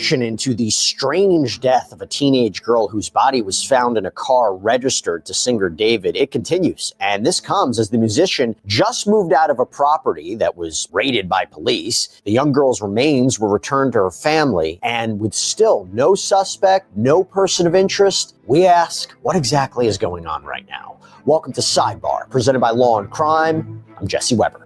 investigation into the strange death of a teenage girl whose body was found in a car registered to singer David, it continues. And this comes as the musician just moved out of a property that was raided by police. The young girl's remains were returned to her family, and with still no suspect, no person of interest, we ask, what exactly is going on right now? Welcome to Sidebar, presented by Law&Crime. I'm Jesse Weber.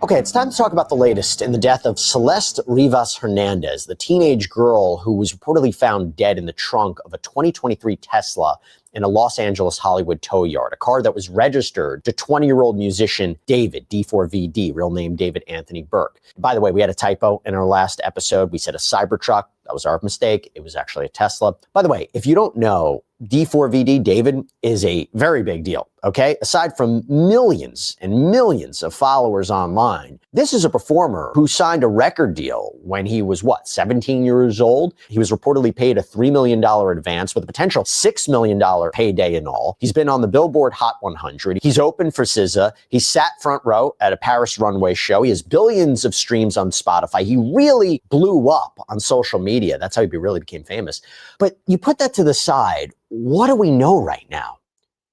Okay, it's time to talk about the latest in the death of Celeste Rivas Hernandez, the teenage girl who was reportedly found dead in the trunk of a 2023 Tesla in a Los Angeles Hollywood tow yard, a car that was registered to 20-year-old musician David, D4vd, real name David Anthony Burke. By the way, we had a typo in our last episode. We said a Cybertruck. That was our mistake. It was actually a Tesla. By the way, if you don't know, D4vd, David, is a very big deal, okay? Aside from millions and millions of followers online, this is a performer who signed a record deal when he was, 17 years old? He was reportedly paid a $3 million advance with a potential $6 million payday in all. He's been on the Billboard Hot 100. He's opened for SZA. He sat front row at a Paris runway show. He has billions of streams on Spotify. He really blew up on social media. That's how he really became famous. But you put that to the side, what do we know right now?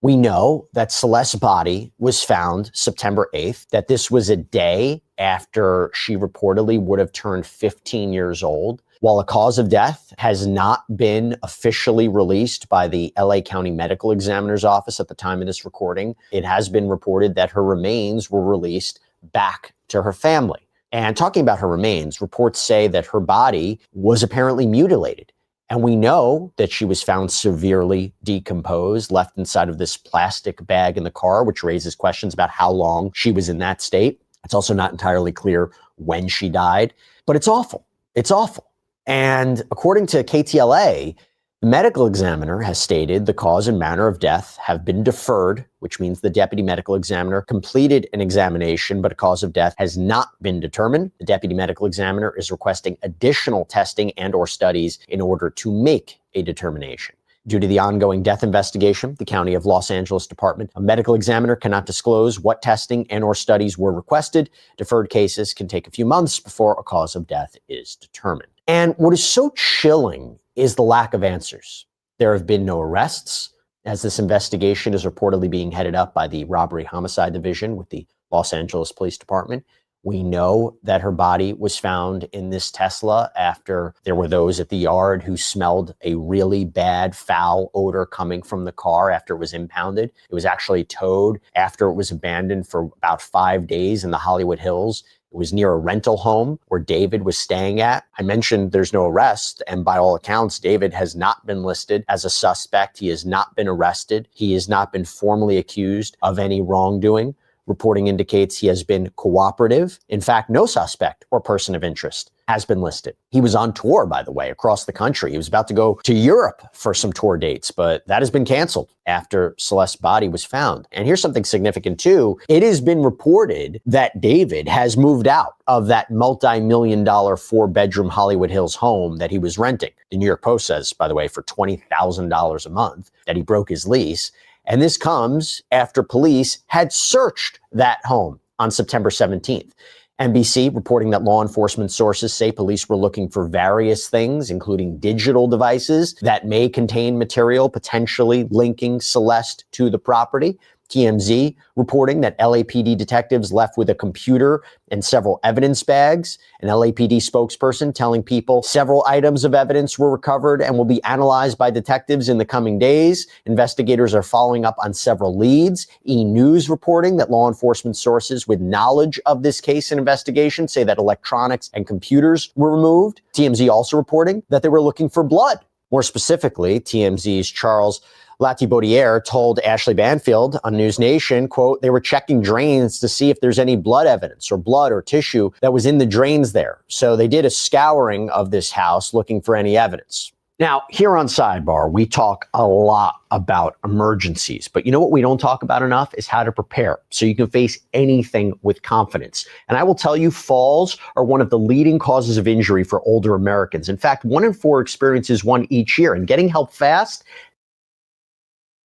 We know that Celeste's body was found September 8th, that this was a day after she reportedly would have turned 15 years old. While a cause of death has not been officially released by the LA County Medical Examiner's Office at the time of this recording, it has been reported that her remains were released back to her family. And talking about her remains, reports say that her body was apparently mutilated. And we know that she was found severely decomposed, left inside of this plastic bag in the car, which raises questions about how long she was in that state. It's also not entirely clear when she died, but it's awful. It's awful. And according to KTLA, the medical examiner has stated the cause and manner of death have been deferred, which means the deputy medical examiner completed an examination, but a cause of death has not been determined. The deputy medical examiner is requesting additional testing and or studies in order to make a determination. Due to the ongoing death investigation, the County of Los Angeles Department of Medical Examiner cannot disclose what testing and or studies were requested. Deferred cases can take a few months before a cause of death is determined. And what is so chilling is the lack of answers. There have been no arrests, as this investigation is reportedly being headed up by the Robbery Homicide Division with the Los Angeles Police Department. We know that her body was found in this Tesla after there were those at the yard who smelled a really bad, foul odor coming from the car after it was impounded. It was actually towed after it was abandoned for about 5 days in the Hollywood Hills. It was near a rental home where David was staying at. I mentioned there's no arrest, and by all accounts, David has not been listed as a suspect. He has not been arrested. He has not been formally accused of any wrongdoing. Reporting indicates he has been cooperative. In fact, no suspect or person of interest has been listed. He was on tour, by the way, across the country. He was about to go to Europe for some tour dates, but that has been canceled after Celeste's body was found. And here's something significant too. It has been reported that David has moved out of that multi-million-dollar 4-bedroom Hollywood Hills home that he was renting. The New York Post says, by the way, for $20,000 a month that he broke his lease. And this comes after police had searched that home on September 17th. NBC reporting that law enforcement sources say police were looking for various things, including digital devices that may contain material potentially linking Celeste to the property. TMZ reporting that LAPD detectives left with a computer and several evidence bags. An LAPD spokesperson telling people several items of evidence were recovered and will be analyzed by detectives in the coming days. Investigators are following up on several leads. E! News reporting that law enforcement sources with knowledge of this case and investigation say that electronics and computers were removed. TMZ also reporting that they were looking for blood. More specifically, TMZ's Charles Latibaudiere told Ashley Banfield on News Nation, quote, they were checking drains to see if there's any blood evidence or blood or tissue that was in the drains there. So they did a scouring of this house looking for any evidence. Now, here on Sidebar, we talk a lot about emergencies, but you know what we don't talk about enough is how to prepare so you can face anything with confidence. And I will tell you, falls are one of the leading causes of injury for older Americans. In fact, 1 in 4 experiences one each year, and getting help fast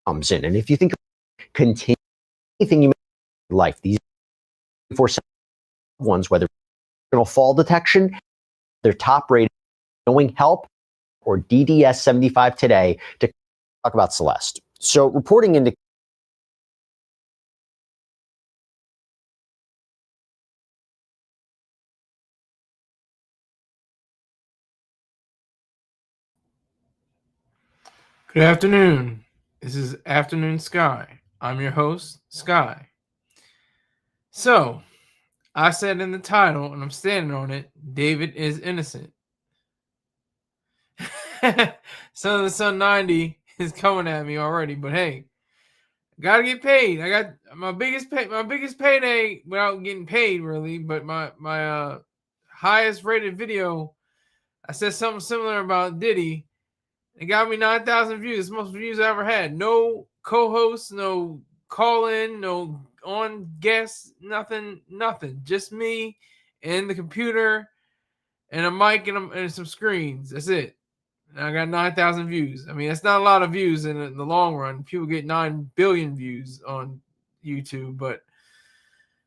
comes in. And if you think of continue anything you make in life, these 4 ones, whether fall detection, their top rated Knowing Help or DDS 75 today to talk about Celeste. So reporting into Good afternoon. This is Afternoon Sky. I'm your host, Sky. So, I said in the title, and I'm standing on it, David is innocent. Son of the Sun 90 is coming at me already, but hey, gotta get paid. I got my biggest payday without getting paid really, but my highest rated video, I said something similar about Diddy. It got me 9,000 views. It's the most views I ever had. No co-host, no call-in, no on guest, nothing. Just me and the computer and a mic and some screens. That's it. And I got 9,000 views. I mean, that's not a lot of views in the long run. People get 9 billion views on YouTube. But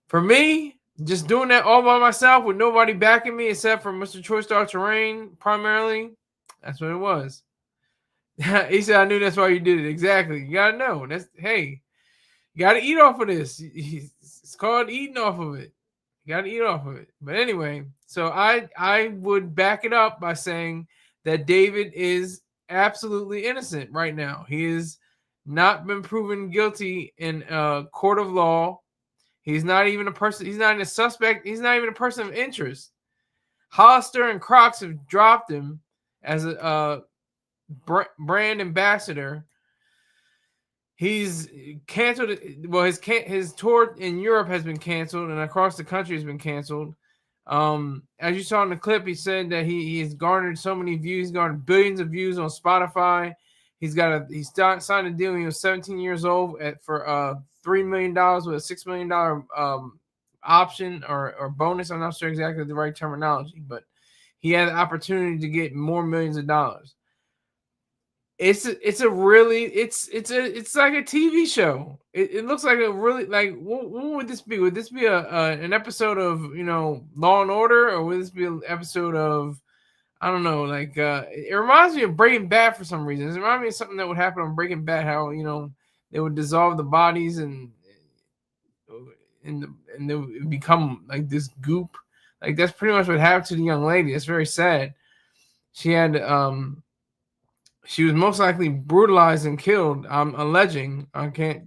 for me, just doing that all by myself with nobody backing me except for Mr. Choice Star Terrain primarily, that's what it was. He said, I knew that's why you did it. Exactly. You gotta know. Hey, you gotta eat off of this. It's called eating off of it. You gotta eat off of it. But anyway, so I would back it up by saying that David is absolutely innocent right now. He has not been proven guilty in a court of law. He's not even a person. He's not even a suspect. He's not even a person of interest. Hollister and Crocs have dropped him as a brand ambassador. He's canceled. Well, his tour in Europe has been canceled, and across the country has been canceled. As you saw in the clip, he said that he has garnered so many views. He's garnered billions of views on Spotify. He's signed a deal when he was 17 years old for $3 million with a $6 million option or bonus. I'm not sure exactly the right terminology, but he had the opportunity to get more millions of dollars. It's like a TV show. It looks like a really what would this be? Would this be an episode of Law and Order, or would this be an episode of I don't know, it reminds me of Breaking Bad for some reason. It reminds me of something that would happen on Breaking Bad, how they would dissolve the bodies and they would become like this goop. Like that's pretty much what happened to the young lady. It's very sad. She had she was most likely brutalized and killed. I'm alleging. I can't,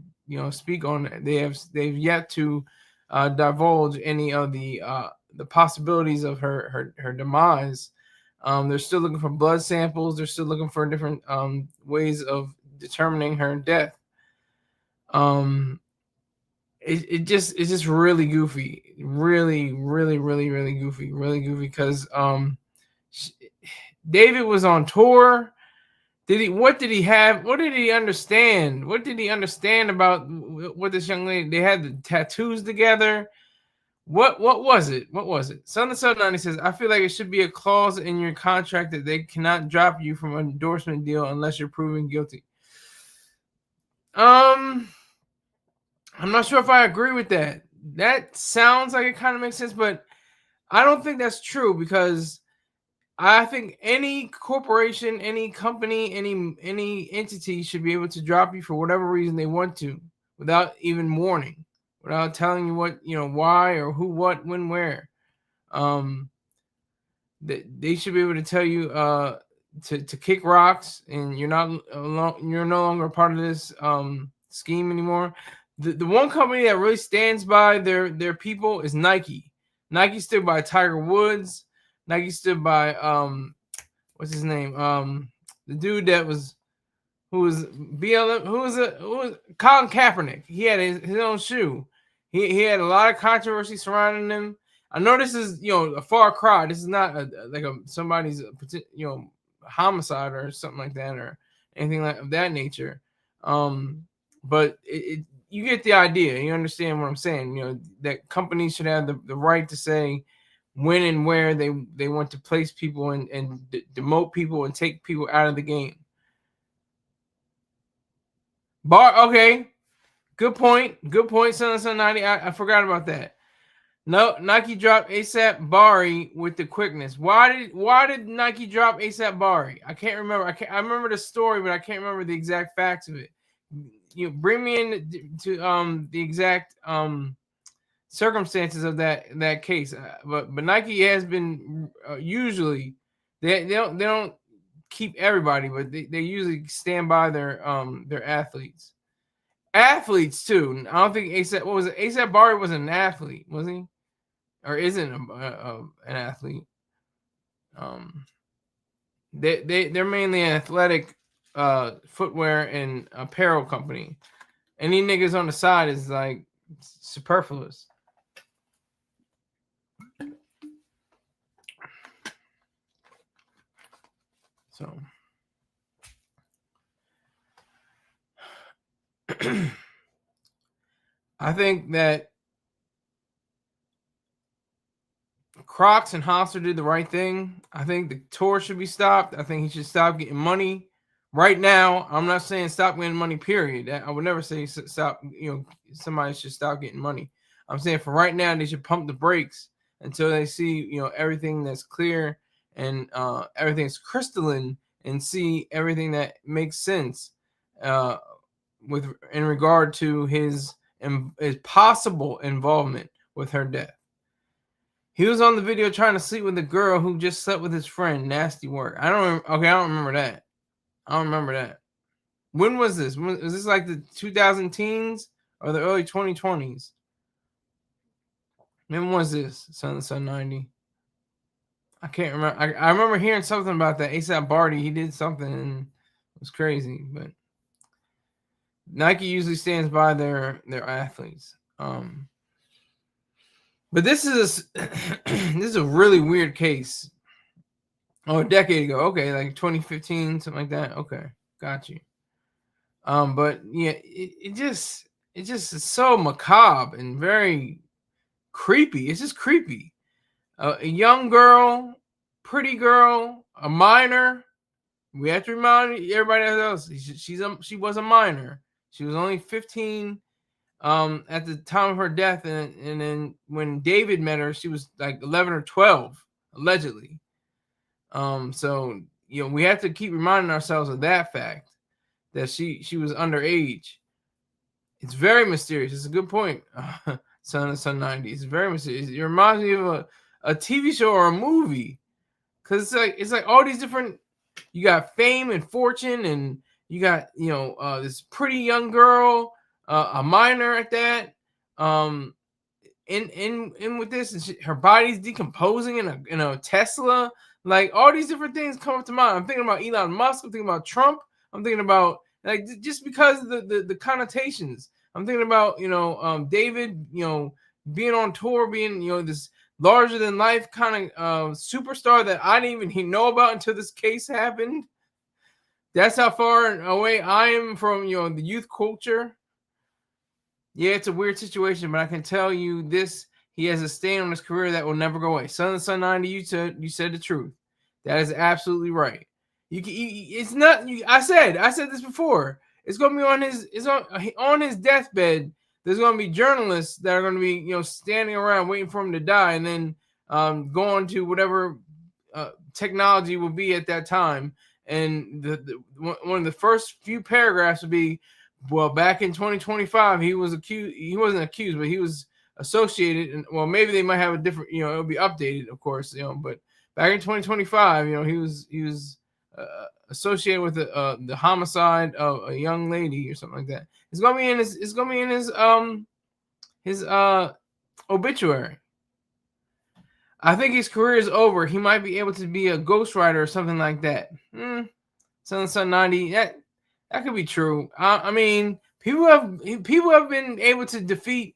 speak on it. They've yet to divulge any of the possibilities of her demise. They're still looking for blood samples. They're still looking for different ways of determining her death. It's just really goofy. Really, really, really, really goofy. Really goofy because David was on tour. What did he have? What did he understand? What did he understand about what this young lady? They had the tattoos together. What was it? What was it? Son of the 90 says, I feel like it should be a clause in your contract that they cannot drop you from an endorsement deal unless you're proven guilty. I'm not sure if I agree with that. That sounds like it kind of makes sense, but I don't think that's true because I think any corporation, any company, any entity should be able to drop you for whatever reason they want to, without even warning, without telling you what why or who, what, when, where. They should be able to tell you to kick rocks, and you're no longer a part of this scheme anymore. The one company that really stands by their people is Nike. Nike stood by Tiger Woods. Nike stood by what's his name? The dude that was who was BLM, who was Colin Kaepernick. He had his own shoe. He had a lot of controversy surrounding him. I know this is a far cry. This is not somebody's homicide or something like that or anything of that nature. But you get the idea. You understand what I'm saying. That companies should have the right to say when and where they want to place people and demote people and take people out of the game. Okay. Good point. Son of Sun 90. I forgot about that. No, Nike dropped ASAP Bari with the quickness. Why did Nike drop ASAP Bari? I can't remember. I remember the story, but I can't remember the exact facts of it. You bring me in to the exact circumstances of that case. But Nike has been usually they don't keep everybody, but they usually stand by their athletes. Athletes too. I don't think ASAP. What was it? ASAP Bari was an athlete, was he? Or isn't an athlete? They're mainly an athletic footwear and apparel company. Any niggas on the side is like superfluous. So I think that Crocs and Hofstra did the right thing. I think the tour should be stopped. I think he should stop getting money right now. I'm not saying stop getting money, period. I would never say stop, somebody should stop getting money. I'm saying for right now, they should pump the brakes until they see, everything that's clear and everything's crystalline, and see everything that makes sense in regard to his possible involvement with her death. He was on the video trying to sleep with a girl who just slept with his friend. Nasty work. I don't remember that. I don't remember that. When was this? Was this like the 2000 teens or the early 2020s? When was this? Sun 90. I can't remember. I remember hearing something about that. ASAP Bari, he did something and it was crazy. But Nike usually stands by their athletes. But this is a really weird case. Oh, a decade ago. Okay, like 2015, something like that. Okay, got you. But yeah, it just is so macabre and very creepy. It's just creepy. A young girl, pretty girl, a minor. We have to remind everybody else she was a minor. She was only 15 at the time of her death, and then when David met her, she was like 11 or 12, allegedly. So we have to keep reminding ourselves of that fact, that she was underage. It's very mysterious. It's a good point. Sun 90. It's very mysterious. It reminds me of a TV show or a movie, because it's like all these different. You got fame and fortune, and you got this pretty young girl, a minor at that. In with this, her body's decomposing in a Tesla. Like all these different things come up to mind. I'm thinking about Elon Musk. I'm thinking about Trump. I'm thinking about just because of the connotations. I'm thinking about David, being on tour, being this larger than life kind of superstar that I didn't even know about until this case happened. That's how far away I am from the youth culture. Yeah, it's a weird situation, but I can tell you this: he has a stain on his career that will never go away. Sun 90, you said the truth. That is absolutely right. It's not. I said this before. It's gonna be on his deathbed. There's gonna be journalists that are gonna be standing around waiting for him to die, and then going to whatever technology will be at that time. And one of the first few paragraphs would be, well, back in 2025, he was accused. He wasn't accused, but he was associated. And well, maybe they might have a different. It'll be updated, of course. But back in 2025, he was associated with the homicide of a young lady or something like that. It's gonna be in his. It's gonna be in his obituary. I think his career is over. He might be able to be a ghostwriter or something like that. Sun 90. That could be true. I mean, people have been able to defeat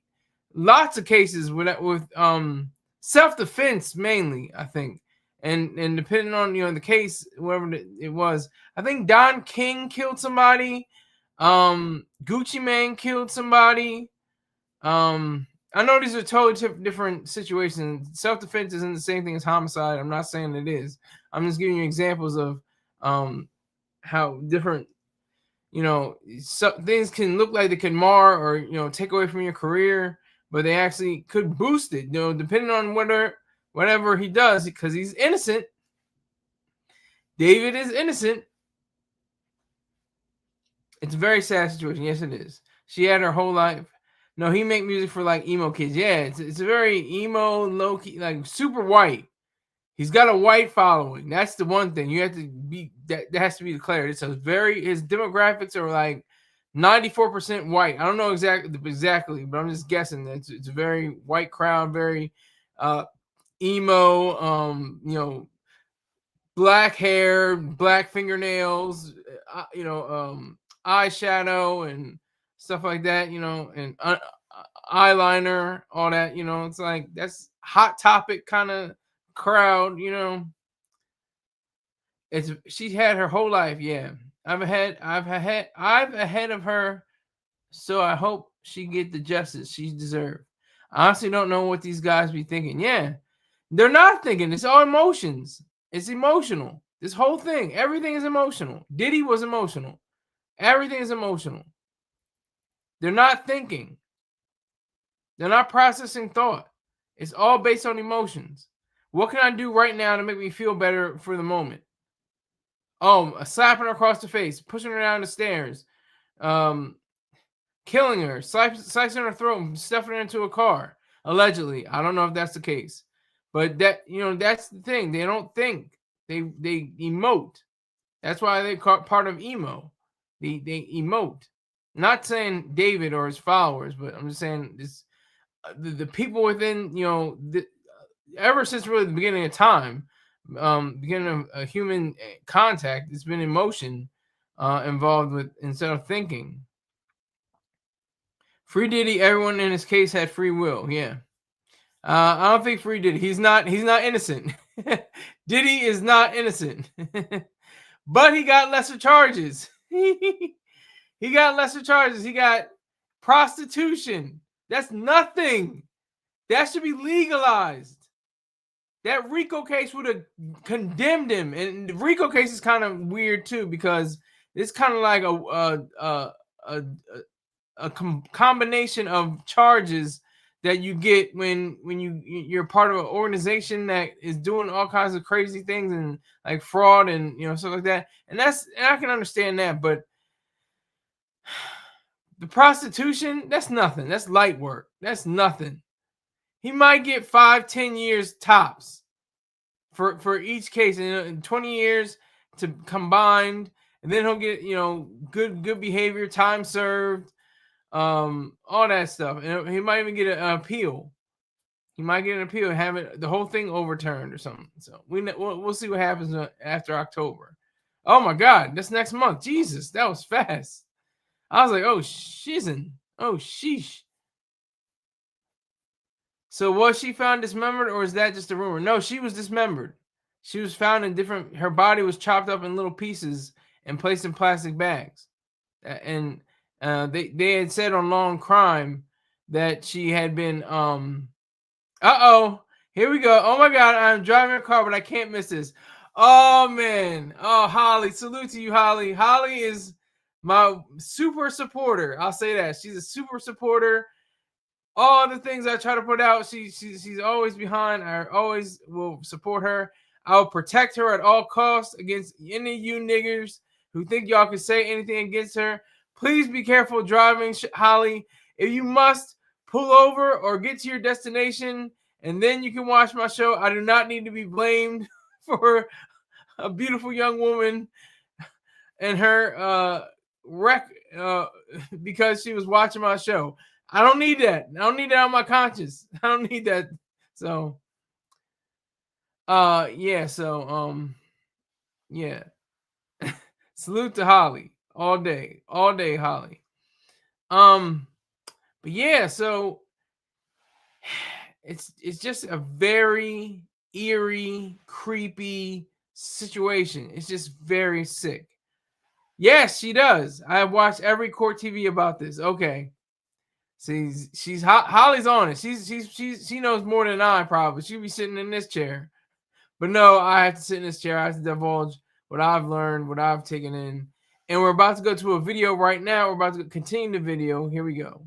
lots of cases with self-defense mainly, I think, and depending on the case, whatever it was. I think Don King killed somebody. Gucci Mane killed somebody. I know these are totally different situations. Self-defense isn't the same thing as homicide. I'm not saying it is. I'm just giving you examples of how different things can look like they can mar or take away from your career. but they actually could boost it, depending on whatever he does, because he's innocent. David is innocent. It's a very sad situation. Yes, it is. She had her whole life. No, he make music for like emo kids. Yeah, it's a very emo, low key, like super white. He's got a white following. That's the one thing you have to be. That has to be declared. It's his demographics are like 94% white. I don't know exactly, but I'm just guessing that it's a very white crowd, very emo. Black hair, black fingernails, eyeshadow and stuff like that, and eyeliner, all that, it's like that's hot topic kind of crowd, It's she had her whole life, yeah. I've ahead of her, so I hope she get the justice she deserved. I honestly don't know what these guys be thinking. Yeah, they're not thinking. It's all emotions. It's emotional. This whole thing, everything is emotional. Diddy was emotional. Everything is emotional. They're not thinking. They're not processing thought. It's all based on emotions. What can I do right now to make me feel better for the moment? Oh, slapping her across the face, pushing her down the stairs, killing her, slicing her throat, and stuffing her into a car. Allegedly, I don't know if that's the case, but that's the thing. They don't think. They emote. That's why they call it part of emo. They emote. Not saying David or his followers, but I'm just saying this. The people within ever since really the beginning of time, beginning of human contact, it's been emotion involved with instead of thinking. Free Diddy, everyone in his case had free will. Yeah. I don't think Free Diddy. He's not innocent. Diddy is not innocent. But he got lesser charges. He got lesser charges. He got prostitution. That's nothing. That should be legalized. That RICO case would have condemned him. And the RICO case is kind of weird too, because it's kind of like a combination of charges that you get when you're part of an organization that is doing all kinds of crazy things and like fraud and stuff like that. And I can understand that, but the prostitution, that's nothing. That's light work. That's nothing. He might get 5-10 years tops for each case, and 20 years to combined, and then he'll get good behavior, time served, all that stuff, and he might even get an appeal. He might get an appeal and have the whole thing overturned or something. So we'll see what happens after October. Oh my God, that's next month. Jesus, that was fast. I was like, oh shizzin', oh sheesh. So was she found dismembered, or is that just a rumor? No, she was dismembered. She was found in her body was chopped up in little pieces and placed in plastic bags. And they had said on Law&Crime that she had been here we go. Oh my God, I'm driving a car, but I can't miss this. Oh man. Oh, Holly, salute to you, Holly. Holly is my super supporter. I'll say that. She's a super supporter. All the things I try to put out, she's always behind. I always will support her. I will protect her at all costs against any of you niggers who think y'all can say anything against her. Please be careful driving, Holly. If you must, pull over or get to your destination, and then you can watch my show. I do not need to be blamed for a beautiful young woman and her wreck because she was watching my show. I don't need that. I don't need that on my conscience. I don't need that. So, yeah. So, yeah. Salute to Holly all day, Holly. But yeah. So it's just a very eerie, creepy situation. It's just very sick. Yes, she does. I have watched every court TV about this. Okay. She's Holly's on it. She knows more than I probably. She'll be sitting in this chair. But no, I have to sit in this chair. I have to divulge what I've learned, what I've taken in. And we're about to go to a video right now. We're about to continue the video. Here we go.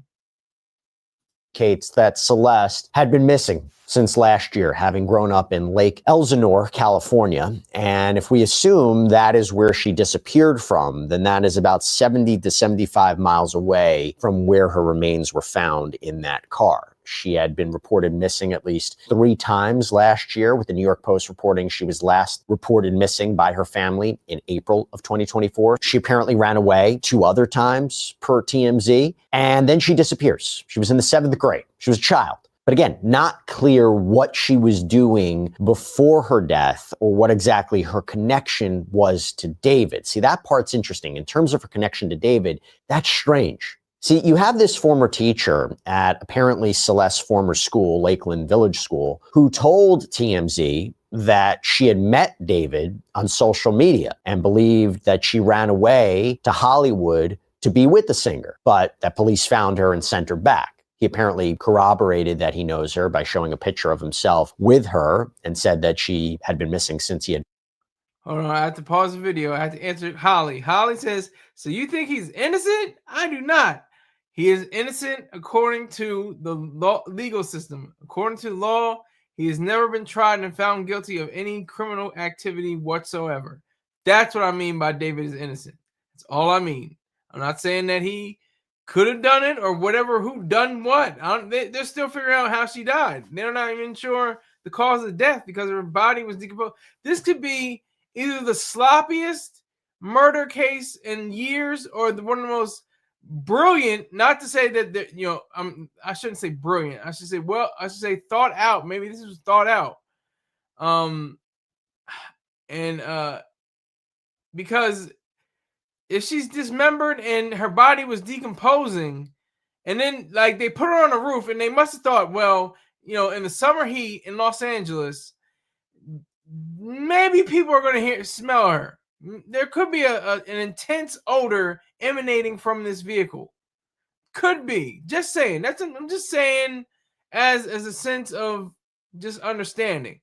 indicates that Celeste had been missing since last year, having grown up in Lake Elsinore, California. And if we assume that is where she disappeared from, then that is about 70 to 75 miles away from where her remains were found in that car. She had been reported missing at least 3 times last year, with the New York Post reporting she was last reported missing by her family in April of 2024. She apparently ran away 2 other times per TMZ, and then she disappears. She was in the 7th grade. She was a child. But again, not clear what she was doing before her death or what exactly her connection was to David. See, that part's interesting. In terms of her connection to David, that's strange. See, you have this former teacher at apparently Celeste's former school, Lakeland Village School, who told TMZ that she had met David on social media and believed that she ran away to Hollywood to be with the singer, but that police found her and sent her back. He apparently corroborated that he knows her by showing a picture of himself with her and said that she had been missing since he had. Hold on, I have to pause the video. I have to answer Holly. Holly says, so you think he's innocent? I do not. He is innocent according to the legal system. According to law, he has never been tried and found guilty of any criminal activity whatsoever. That's what I mean by David is innocent. That's all I mean. I'm not saying that he could have done it or whatever, who done what. They're still figuring out how she died. They're not even sure the cause of death because her body was decomposed. This could be either the sloppiest murder case in years or one of the most brilliant, not to say that, I shouldn't say brilliant. I should say thought out. Maybe this was thought out. Because if she's dismembered and her body was decomposing, and then like they put her on a roof, and they must have thought, well, in the summer heat in Los Angeles, maybe people are going to smell her. There could be an intense odor emanating from this vehicle. Could be. Just saying. I'm just saying as a sense of just understanding.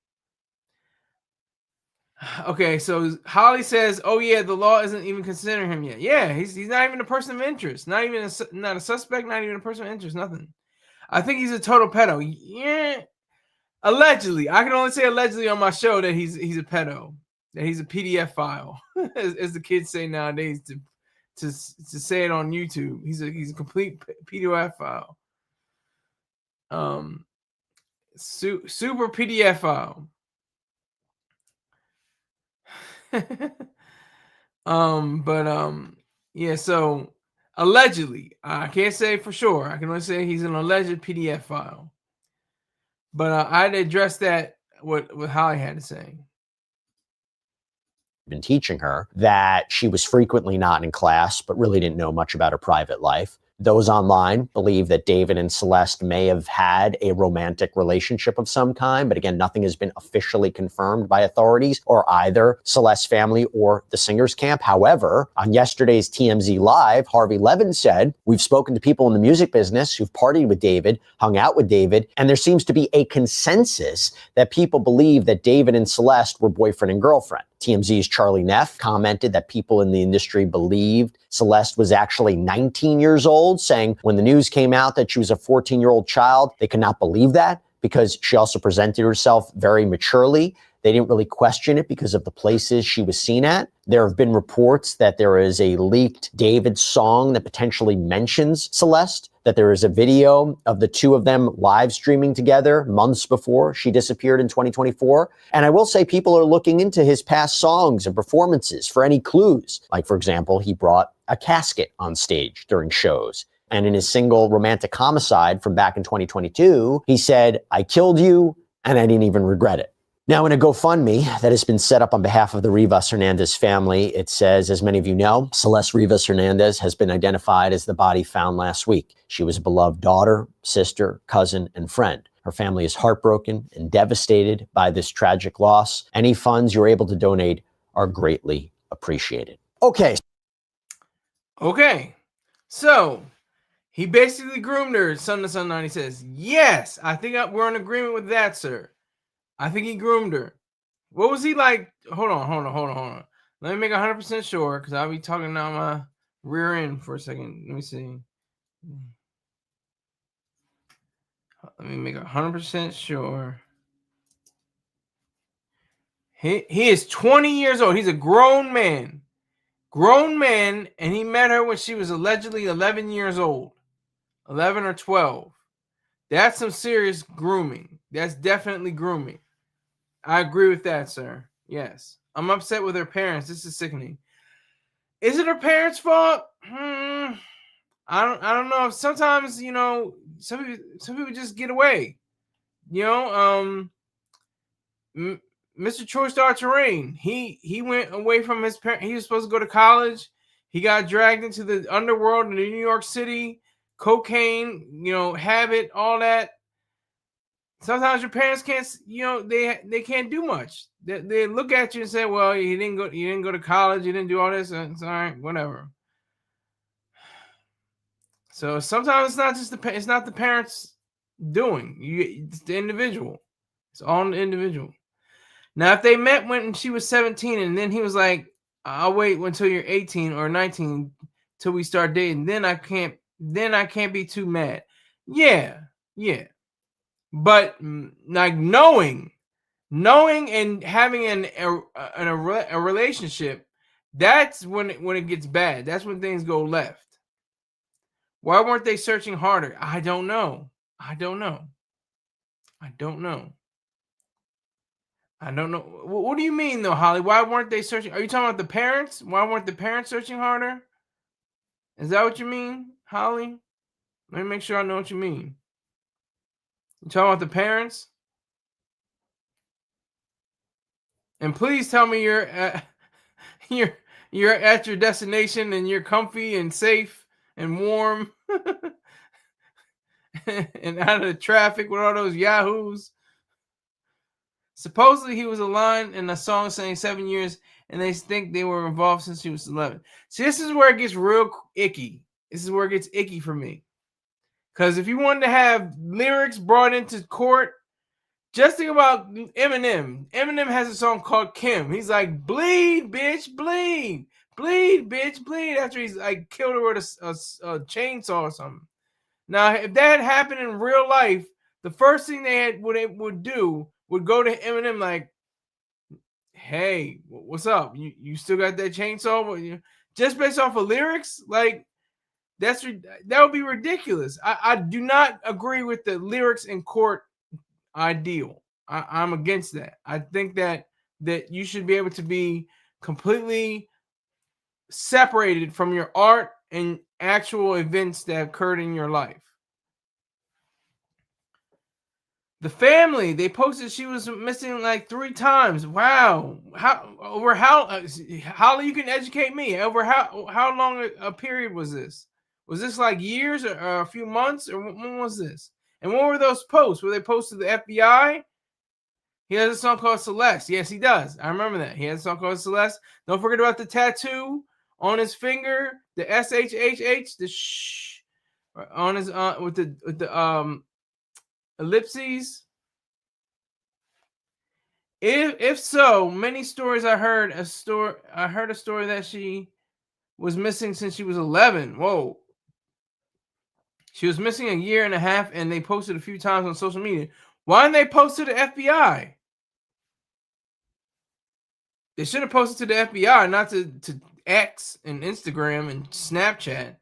Okay, so Holly says, "Oh yeah, the law isn't even considering him yet." Yeah, he's not even a person of interest. Not even not a suspect. Not even a person of interest. Nothing. I think he's a total pedo. Yeah, allegedly. I can only say allegedly on my show that he's a pedo. That he's a PDF file, as the kids say nowadays to say it on YouTube. He's a complete PDF file. Super PDF file. Yeah, so allegedly, I can't say for sure. I can only say he's an alleged PDF file. But I'd address that what Holly had to say. Been teaching her that she was frequently not in class, but really didn't know much about her private life. Those online believe that David and Celeste may have had a romantic relationship of some kind, but again, nothing has been officially confirmed by authorities or either Celeste's family or the singer's camp. However, on yesterday's TMZ Live, Harvey Levin said, "We've spoken to people in the music business who've partied with David, hung out with David, and there seems to be a consensus that people believe that David and Celeste were boyfriend and girlfriend." TMZ's Charlie Neff commented that people in the industry believed Celeste was actually 19 years old, saying when the news came out that she was a 14-year-old child, they could not believe that because she also presented herself very maturely. They didn't really question it because of the places she was seen at. There have been reports that there is a leaked David song that potentially mentions Celeste, that there is a video of the two of them live streaming together months before she disappeared in 2024. And I will say people are looking into his past songs and performances for any clues. Like, for example, he brought a casket on stage during shows. And in his single Romantic Homicide from back in 2022, he said, "I killed you and I didn't even regret it." Now, in a GoFundMe that has been set up on behalf of the Rivas Hernandez family, it says, as many of you know, Celeste Rivas Hernandez has been identified as the body found last week. She was a beloved daughter, sister, cousin, and friend. Her family is heartbroken and devastated by this tragic loss. Any funds you're able to donate are greatly appreciated. Okay, so he basically groomed her, Sun to Sun 90 says. Yes, I think we're in agreement with that, sir. I think he groomed her. What was he like? Hold on. Let me make 100% sure, because I'll be talking out my rear end for a second. Let me see. Let me make 100% sure. He is 20 years old. He's a grown man. And he met her when she was allegedly 11 years old. 11 or 12. That's some serious grooming. That's definitely grooming. I agree with that, sir. Yes. I'm upset with her parents. This is sickening. Is it her parents' fault? I don't know. Sometimes, some people just get away. Mr. Troy Star Terrain, he went away from his parents. He was supposed to go to college. He got dragged into the underworld in New York City, cocaine, habit, all that. Sometimes your parents can't, they can't do much. They look at you and say, "Well, you didn't go to college, you didn't do all this. It's all right, whatever." So sometimes it's not the parents doing. It's the individual. It's on the individual. Now, if they met when she was 17 and then he was like, "I'll wait until you're 18 or 19 till we start dating," then I can't be too mad. Yeah. But like knowing and having a relationship, that's when it gets bad. That's when things go left. Why weren't they searching harder? I don't know. What do you mean, though, Holly? Why weren't they searching? Are you talking about the parents? Why weren't the parents searching harder? Is that what you mean, Holly? Let me make sure I know what you mean. You talking about the parents? And please tell me you're at your destination and you're comfy and safe and warm and out of the traffic with all those yahoos. Supposedly he was a line in a song saying 7 years, and they think they were involved since she was 11. See, this is where it gets real icky. This is where it gets icky for me. Because if you wanted to have lyrics brought into court, just think about Eminem. Eminem has a song called Kim. He's like, bleed, bitch, bleed. Bleed, bitch, bleed. After he's like killed her with a chainsaw or something. Now, if that had happened in real life, the first thing they would do would go to Eminem like, "Hey, what's up? You still got that chainsaw?" Just based off of lyrics, like that would be ridiculous. I do not agree with the lyrics in court ideal. I'm against that. I think that you should be able to be completely separated from your art and actual events that occurred in your life. The family, they posted she was missing like 3 times. Wow. Holly, you can educate me. Over how long a period was this? Was this like years or a few months, or when was this? And what were those posts? Were they posted to the FBI? He has a song called Celeste. Yes, he does. I remember that. He has a song called Celeste. Don't forget about the tattoo on his finger, the SHHH, the shh on his with the ellipses. If so, many stories I heard a story that she was missing since she was 11. Whoa. She was missing a year and a half, and they posted a few times on social media. Why didn't they post to the FBI? They should have posted to the FBI, not to X and Instagram and Snapchat.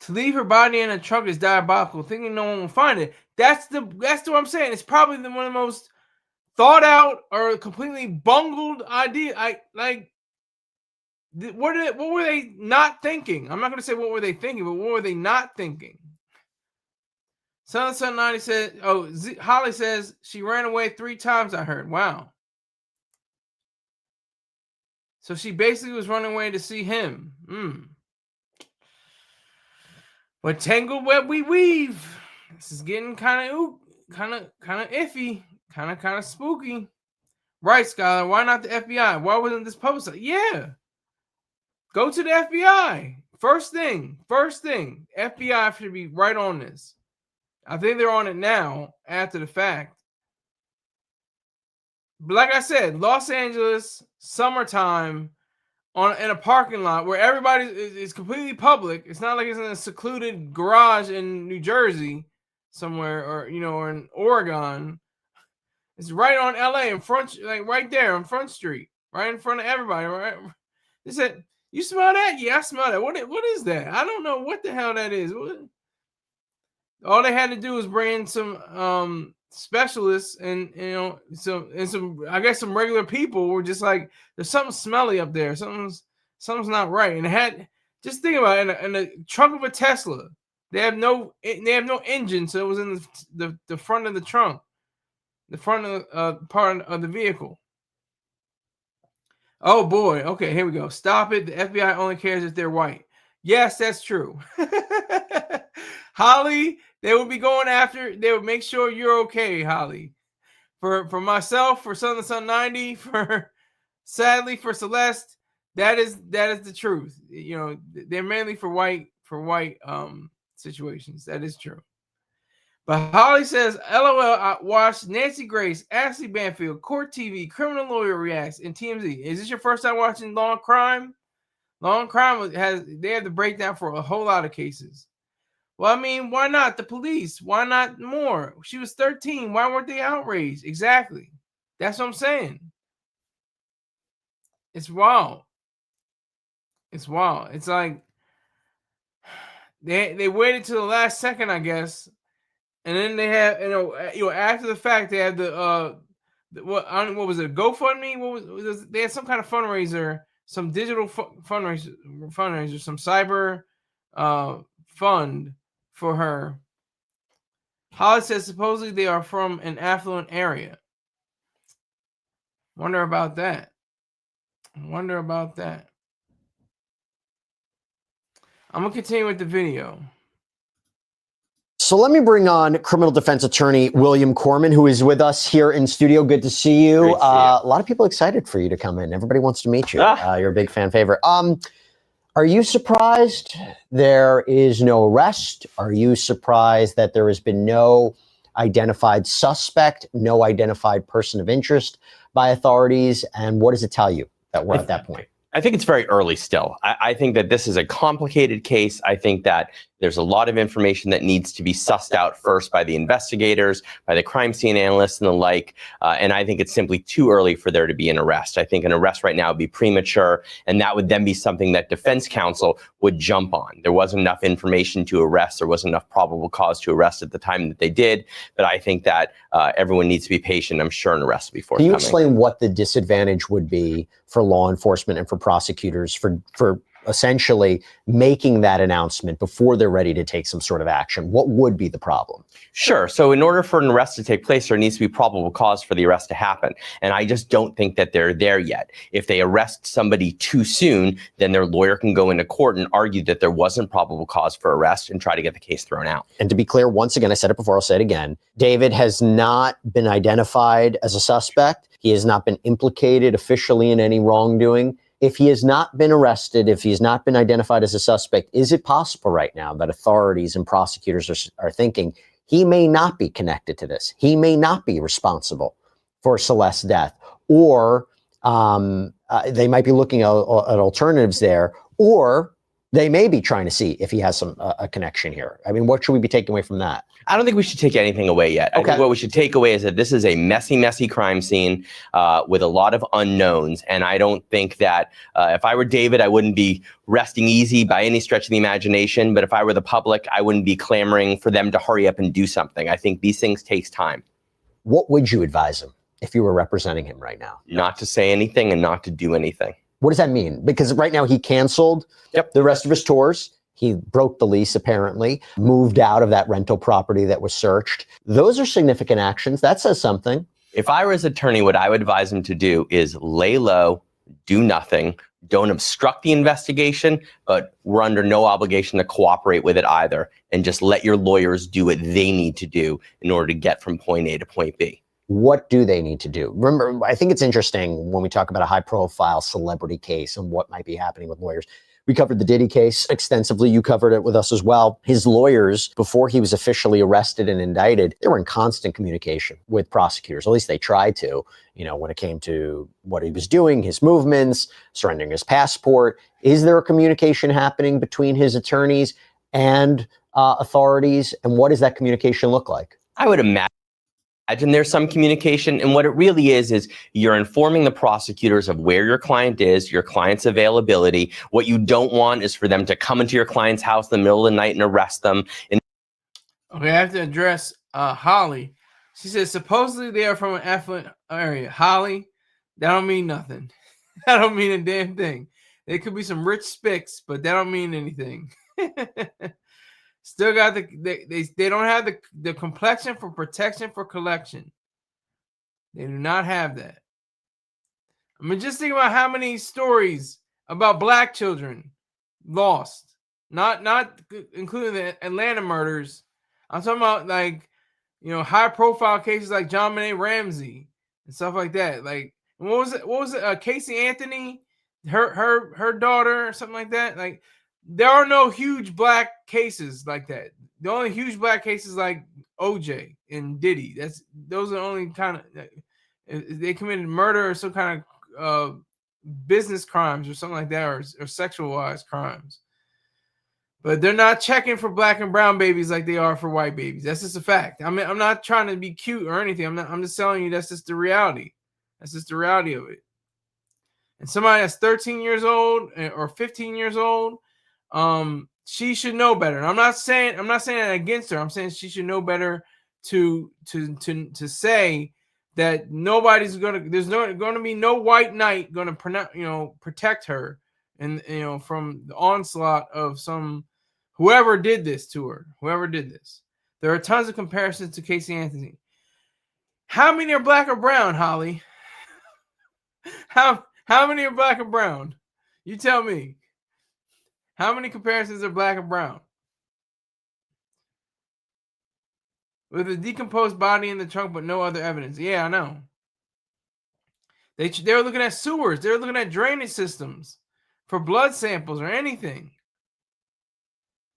To leave her body in a trunk is diabolical, thinking no one will find it. That's what I'm saying. It's probably one of the most thought out or completely bungled idea. What were they not thinking? I'm not going to say what were they thinking, but what were they not thinking? Son 90 said, Holly says she ran away 3 times, I heard. Wow. So she basically was running away to see him. What tangled web we weave. This is getting kind of iffy, kind of spooky. Right, Skylar, why not the FBI? Why wasn't this posted? Yeah. Go to the FBI. First thing. FBI should be right on this. I think they're on it now after the fact. But like I said, Los Angeles, summertime, in a parking lot where everybody is completely public. It's not like it's in a secluded garage in New Jersey. somewhere, or or in Oregon. It's right on LA in front, like right there on Front Street, right in front of everybody. Right? They said, "You smell that? Yeah, I smell that. What is that? I don't know what the hell that is." All they had to do was bring in some specialists, and some I guess some regular people were just like, "There's something smelly up there. Something's not right." And it had, just think about it, in the trunk of a Tesla. They have no engine, so it was in the front of the trunk. The front of part of the vehicle. Oh boy. Okay, here we go. Stop it. The FBI only cares if they're white. Yes, that's true. Holly, they would be going after. They would make sure you're okay, Holly. For myself, for Son of the Sun 90, sadly for Celeste, that is the truth. They're mainly for white situations. That is true. But Holly says, LOL, I watched Nancy Grace, Ashley Banfield, Court TV, Criminal Lawyer Reacts, and TMZ. Is this your first time watching Law&Crime? Law&Crime they have the breakdown for a whole lot of cases. Well, I mean, why not? The police. Why not more? She was 13. Why weren't they outraged? Exactly. That's what I'm saying. It's wild. It's wild. It's like they waited till the last second, I guess. And then they have, after the fact, they had what was it? GoFundMe? They had some kind of fundraiser, some digital fundraiser, some cyber fund for her. Holly says supposedly they are from an affluent area. Wonder about that. I'm gonna continue with the video. So let me bring on criminal defense attorney Will Korman, who is with us here in studio. Good to see you. Great to see you. A lot of people excited for you to come in. Everybody wants to meet you. You're a big fan favorite. Are you surprised there is no arrest? Are you surprised that there has been no identified suspect, no identified person of interest by authorities? And what does it tell you that we're at that point? I think it's very early still. I think that this is a complicated case. I think that there's a lot of information that needs to be sussed out first by the investigators, by the crime scene analysts and the like. And I think it's simply too early for there to be an arrest. I think an arrest right now would be premature, and that would then be something that defense counsel would jump on. There wasn't enough information to arrest. There wasn't enough probable cause to arrest at the time that they did. But I think that everyone needs to be patient. I'm sure an arrest will be forthcoming. Can you explain what the disadvantage would be for law enforcement and for prosecutors for essentially making that announcement before they're ready to take some sort of action? What would be the problem? Sure. So in order for an arrest to take place, there needs to be probable cause for the arrest to happen. And I just don't think that they're there yet. If they arrest somebody too soon, then their lawyer can go into court and argue that there wasn't probable cause for arrest and try to get the case thrown out. And to be clear, once again, I said it before, I'll say it again. David has not been identified as a suspect. He has not been implicated officially in any wrongdoing. If he has not been arrested, if he has not been identified as a suspect, is it possible right now that authorities and prosecutors are thinking he may not be connected to this? He may not be responsible for Celeste's death, or they might be looking at alternatives there, or they may be trying to see if he has a connection here. I mean, what should we be taking away from that? I don't think we should take anything away yet. I think what we should take away is that this is a messy crime scene with a lot of unknowns. And I don't think that if I were David, I wouldn't be resting easy by any stretch of the imagination. But if I were the public, I wouldn't be clamoring for them to hurry up and do something. I think these things take time. What would you advise him if you were representing him right now? Not to say anything and not to do anything. What does that mean? Because right now he canceled the rest of his tours. He broke the lease, apparently, moved out of that rental property that was searched. Those are significant actions. That says something. If I were his attorney, what I would advise him to do is lay low, do nothing, don't obstruct the investigation, but we're under no obligation to cooperate with it either. And just let your lawyers do what they need to do in order to get from point A to point B. What do they need to do? Remember, I think it's interesting when we talk about a high-profile celebrity case and what might be happening with lawyers. We covered the Diddy case extensively. You covered it with us as well. His lawyers, before he was officially arrested and indicted, they were in constant communication with prosecutors. At least they tried to, when it came to what he was doing, his movements, surrendering his passport. Is there a communication happening between his attorneys and authorities? And what does that communication look like? I would imagine there's some communication, and what it really is you're informing the prosecutors of where your client is, your client's availability. What you don't want is for them to come into your client's house in the middle of the night and arrest them. Okay, I have to address Holly. She says supposedly they are from an affluent area. Holly, that don't mean nothing. That don't mean a damn thing. They could be some rich spicks, but that don't mean anything. Still got they don't have the complexion for protection for collection. They do not have that. I mean, just think about how many stories about black children lost. Not including the Atlanta murders. I'm talking about, like, you know, high profile cases like John Benet Ramsey and stuff like that. Like, what was it? Casey Anthony, her daughter or something like that. Like, there are no huge black cases like that. The only huge black cases like OJ and Diddy. Those are the only kind of, they committed murder or some kind of business crimes or something like that, or sexualized crimes. But they're not checking for black and brown babies like they are for white babies. That's just a fact. I mean, I'm not trying to be cute or anything. I'm just telling you that's just the reality. That's just the reality of it. And somebody that's 13 years old or 15 years old, she should know better. And I'm not saying that against her. I'm saying she should know better to say that there's going to be no white knight going to protect her, and from the onslaught of whoever did this to her. There are tons of comparisons to Casey Anthony. How many are black or brown, Holly? How many are black or brown? You tell me. How many comparisons are black and brown? With a decomposed body in the trunk, but no other evidence. Yeah, I know. They were looking at sewers. They were looking at drainage systems for blood samples or anything.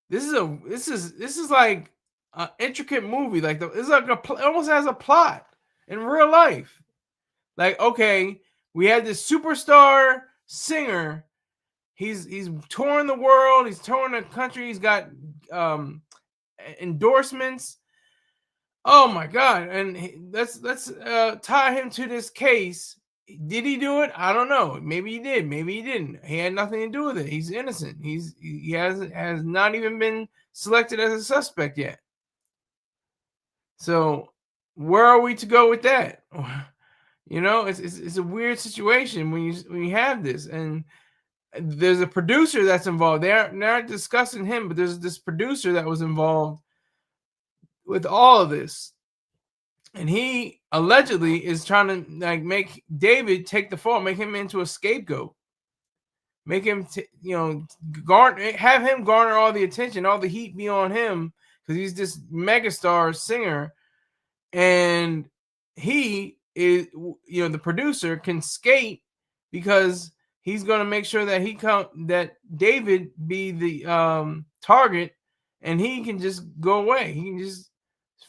This is like an intricate movie. Like it's like it almost has a plot in real life. Like, okay, we had this superstar singer. He's touring the world. He's touring the country. He's got endorsements. Oh my God! And let's tie him to this case. Did he do it? I don't know. Maybe he did. Maybe he didn't. He had nothing to do with it. He's innocent. He has not even been selected as a suspect yet. So where are we to go with that? It's a weird situation when you have this, and there's a producer that's involved. They're not discussing him, but there's this producer that was involved with all of this. And he allegedly is trying to make David take the fall, make him into a scapegoat, make him, have him garner all the attention, all the heat be on him because he's this megastar singer, and he is, the producer can skate because he's going to make sure that that David be the target, and he can just go away. He can just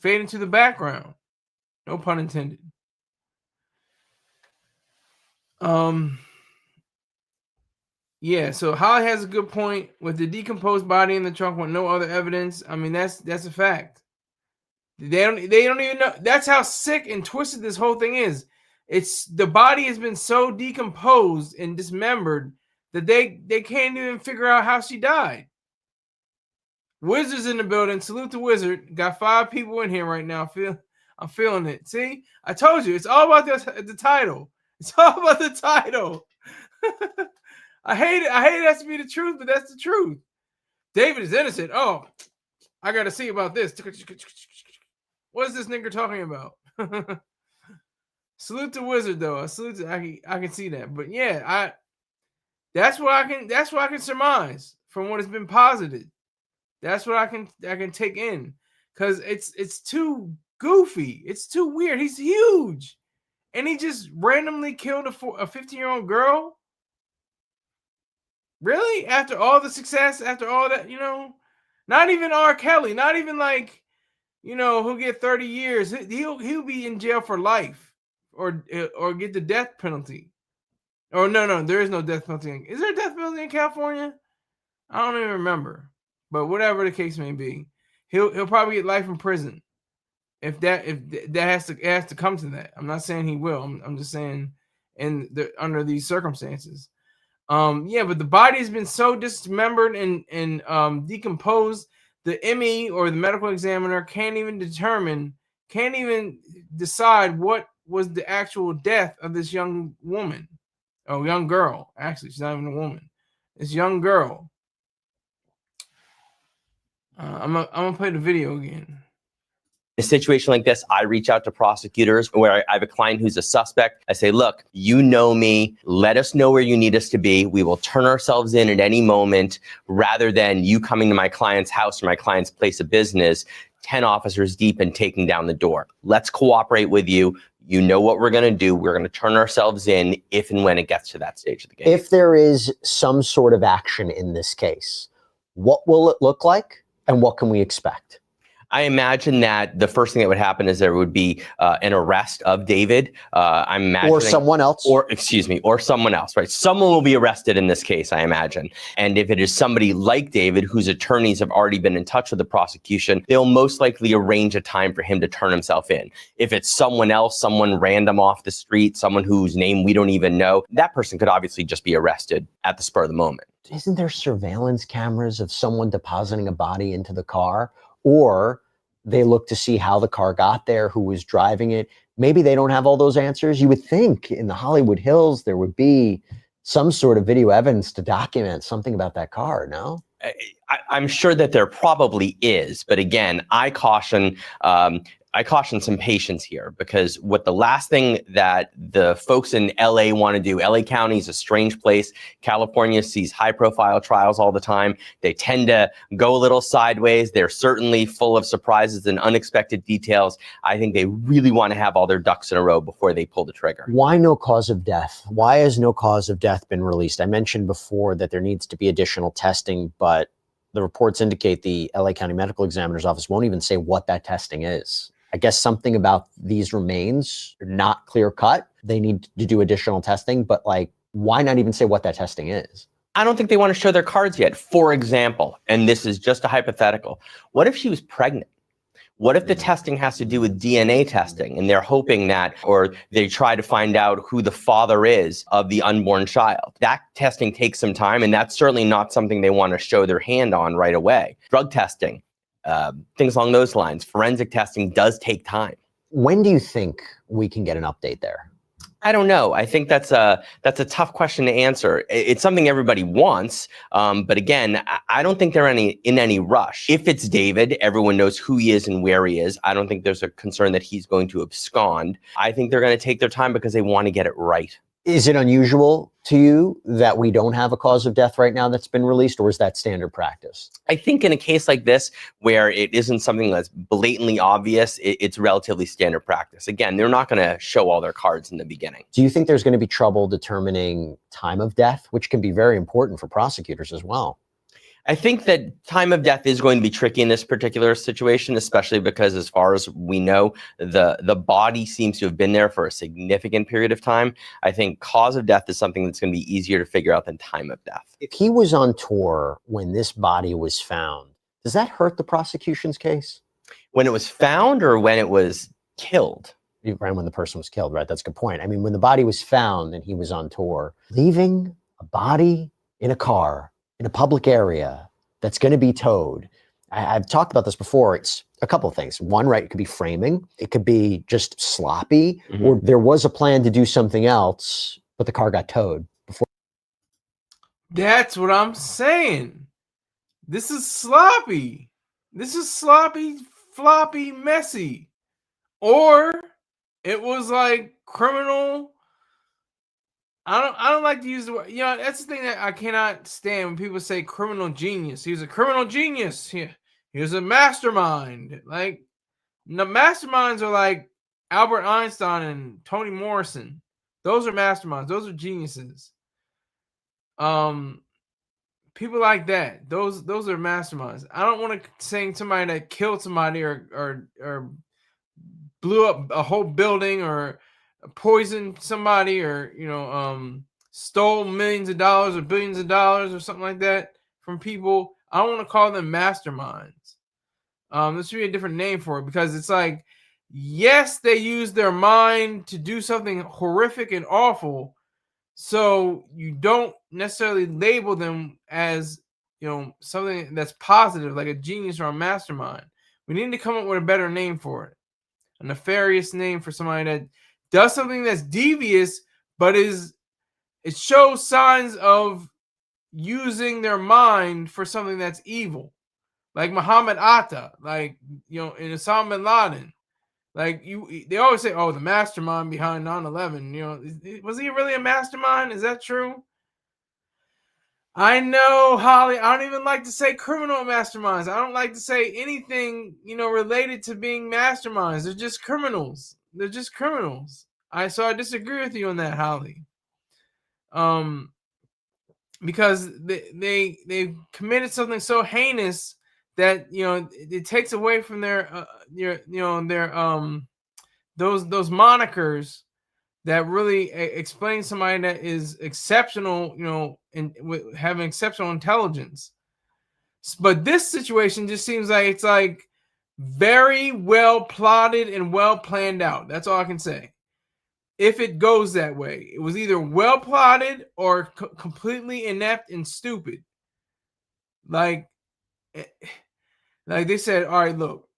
fade into the background. No pun intended. Yeah, so Holly has a good point with the decomposed body in the trunk with no other evidence. I mean, that's a fact. They don't even know. That's how sick and twisted this whole thing is. It's the body has been so decomposed and dismembered that they can't even figure out how she died. Wizard's in the building. Salute the Wizard. Got 5 people in here right now. I'm feeling it. See, I told you, it's all about the title. It's all about the title. I hate it. I hate it has to be the truth, but that's the truth. David is innocent. Oh, I got to see about this. What is this nigga talking about? Salute the Wizard, though. I can see that. But yeah, that's what I can surmise from what has been posited. That's what I can take in, because it's too goofy. It's too weird. He's huge, and he just randomly killed a 15-year-old girl. Really? After all the success, after all that, not even R. Kelly, not even he'll get 30 years. He'll be in jail for life, or get the death penalty. Or no, there is no death penalty. Is there a death penalty in California? I don't even remember. But whatever the case may be, he'll probably get life in prison. If that has to come to that. I'm not saying he will. I'm just saying under these circumstances. Yeah, but the body has been so dismembered and decomposed, the ME or the medical examiner can't even decide what was the actual death of this young woman. Oh, young girl. Actually, she's not even a woman. This young girl. I'm gonna play the video again. In a situation like this, I reach out to prosecutors where I have a client who's a suspect. I say, look, you know me. Let us know where you need us to be. We will turn ourselves in at any moment rather than you coming to my client's house or my client's place of business, 10 officers deep and taking down the door. Let's cooperate with you. You know what we're going to do. We're going to turn ourselves in if and when it gets to that stage of the game. If there is some sort of action in this case, what will it look like and what can we expect? I imagine that the first thing that would happen is there would be an arrest of David. I'm imagining, or someone else, or someone else, right? Someone will be arrested in this case, I imagine. And if it is somebody like David, whose attorneys have already been in touch with the prosecution, they'll most likely arrange a time for him to turn himself in. If it's someone else, someone random off the street, someone whose name we don't even know, that person could obviously just be arrested at the spur of the moment. Isn't there surveillance cameras of someone depositing a body into the car? Or they look to see how the car got there, who was driving it. Maybe they don't have all those answers. You would think in the Hollywood Hills, there would be some sort of video evidence to document something about that car, no? I'm sure that there probably is. But again, I caution some patience here, because what the last thing that the folks in LA want to do, LA County is a strange place. California sees high profile trials all the time. They tend to go a little sideways. They're certainly full of surprises and unexpected details. I think they really want to have all their ducks in a row before they pull the trigger. Why no cause of death? Why has no cause of death been released? I mentioned before that there needs to be additional testing, but the reports indicate the LA County Medical Examiner's Office won't even say what that testing is. I guess something about these remains are not clear cut. They need to do additional testing, but why not even say what that testing is? I don't think they want to show their cards yet. For example, and this is just a hypothetical, what if she was pregnant? What if the testing has to do with DNA testing and they're hoping that, or they try to find out who the father is of the unborn child? That testing takes some time, and that's certainly not something they want to show their hand on right away. Drug testing, things along those lines. Forensic testing does take time. When do you think we can get an update there? I don't know. I think that's a tough question to answer. It's something everybody wants, but again, I don't think they're in any rush. If it's David, everyone knows who he is and where he is. I don't think there's a concern that he's going to abscond. I think they're going to take their time because they want to get it right. Is it unusual to you that we don't have a cause of death right now that's been released, or is that standard practice? I think in a case like this, where it isn't something that's blatantly obvious, it's relatively standard practice. Again, they're not going to show all their cards in the beginning. Do you think there's going to be trouble determining time of death, which can be very important for prosecutors as well? I think that time of death is going to be tricky in this particular situation, especially because, as far as we know, the body seems to have been there for a significant period of time. I think cause of death is something that's going to be easier to figure out than time of death. If he was on tour when this body was found, does that hurt the prosecution's case? When it was found or when it was killed? Right, when the person was killed, right? That's a good point. I mean, when the body was found and he was on tour, leaving a body in a car in a public area that's going to be towed. I've talked about this before. It's a couple of things. One, right, it could be framing. It could be just sloppy, or there was a plan to do something else, but the car got towed before. That's what I'm saying. This is sloppy. This is sloppy, floppy, messy. Or it was like criminal. I don't like to use the word. You know, that's the thing that I cannot stand when people say criminal genius. He was a criminal genius. He was a mastermind. Like, the masterminds are like Albert Einstein and Toni Morrison. Those are masterminds. Those are geniuses. People like that. Those are masterminds. I don't want to say somebody that killed somebody or blew up a whole building or poisoned somebody or stole millions of dollars or billions of dollars or something like that from people. I don't want to call them masterminds. There should be a different name for it, because it's like, yes, they use their mind to do something horrific and awful, so you don't necessarily label them as, something that's positive, like a genius or a mastermind. We need to come up with a better name for it, a nefarious name for somebody that does something that's devious, but it shows signs of using their mind for something that's evil, like Muhammad Atta, like, in Osama bin Laden. Like, they always say, "Oh, the mastermind behind 9/11." Was he really a mastermind? Is that true? I know, Holly. I don't even like to say criminal masterminds. I don't like to say anything, related to being masterminds. They're just criminals. They're just criminals. So I disagree with you on that, Holly. Because they committed something so heinous that it takes away from their those monikers that really explain somebody that is exceptional, and having exceptional intelligence. But this situation just seems like it's like very well plotted and well planned out. That's all I can say. If it goes that way, it was either well plotted or completely inept and stupid. Like they said, all right, look,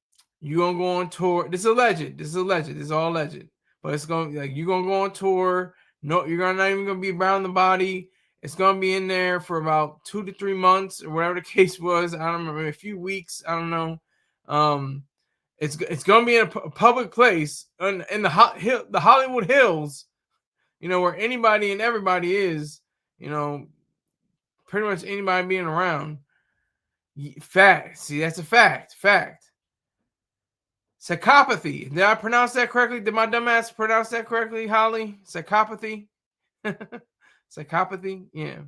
you gonna go on tour. This is alleged. This is all alleged. But it's gonna be like, you're gonna go on tour. No, you're not even gonna be around the body. It's gonna be in there for about 2 to 3 months or whatever the case was. I don't remember, a few weeks. I don't know. It's gonna be in a public place in the Hollywood Hills, where anybody and everybody is, pretty much anybody being around. Fact. See, that's a fact. Psychopathy. Did I pronounce that correctly? Did my dumbass pronounce that correctly, Holly? Psychopathy. Psychopathy. Yeah.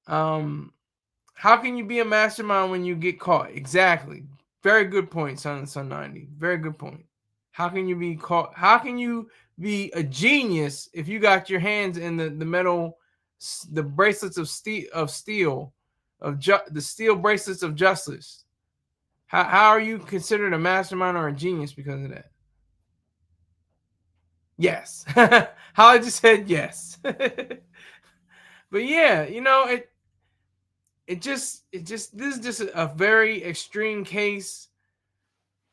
How can you be a mastermind when you get caught? Exactly. Very good point, Son 90. Very good point. How can you be caught? How can you be a genius if you got your hands in the metal, the bracelets of steel, the steel bracelets of justice? How are you considered a mastermind or a genius because of that? Yes. Holly just said yes. But yeah, this is just a very extreme case.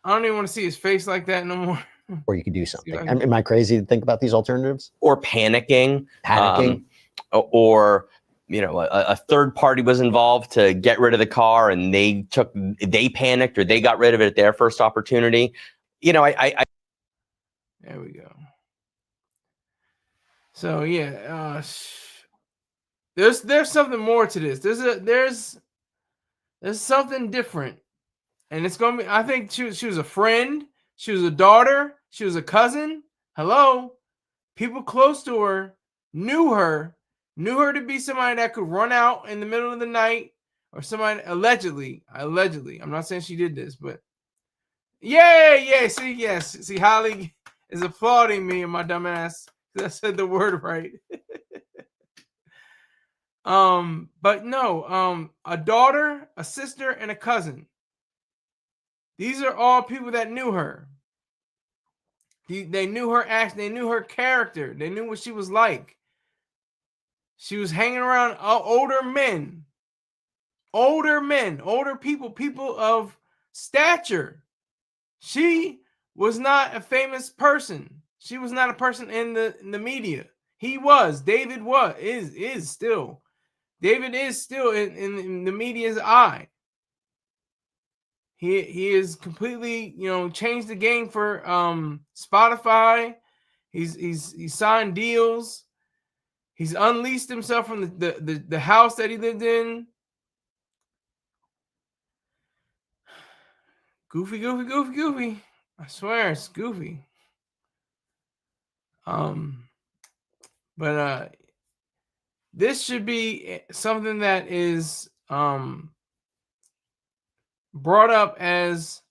I don't even want to see his face like that no more. Or you could do something. Am I crazy to think about these alternatives? Or panicking. Or a third party was involved to get rid of the car, and they panicked, or they got rid of it at their first opportunity. There we go. So yeah, there's something more to this. There's something different, and it's gonna be. I think she was a friend. She was a daughter. She was a cousin. Hello, people close to her knew her to be somebody that could run out in the middle of the night, or somebody allegedly. I'm not saying she did this, but yeah. See, Holly is applauding me and my dumb ass because I said the word right. But no, a daughter, a sister, and a cousin. These are all people that knew her. They knew her act. They knew her character. They knew what she was like. She was hanging around older men, older people of stature. She was not a famous person. She was not a person in the media. He was. David is still. David is still in the media's eye. He is completely, changed the game for Spotify. He's signed deals. He's unleashed himself from the house that he lived in. Goofy. I swear it's goofy. But this should be something that is brought up as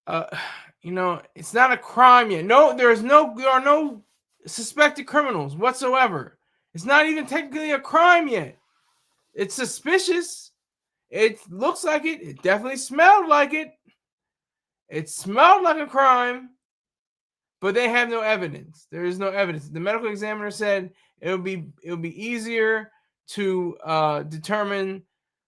it's not a crime yet. There are no suspected criminals whatsoever. It's not even technically a crime yet. It's suspicious. It looks like it. It definitely smelled like it. It smelled like a crime, but they have no evidence. There is no evidence. The medical examiner said it'll be easier to determine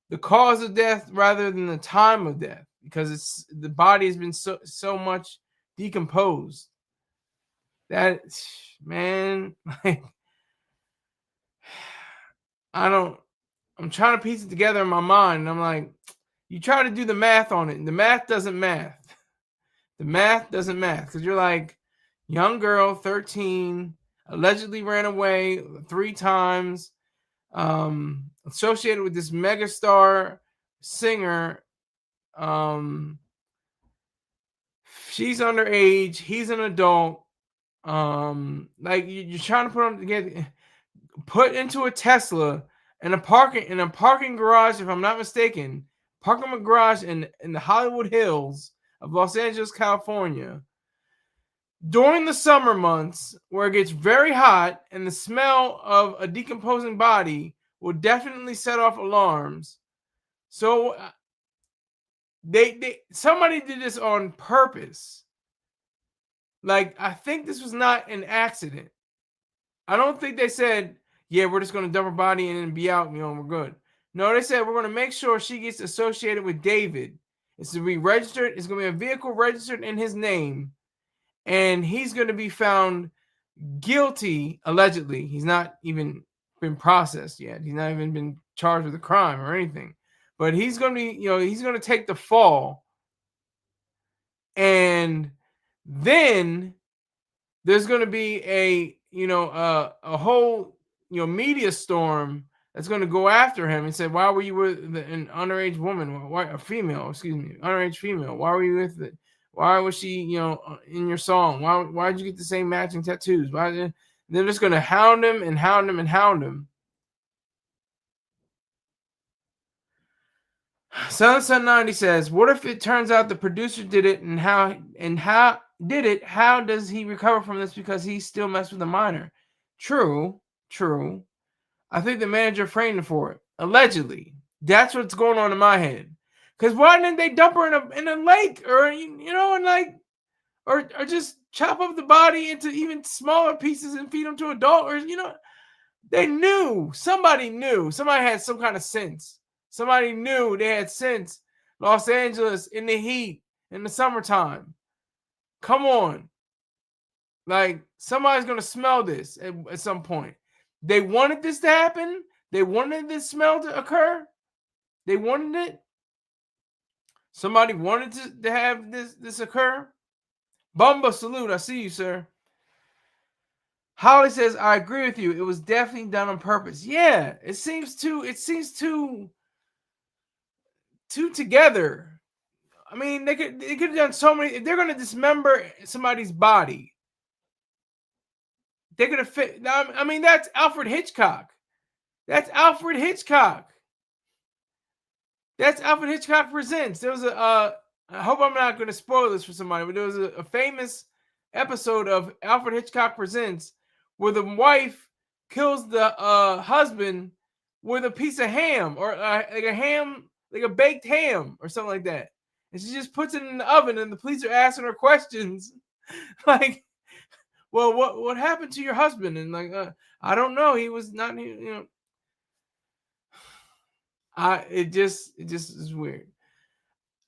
the cause of death rather than the time of death, because the body has been so much decomposed. That, man, like, I'm trying to piece it together in my mind, and I'm like, you try to do the math on it, and the math doesn't math. The math doesn't math, because you're like, young girl, 13, allegedly ran away 3 times, associated with this megastar singer. She's underage, he's an adult. Like, you're trying to put them together, put into a Tesla in a parking garage, if I'm not mistaken, parking garage in the Hollywood Hills of Los Angeles, California, during the summer months where it gets very hot and the smell of a decomposing body will definitely set off alarms. So somebody did this on purpose. Like, I think this was not an accident. I don't think they said, yeah, we're just going to dump her body and then be out, we're good. No, they said, we're going to make sure she gets associated with David. It's going to be registered. It's going to be a vehicle registered in his name. And he's going to be found guilty, allegedly. He's not even been processed yet. He's not even been charged with a crime or anything. But he's going to be, he's going to take the fall. And then there's going to be a whole, media storm that's going to go after him and say, why were you with an underage woman? Why a female, underage female? Why were you with it? Why was she, in your song? Why did you get the same matching tattoos? They're just going to hound him and hound him and hound him. Sun 90 says, what if it turns out the producer did it, and how did it? How does he recover from this, because he still messed with a minor? True. I think the manager framed him for it. Allegedly. That's what's going on in my head. Because why didn't they dump her in a lake, or and like, or just chop up the body into even smaller pieces and feed them to adult, or they knew. Somebody knew. Somebody had some kind of sense. Somebody knew they had sense. Los Angeles in the heat in the summertime. Come on. Like, somebody's going to smell this at some point. They wanted this to happen. They wanted this smell to occur. They wanted it. Somebody wanted to have this occur. Bumba, salute. I see you, sir. Holly says, I agree with you. It was definitely done on purpose. Yeah, it seems too together. I mean, they could have done so many. If they're going to dismember somebody's body, they could have fit. I mean, that's Alfred Hitchcock. That's Alfred Hitchcock. That's Alfred Hitchcock Presents. There was I hope I'm not going to spoil this for somebody, but there was a famous episode of Alfred Hitchcock Presents where the wife kills the husband with a piece of ham, or like a ham, like a baked ham or something like that. And she just puts it in the oven, and the police are asking her questions like, well, what happened to your husband? And like, I don't know. He was not, it just is weird.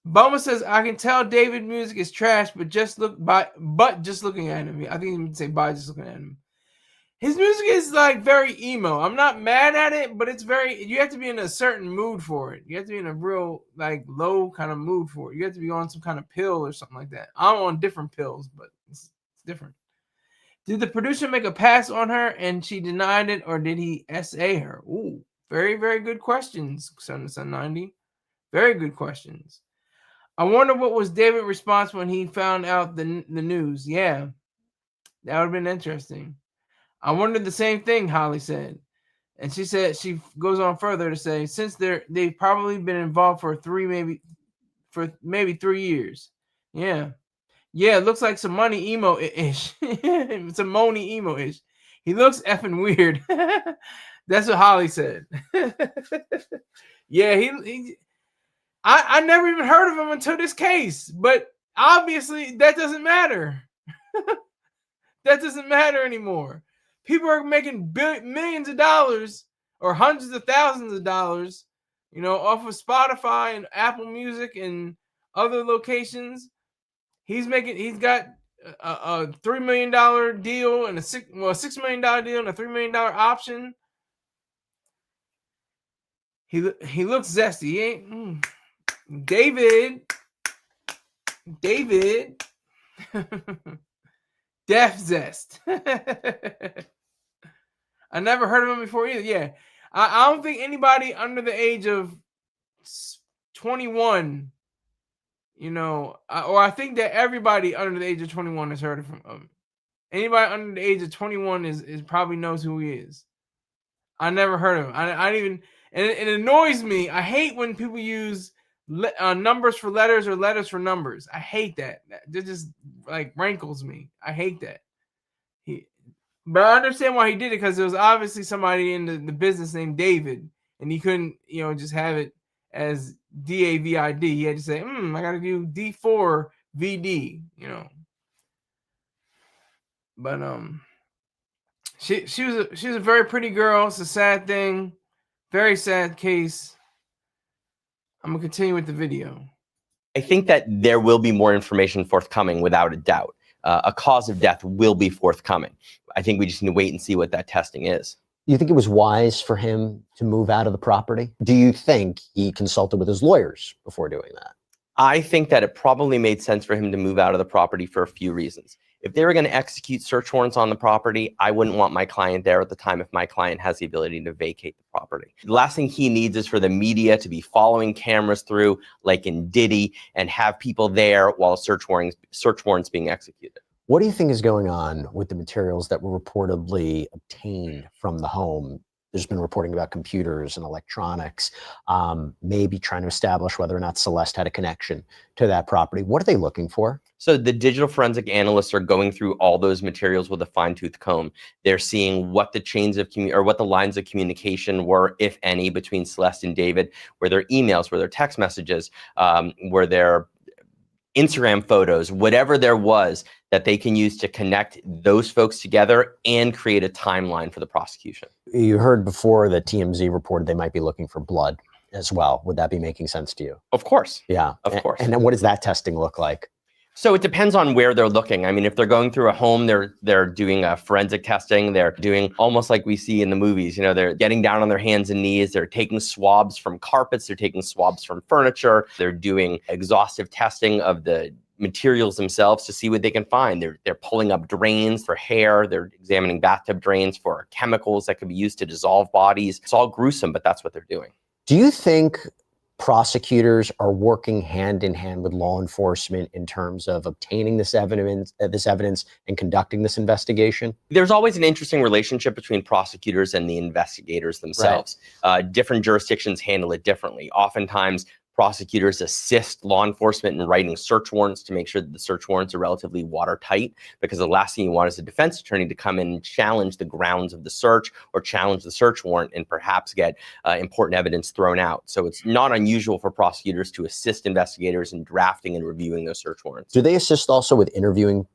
Boma says, I can tell David music is trash, but just looking at him. I think he would say by just looking at him. His music is like very emo. I'm not mad at it, but it's you have to be in a certain mood for it. You have to be in a real like low kind of mood for it. You have to be on some kind of pill or something like that. I'm on different pills, but it's different. Did the producer make a pass on her and she denied it, or did he SA her? Ooh, very, very good questions, Sun 90. Very good questions. I wonder what was David's response when he found out the news. Yeah, that would have been interesting. I wondered the same thing, Holly said. And she said, she goes on further to say, since they've probably been involved for maybe 3 years. Yeah. Yeah, it looks like some money emo-ish. Some money emo-ish. He looks effing weird. That's what Holly said. Yeah, I never even heard of him until this case, but obviously that doesn't matter. That doesn't matter anymore. People are making millions of dollars or hundreds of thousands of dollars, off of Spotify and Apple Music and other locations. He's got a $3 million deal and a $6 million deal and a $3 million option. He looks zesty. He ain't David. Death zest. I never heard of him before either. Yeah. I don't think anybody under the age of 21, or I think that everybody under the age of 21 has heard of him. Anybody under the age of 21 is probably knows who he is. I never heard of him. I didn't even, and it annoys me. I hate when people use numbers for letters or letters for numbers. I hate that. That just like rankles me. I hate that. But I understand why he did it, because there was obviously somebody in the business named David, and he couldn't, just have it as D4vd. He had to say, I got to do D4vd, But she was a very pretty girl. It's a sad thing, very sad case. I'm gonna continue with the video. I think that there will be more information forthcoming without a doubt. A cause of death will be forthcoming. I think we just need to wait and see what that testing is. Do you think it was wise for him to move out of the property? Do you think he consulted with his lawyers before doing that? I think that it probably made sense for him to move out of the property for a few reasons. If they were going to execute search warrants on the property, I wouldn't want my client there at the time if my client has the ability to vacate the property. The last thing he needs is for the media to be following cameras through, like in Diddy, and have people there while search warrants being executed. What do you think is going on with the materials that were reportedly obtained from the home? There's been reporting about computers and electronics, maybe trying to establish whether or not Celeste had a connection to that property. What are they looking for? So the digital forensic analysts are going through all those materials with a fine-tooth comb. They're seeing what the chains of what the lines of communication were, if any, between Celeste and David, where their emails, where their text messages, where their Instagram photos, whatever there was that they can use to connect those folks together and create a timeline for the prosecution. You heard before that TMZ reported they might be looking for blood as well. Would that be making sense to you? Of course. Yeah. Of course. And then what does that testing look like? So it depends on where they're looking. I mean, if they're going through a home, they're doing a forensic testing. They're doing almost like we see in the movies. They're getting down on their hands and knees. They're taking swabs from carpets. They're taking swabs from furniture. They're doing exhaustive testing of the materials themselves to see what they can find. They're pulling up drains for hair. They're examining bathtub drains for chemicals that could be used to dissolve bodies. It's all gruesome, but that's what they're doing. Do you think prosecutors are working hand in hand with law enforcement in terms of obtaining this evidence and conducting this investigation? There's always an interesting relationship between prosecutors and the investigators themselves. Right. Different jurisdictions handle it differently. Oftentimes, prosecutors assist law enforcement in writing search warrants to make sure that the search warrants are relatively watertight, because the last thing you want is a defense attorney to come in and challenge the grounds of the search or challenge the search warrant and perhaps get important evidence thrown out. So it's not unusual for prosecutors to assist investigators in drafting and reviewing those search warrants. Do they assist also with interviewing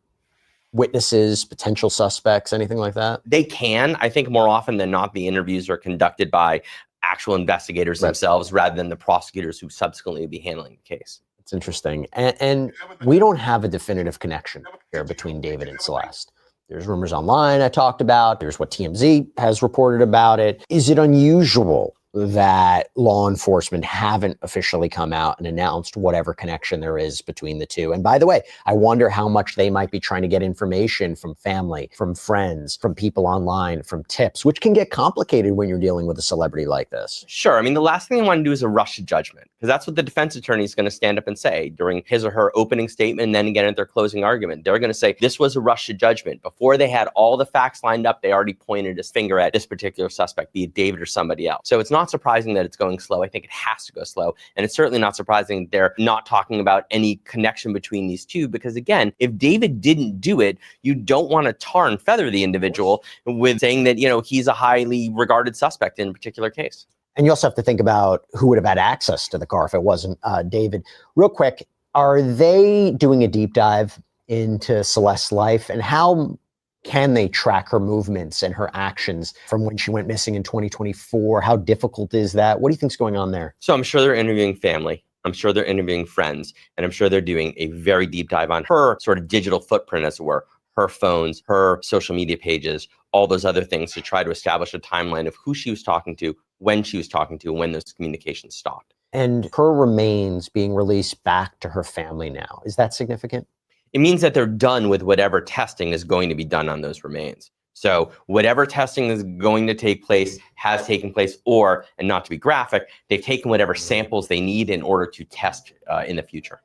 witnesses, potential suspects, anything like that? They can. I think more often than not, the interviews are conducted by actual investigators themselves rather than the prosecutors who subsequently will be handling the case. It's interesting. And we don't have a definitive connection here between David and Celeste. There's rumors online I talked about. There's what TMZ has reported about it. Is it unusual that law enforcement haven't officially come out and announced whatever connection there is between the two? And by the way, I wonder how much they might be trying to get information from family, from friends, from people online, from tips, which can get complicated when you're dealing with a celebrity like this. Sure. I mean, the last thing they want to do is a rush to judgment, because that's what the defense attorney is going to stand up and say during his or her opening statement, and then again at their closing argument. They're going to say this was a rush to judgment. Before they had all the facts lined up, they already pointed his finger at this particular suspect, be it David or somebody else. So it's not surprising that it's going slow. I think it has to go slow. And it's certainly not surprising they're not talking about any connection between these two, because again, if David didn't do it, you don't want to tar and feather the individual with saying that, he's a highly regarded suspect in a particular case. And you also have to think about who would have had access to the car if it wasn't David. Real quick, are they doing a deep dive into Celeste's life, and how can they track her movements and her actions from when she went missing in 2024? How difficult is that? What do you think's going on there? So I'm sure they're interviewing family. I'm sure they're interviewing friends, and I'm sure they're doing a very deep dive on her sort of digital footprint, as it were, her phones, her social media pages, all those other things, to try to establish a timeline of who she was talking to, when she was talking to, and when those communications stopped. And her remains being released back to her family now, is that significant? It means that they're done with whatever testing is going to be done on those remains. So whatever testing is going to take place has taken place, or, and not to be graphic, they've taken whatever samples they need in order to test in the future.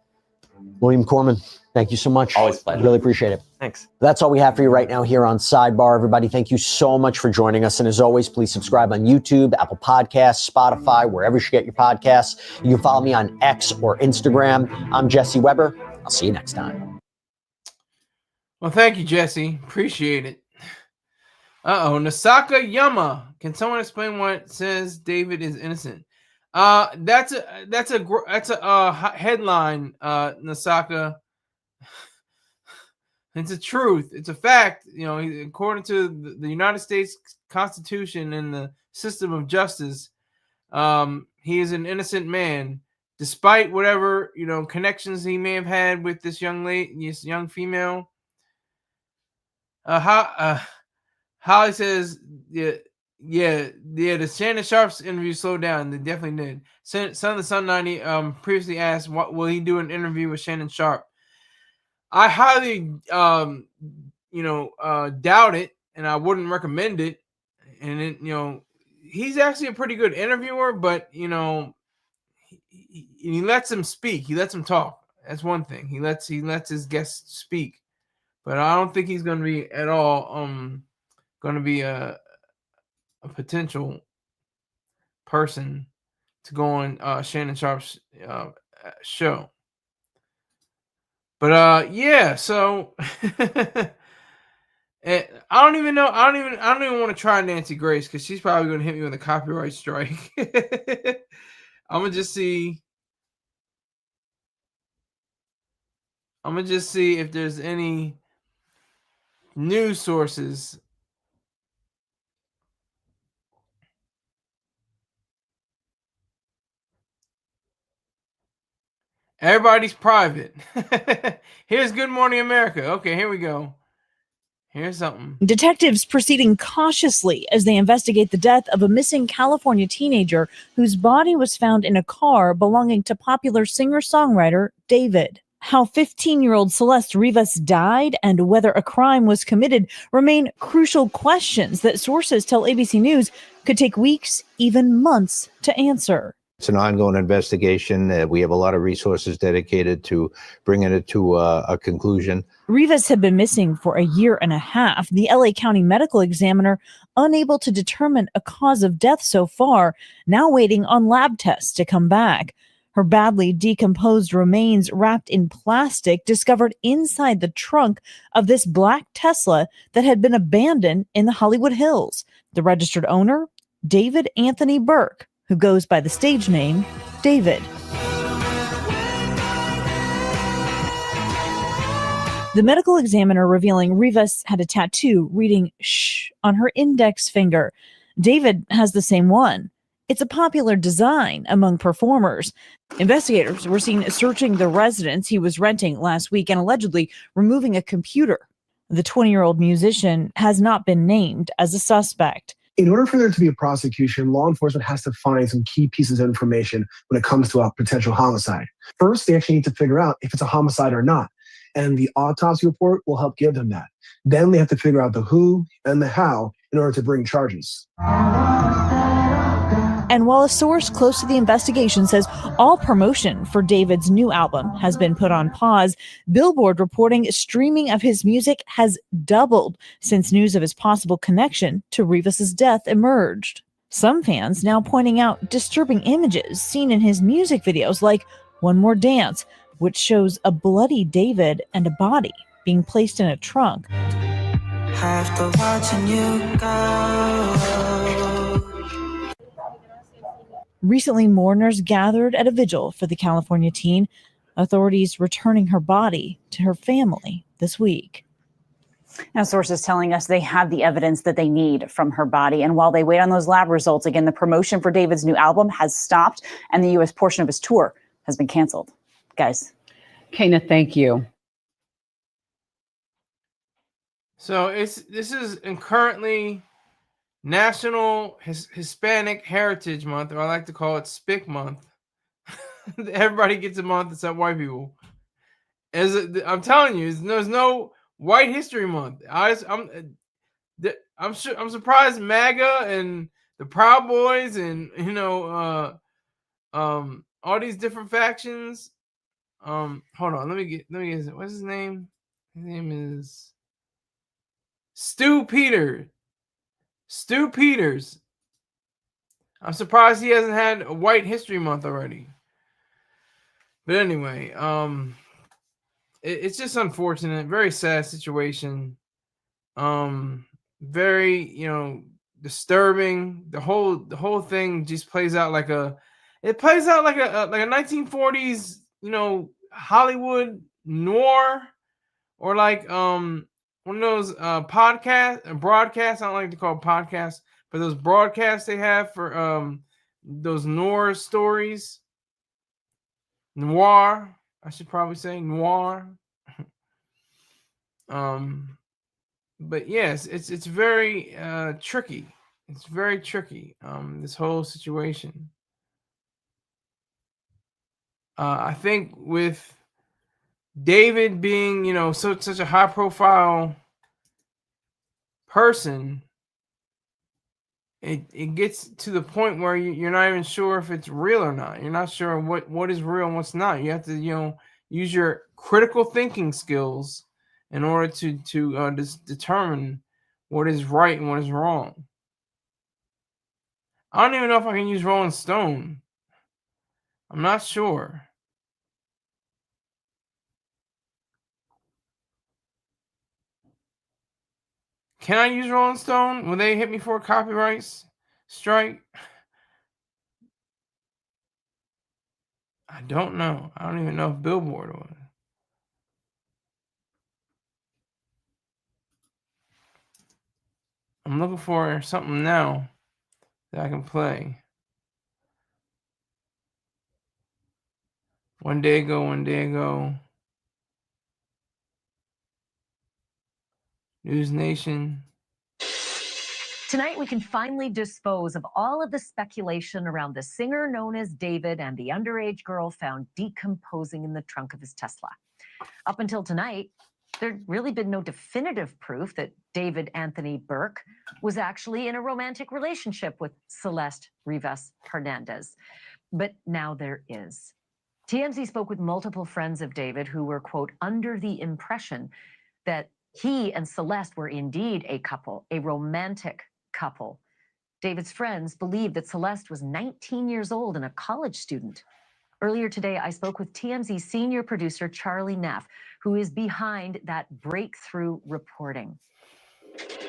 William Korman, thank you so much. Always a pleasure. Really appreciate it. Thanks. That's all we have for you right now here on Sidebar. Everybody, thank you so much for joining us. And as always, please subscribe on YouTube, Apple Podcasts, Spotify, wherever you get your podcasts. You can follow me on X or Instagram. I'm Jesse Weber. I'll see you next time. Well, thank you, Jesse. Appreciate it. Nasaka Yama. Can someone explain what says David is innocent? That's a headline, Nasaka. It's a truth. It's a fact. You know, according to the United States Constitution and the system of justice, he is an innocent man, despite whatever, you know, connections he may have had with this young female. Holly says, the Shannon Sharp's interview slowed down. They definitely did. Son of the Sun 90 previously asked, what will he do an interview with Shannon Sharp? I highly doubt it, and I wouldn't recommend it. And it, you know, he's actually a pretty good interviewer, but you know, he lets him speak. He lets him talk. That's one thing. He lets his guests speak. But I don't think he's going to be at all going to be a potential person to go on Shannon Sharp's show. But yeah, so I don't even want to try Nancy Grace, because she's probably going to hit me with a copyright strike. I'm gonna just see if there's any news sources. Everybody's private. Here's Good Morning America. Okay, here we go. Here's something. Detectives proceeding cautiously as they investigate the death of a missing California teenager whose body was found in a car belonging to popular singer-songwriter David. How 15-year-old Celeste Rivas died and whether a crime was committed remain crucial questions that sources tell ABC News could take weeks, even months, to answer. It's an ongoing investigation. We have a lot of resources dedicated to bringing it to a conclusion. Rivas had been missing for a year and a half. The LA County medical examiner unable to determine a cause of death so far, now waiting on lab tests to come back. Her badly decomposed remains wrapped in plastic discovered inside the trunk of this black Tesla that had been abandoned in the Hollywood Hills. The registered owner, David Anthony Burke, who goes by the stage name David. The medical examiner revealing Rivas had a tattoo reading "shh" on her index finger. David has the same one. It's a popular design among performers. Investigators were seen searching the residence he was renting last week and allegedly removing a computer. The 20-year-old musician has not been named as a suspect. In order for there to be a prosecution, law enforcement has to find some key pieces of information when it comes to a potential homicide. First, they actually need to figure out if it's a homicide or not, and the autopsy report will help give them that. Then they have to figure out the who and the how in order to bring charges. And while a source close to the investigation says all promotion for David's new album has been put on pause, Billboard reporting streaming of his music has doubled since news of his possible connection to Rivas's death emerged. Some fans now pointing out disturbing images seen in his music videos, like One More Dance, which shows a bloody David and a body being placed in a trunk. After watching you go. Recently, mourners gathered at a vigil for the California teen, authorities returning her body to her family this week. Now, sources telling us they have the evidence that they need from her body. And while they wait on those lab results, again, the promotion for David's new album has stopped and the U.S. portion of his tour has been canceled. Guys. Kana, thank you. So this is currently National Hispanic Heritage Month, or I like to call it SPIC Month. Everybody gets a month except white people. I'm telling you, there's no White History Month. I'm surprised MAGA and the Proud Boys and all these different factions. Hold on, let me get what's his name? His name is Stu Peters. Stu Peters. I'm surprised he hasn't had a White History Month already. But anyway, it's just unfortunate, very sad situation. Very, disturbing. The whole thing just plays out like a 1940s, Hollywood noir, or like one of those broadcasts. I don't like to call it podcasts, but those broadcasts they have for those noir stories. Noir, I should probably say noir. But yes, it's very tricky. It's very tricky. This whole situation. I think with David being, such a high profile person, it gets to the point where you're not even sure if it's real or not. You're not sure what is real and what's not. You have to, use your critical thinking skills in order to determine what is right and what is wrong. I don't even know if I can use Rolling Stone. I'm not sure. Can I use Rolling Stone? Will they hit me for a copyright strike? I don't know. I don't even know if Billboard would. I'm looking for something now that I can play. One day ago. News Nation. Tonight, we can finally dispose of all of the speculation around the singer known as David and the underage girl found decomposing in the trunk of his Tesla. Up until tonight, there'd really been no definitive proof that David Anthony Burke was actually in a romantic relationship with Celeste Rivas Hernandez. But now there is. TMZ spoke with multiple friends of David who were, quote, under the impression that he and Celeste were indeed a couple, a romantic couple. David's friends believe that Celeste was 19 years old and a college student. Earlier today, I spoke with TMZ senior producer Charlie Neff, who is behind that breakthrough reporting.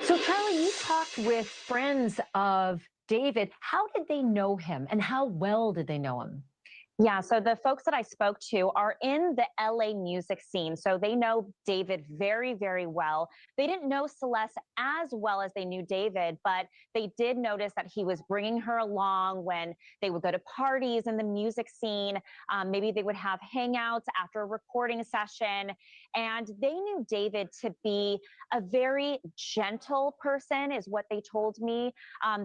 So, Charlie, you talked with friends of David. How did they know him, and how well did they know him? Yeah, so the folks that I spoke to are in the LA music scene. So they know David very, very well. They didn't know Celeste as well as they knew David, but they did notice that he was bringing her along when they would go to parties in the music scene. Maybe they would have hangouts after a recording session. And they knew David to be a very gentle person, is what they told me.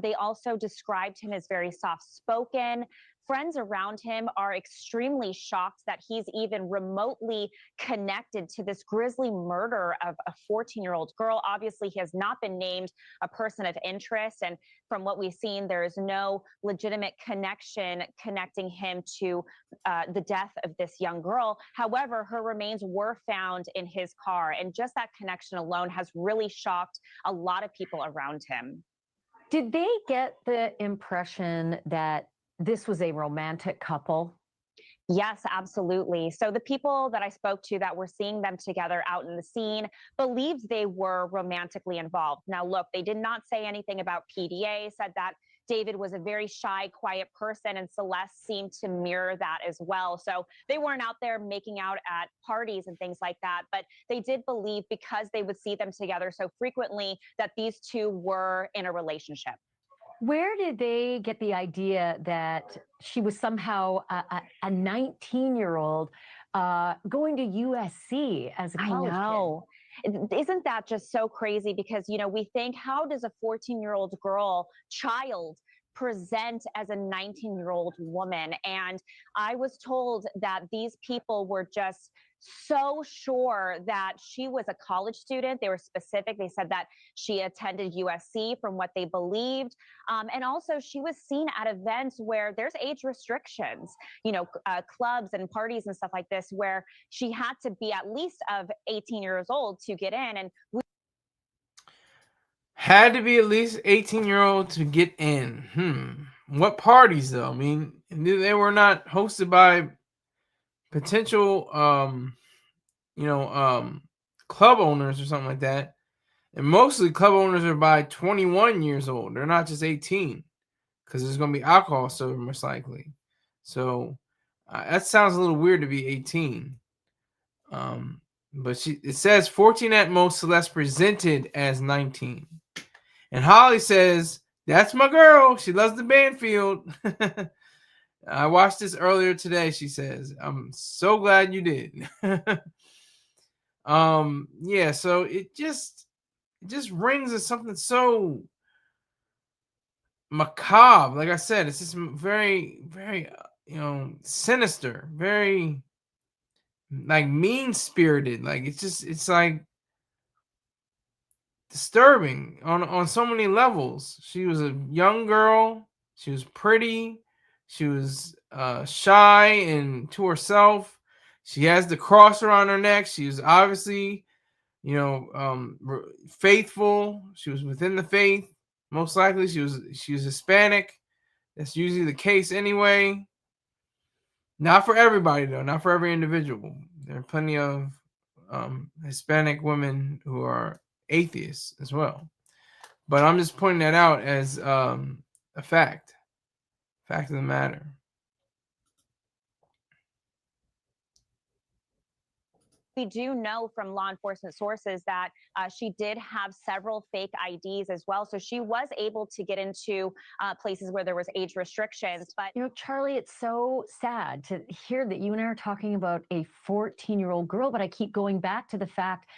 They also described him as very soft-spoken. Friends around him are extremely shocked that he's even remotely connected to this grisly murder of a 14-year-old girl. Obviously, he has not been named a person of interest. And from what we've seen, there is no legitimate connection connecting him to the death of this young girl. However, her remains were found in his car. And just that connection alone has really shocked a lot of people around him. Did they get the impression that this was a romantic couple? Yes, absolutely. So the people that I spoke to that were seeing them together out in the scene believed they were romantically involved. Now, look, they did not say anything about PDA, said that David was a very shy, quiet person, and Celeste seemed to mirror that as well. So they weren't out there making out at parties and things like that, but they did believe, because they would see them together so frequently, that these two were in a relationship. Where did they get the idea that she was somehow a 19-year-old going to USC as a college I know. Isn't that just so crazy? Because, we think, how does a 14-year-old child present as a 19-year-old woman? And I was told that these people were just so sure that she was a college student. They were specific. They said that she attended USC from what they believed. And also, she was seen at events where there's age restrictions, clubs and parties and stuff like this, where she had to be at least of 18 years old to get in. And Had to be at least 18-year-old to get in. What parties, though? I mean, they were not hosted by potential, club owners or something like that. And mostly club owners are by 21 years old. They're not just 18, because there's going to be alcohol served most likely. So that sounds a little weird to be 18. But it says 14 at most. Celeste presented as 19. And Holly says, that's my girl. She loves the Banfield. I watched this earlier today, she says. I'm so glad you did. Yeah, so it just rings as something so macabre. Like I said, it's just very, very, sinister, very like mean-spirited. Like it's like disturbing on so many levels. She was a young girl. She was pretty. She was shy and to herself. She has the cross around her neck. She was obviously, faithful. She was within the faith. Most likely, she was Hispanic. That's usually the case anyway. Not for everybody, though. Not for every individual. There are plenty of Hispanic women who are atheists as well. But I'm just pointing that out as a fact of the matter. we do know from law enforcement sources that she did have several fake IDs as well. So she was able to get into places where there was age restrictions. But, Charlie, it's so sad to hear that you and I are talking about a 14-year-old girl, but I keep going back to the fact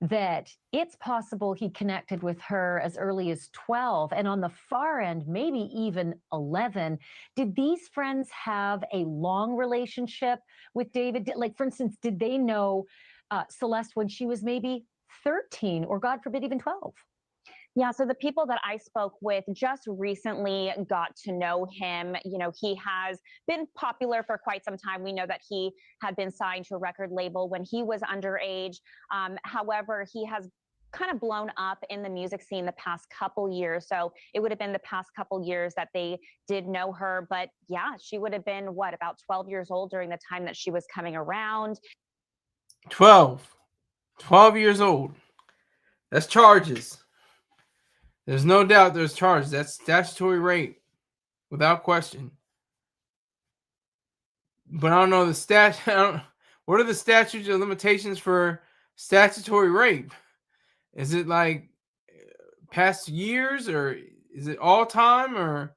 that it's possible he connected with her as early as 12, and on the far end, maybe even 11. Did these friends have a long relationship with David? Like, for instance, did they know Celeste when she was maybe 13 or, God forbid, even 12? Yeah, so the people that I spoke with just recently got to know him. He has been popular for quite some time. We know that he had been signed to a record label when he was underage. However, he has kind of blown up in the music scene the past couple years. So it would have been the past couple years that they did know her. But yeah, she would have been, about 12 years old during the time that she was coming around. 12 years old. That's charges. There's no doubt there's charges. That's statutory rape, without question. But I don't know what are the statutes of limitations for statutory rape? Is it like past years, or is it all time, or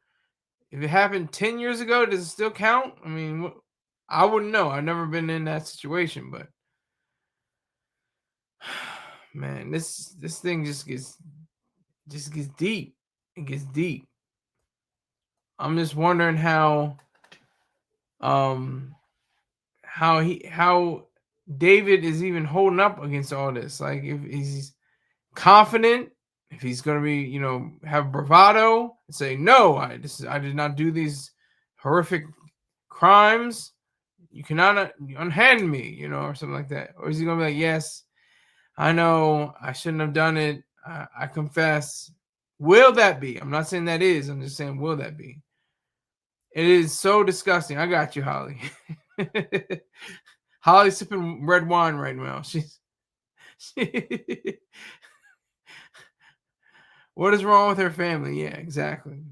if it happened 10 years ago, does it still count? I mean, I wouldn't know. I've never been in that situation, but man, this thing just gets deep. It gets deep. I'm just wondering how David is even holding up against all this. Like, if he's confident, if he's going to be, have bravado and say, no, I did not do these horrific crimes. You cannot unhand me, or something like that. Or is he going to be like, yes, I know I shouldn't have done it. I confess. Will that be? I'm not saying that is. I'm just saying, will that be? It is so disgusting. I got you, Holly. Holly's sipping red wine right now. What is wrong with her family? Yeah, exactly.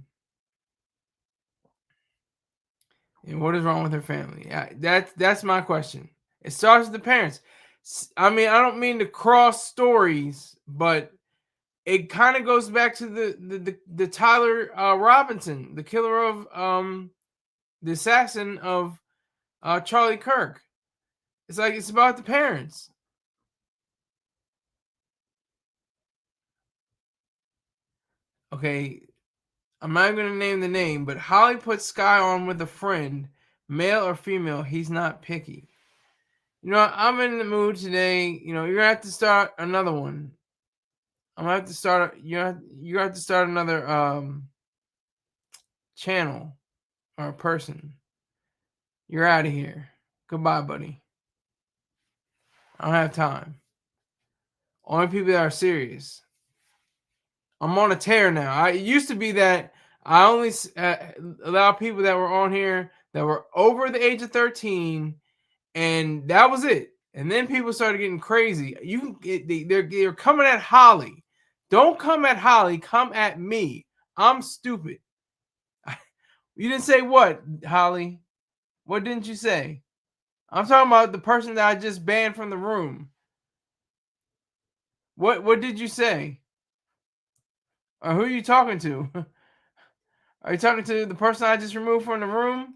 And what is wrong with her family? That's my question. It starts with the parents. I mean, I don't mean to cross stories, but it kind of goes back to the Tyler Robinson, the killer of the assassin of Charlie Kirk. It's like it's about the parents. Okay, I'm not going to name the name, but Holly put Sky on with a friend, male or female. He's not picky. You know, I'm in the mood today. You know, you're gonna have to start another one. I'm gonna have to start. You have to start another channel or a person. You're out of here. Goodbye, buddy. I don't have time. Only people that are serious. I'm on a tear now. It used to be that I only allow people that were on here that were over the age of 13, and that was it. And then people started getting crazy. They're coming at Holly. Don't come at Holly. Come at me. I'm stupid. You didn't say what, Holly? What didn't you say? I'm talking about the person that I just banned from the room. What did you say? Or who are you talking to? Are you talking to the person I just removed from the room?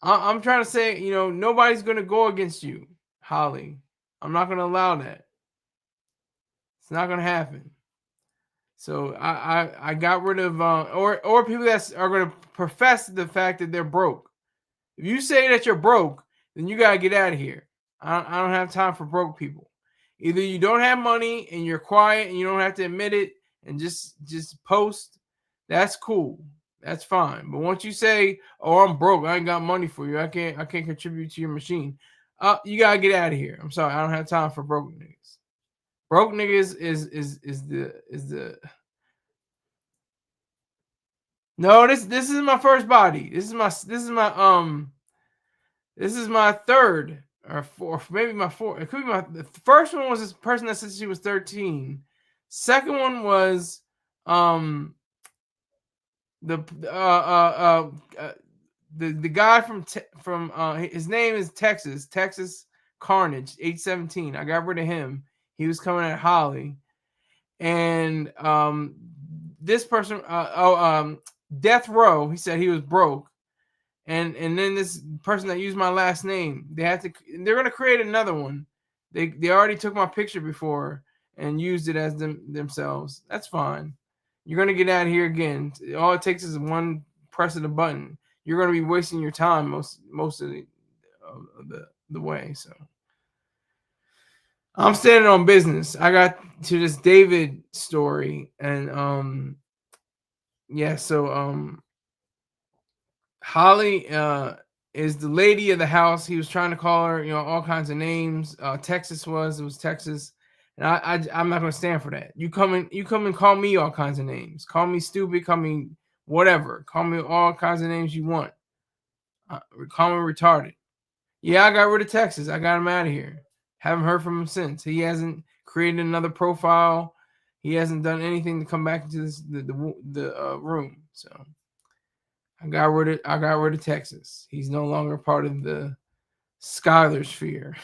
I'm trying to say, you know, nobody's going to go against you, Holly. I'm not going to allow that. It's not going to happen. So I got rid of or people that are going to profess the fact that they're broke. If you say that you're broke, then you got to get out of here. I don't have time for broke people. Either you don't have money and you're quiet and you don't have to admit it and just post, that's cool. That's fine. But once you say, "Oh, I'm broke. I ain't got money for you. I can't contribute to your machine." You got to get out of here. I'm sorry. I don't have time for broke niggas. Broke niggas is the No, this is my first body. This is my third or fourth, maybe my fourth. It could be the first one was this person that said she was 13. Second one was the guy from his name is Texas Carnage, age 17. I got rid of him. He was coming at Holly. And this person Death Row, he said he was broke. And then this person that used my last name, they're going to create another one. They already took my picture before and used it as themselves. That's fine. You're going to get out of here again. All it takes is one press of the button. You're going to be wasting your time most of the way. So I'm standing on business. I got to this David story, and Holly is the lady of the house. He was trying to call her, you know, all kinds of names. It was Texas. And I'm not gonna stand for that. You come and call me all kinds of names. Call me stupid, call me whatever. Call me all kinds of names you want. Call me retarded. Yeah, I got rid of Texas. I got him out of here. Haven't heard from him since. He hasn't created another profile. He hasn't done anything to come back into the room. So I got rid of Texas. He's no longer part of the Skylar sphere.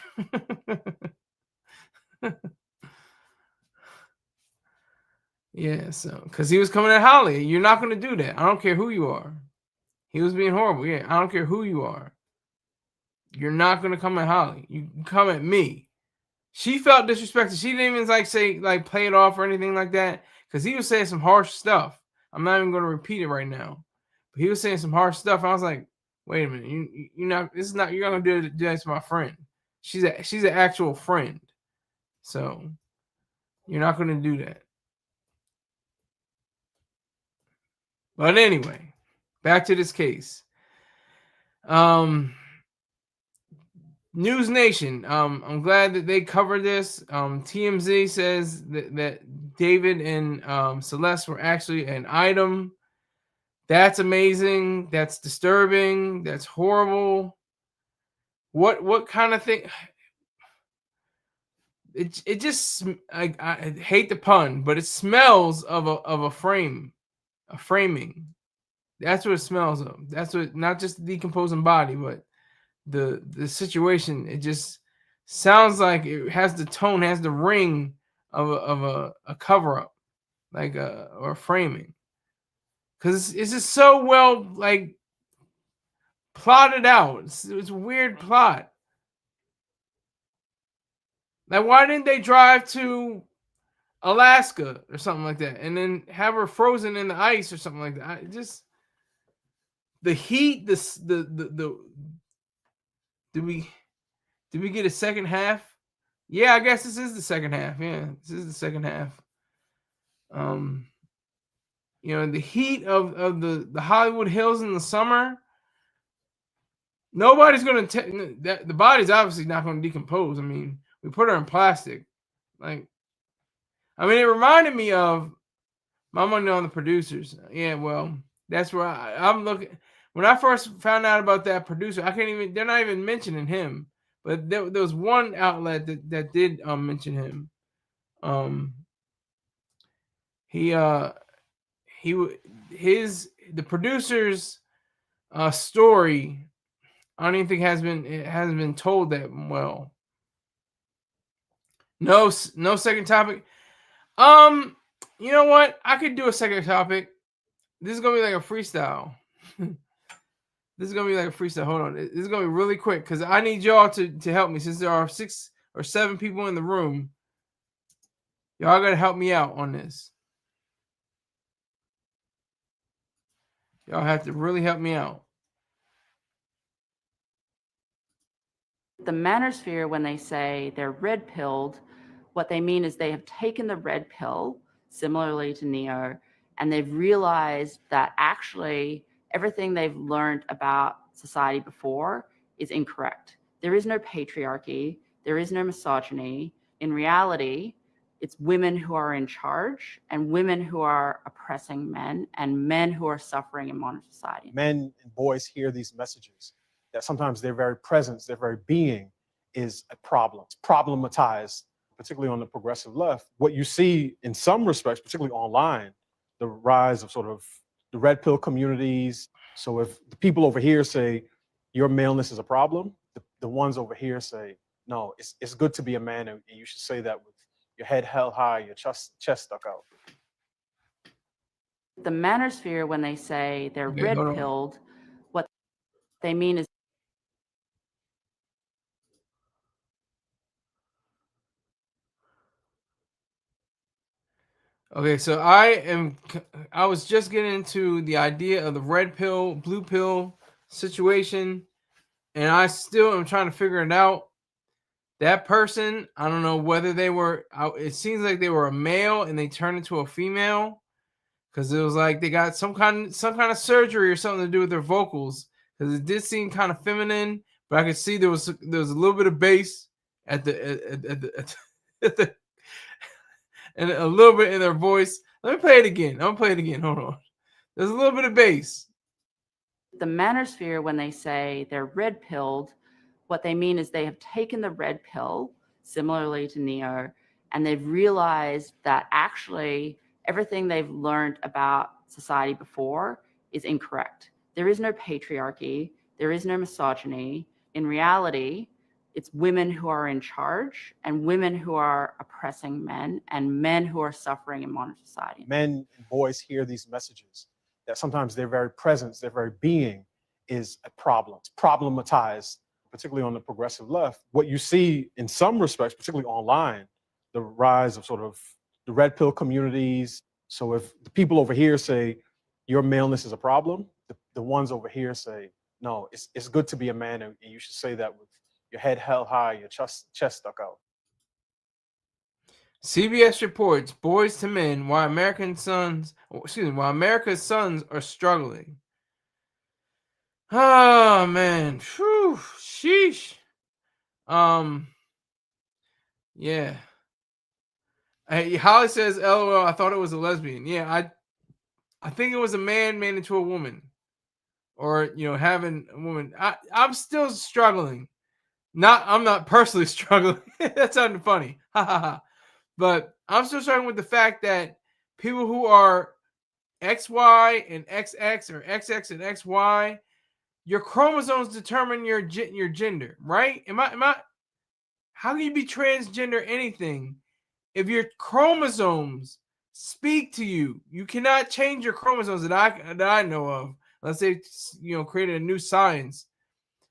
Yeah, so because he was coming at Holly. You're not going to do that. I don't care who you are. He was being horrible. Yeah, I don't care who you are. You're not going to come at Holly. You can come at me. She felt disrespected. She didn't even play it off or anything like that because he was saying some harsh stuff. I'm not even going to repeat it right now. But he was saying some harsh stuff. I was like, wait a minute. You're not going to do that to my friend. She's an actual friend. So you're not going to do that. But anyway, back to this case. News Nation. I'm glad that they covered this. TMZ says that David and Celeste were actually an item. That's amazing. That's disturbing. That's horrible. What kind of thing? It just I hate the pun, but it smells of a framing. That's what it smells of. That's what, not just the decomposing body, but the situation. It just sounds like it has the tone, has the ring of a cover up, like or framing, because it's just so well like plotted out. It's a weird plot. Like, why didn't they drive to Alaska or something like that, and then have her frozen in the ice or something like that? Just the heat, the did we get a second half? Yeah, I guess this is the second half. Yeah, this is the second half. The heat of the Hollywood Hills in the summer. Nobody's gonna that the body's obviously not gonna decompose. I mean, we put her in plastic. Like, I mean, it reminded me of my money on the producers. Yeah, well, that's where I'm looking. When I first found out about that producer, they're not even mentioning him. But there was one outlet that did mention him. The producer's story, I don't even think it hasn't been told that well. No second topic. You know what? I could do a second topic. This is gonna be like a freestyle. This is gonna be like a freestyle. Hold on. This is gonna be really quick because I need y'all to help me, since there are 6 or 7 people in the room. Y'all gotta help me out on this. Y'all have to really help me out. The manosphere, when they say they're red-pilled, what they mean is they have taken the red pill, similarly to Neo, and they've realized that actually everything they've learned about society before is incorrect. There is no patriarchy. There is no misogyny. In reality, it's women who are in charge and women who are oppressing men and men who are suffering in modern society. Men and boys hear these messages that sometimes their very presence, their very being is a problem. It's problematized, particularly on the progressive left. What you see in some respects, particularly online, the rise of sort of the red pill communities. So if the people over here say your maleness is a problem, the ones over here say, no, it's good to be a man, and you should say that with your head held high, your chest stuck out. The manosphere, when they say they're red-pilled, what they mean is Okay, so I was just getting into the idea of the red pill, blue pill situation, and I still am trying to figure it out. That person, I don't know whether they were, it seems like they were a male and they turned into a female, because it was like they got some kind of surgery or something to do with their vocals, because it did seem kind of feminine, but I could see there was a little bit of bass at the and a little bit in their voice. Let me play it again. I'm gonna play it again. Hold on. There's a little bit of bass. the manosphere, when they say they're red-pilled, what they mean is they have taken the red pill, similarly to Neo, and they've realized that actually everything they've learned about society before is incorrect. There is no patriarchy. There is no misogyny. In reality, it's women who are in charge and women who are oppressing men and men who are suffering in modern society. Men and boys hear these messages that sometimes their very presence, their very being is a problem. It's problematized, particularly on the progressive left. What you see in some respects, particularly online, the rise of sort of the red pill communities. So if the people over here say your maleness is a problem, the ones over here say, no, it's good to be a man, and you should say that with your head held high, your chest stuck out. CBS reports Boys to Men, why America's sons are struggling. Oh man. Whew. Sheesh. Yeah. Hey, Holly says, LOL, I thought it was a lesbian. Yeah, I think it was a man made into a woman. Or, having a woman. I'm still struggling. I'm not personally struggling. That sounded funny. Ha ha ha. But I'm still struggling with the fact that people who are XY and XX or XX and XY, your chromosomes determine your gender, right? Am I? How can you be transgender anything if your chromosomes speak to you? You cannot change your chromosomes that I know of. Let's say created a new science.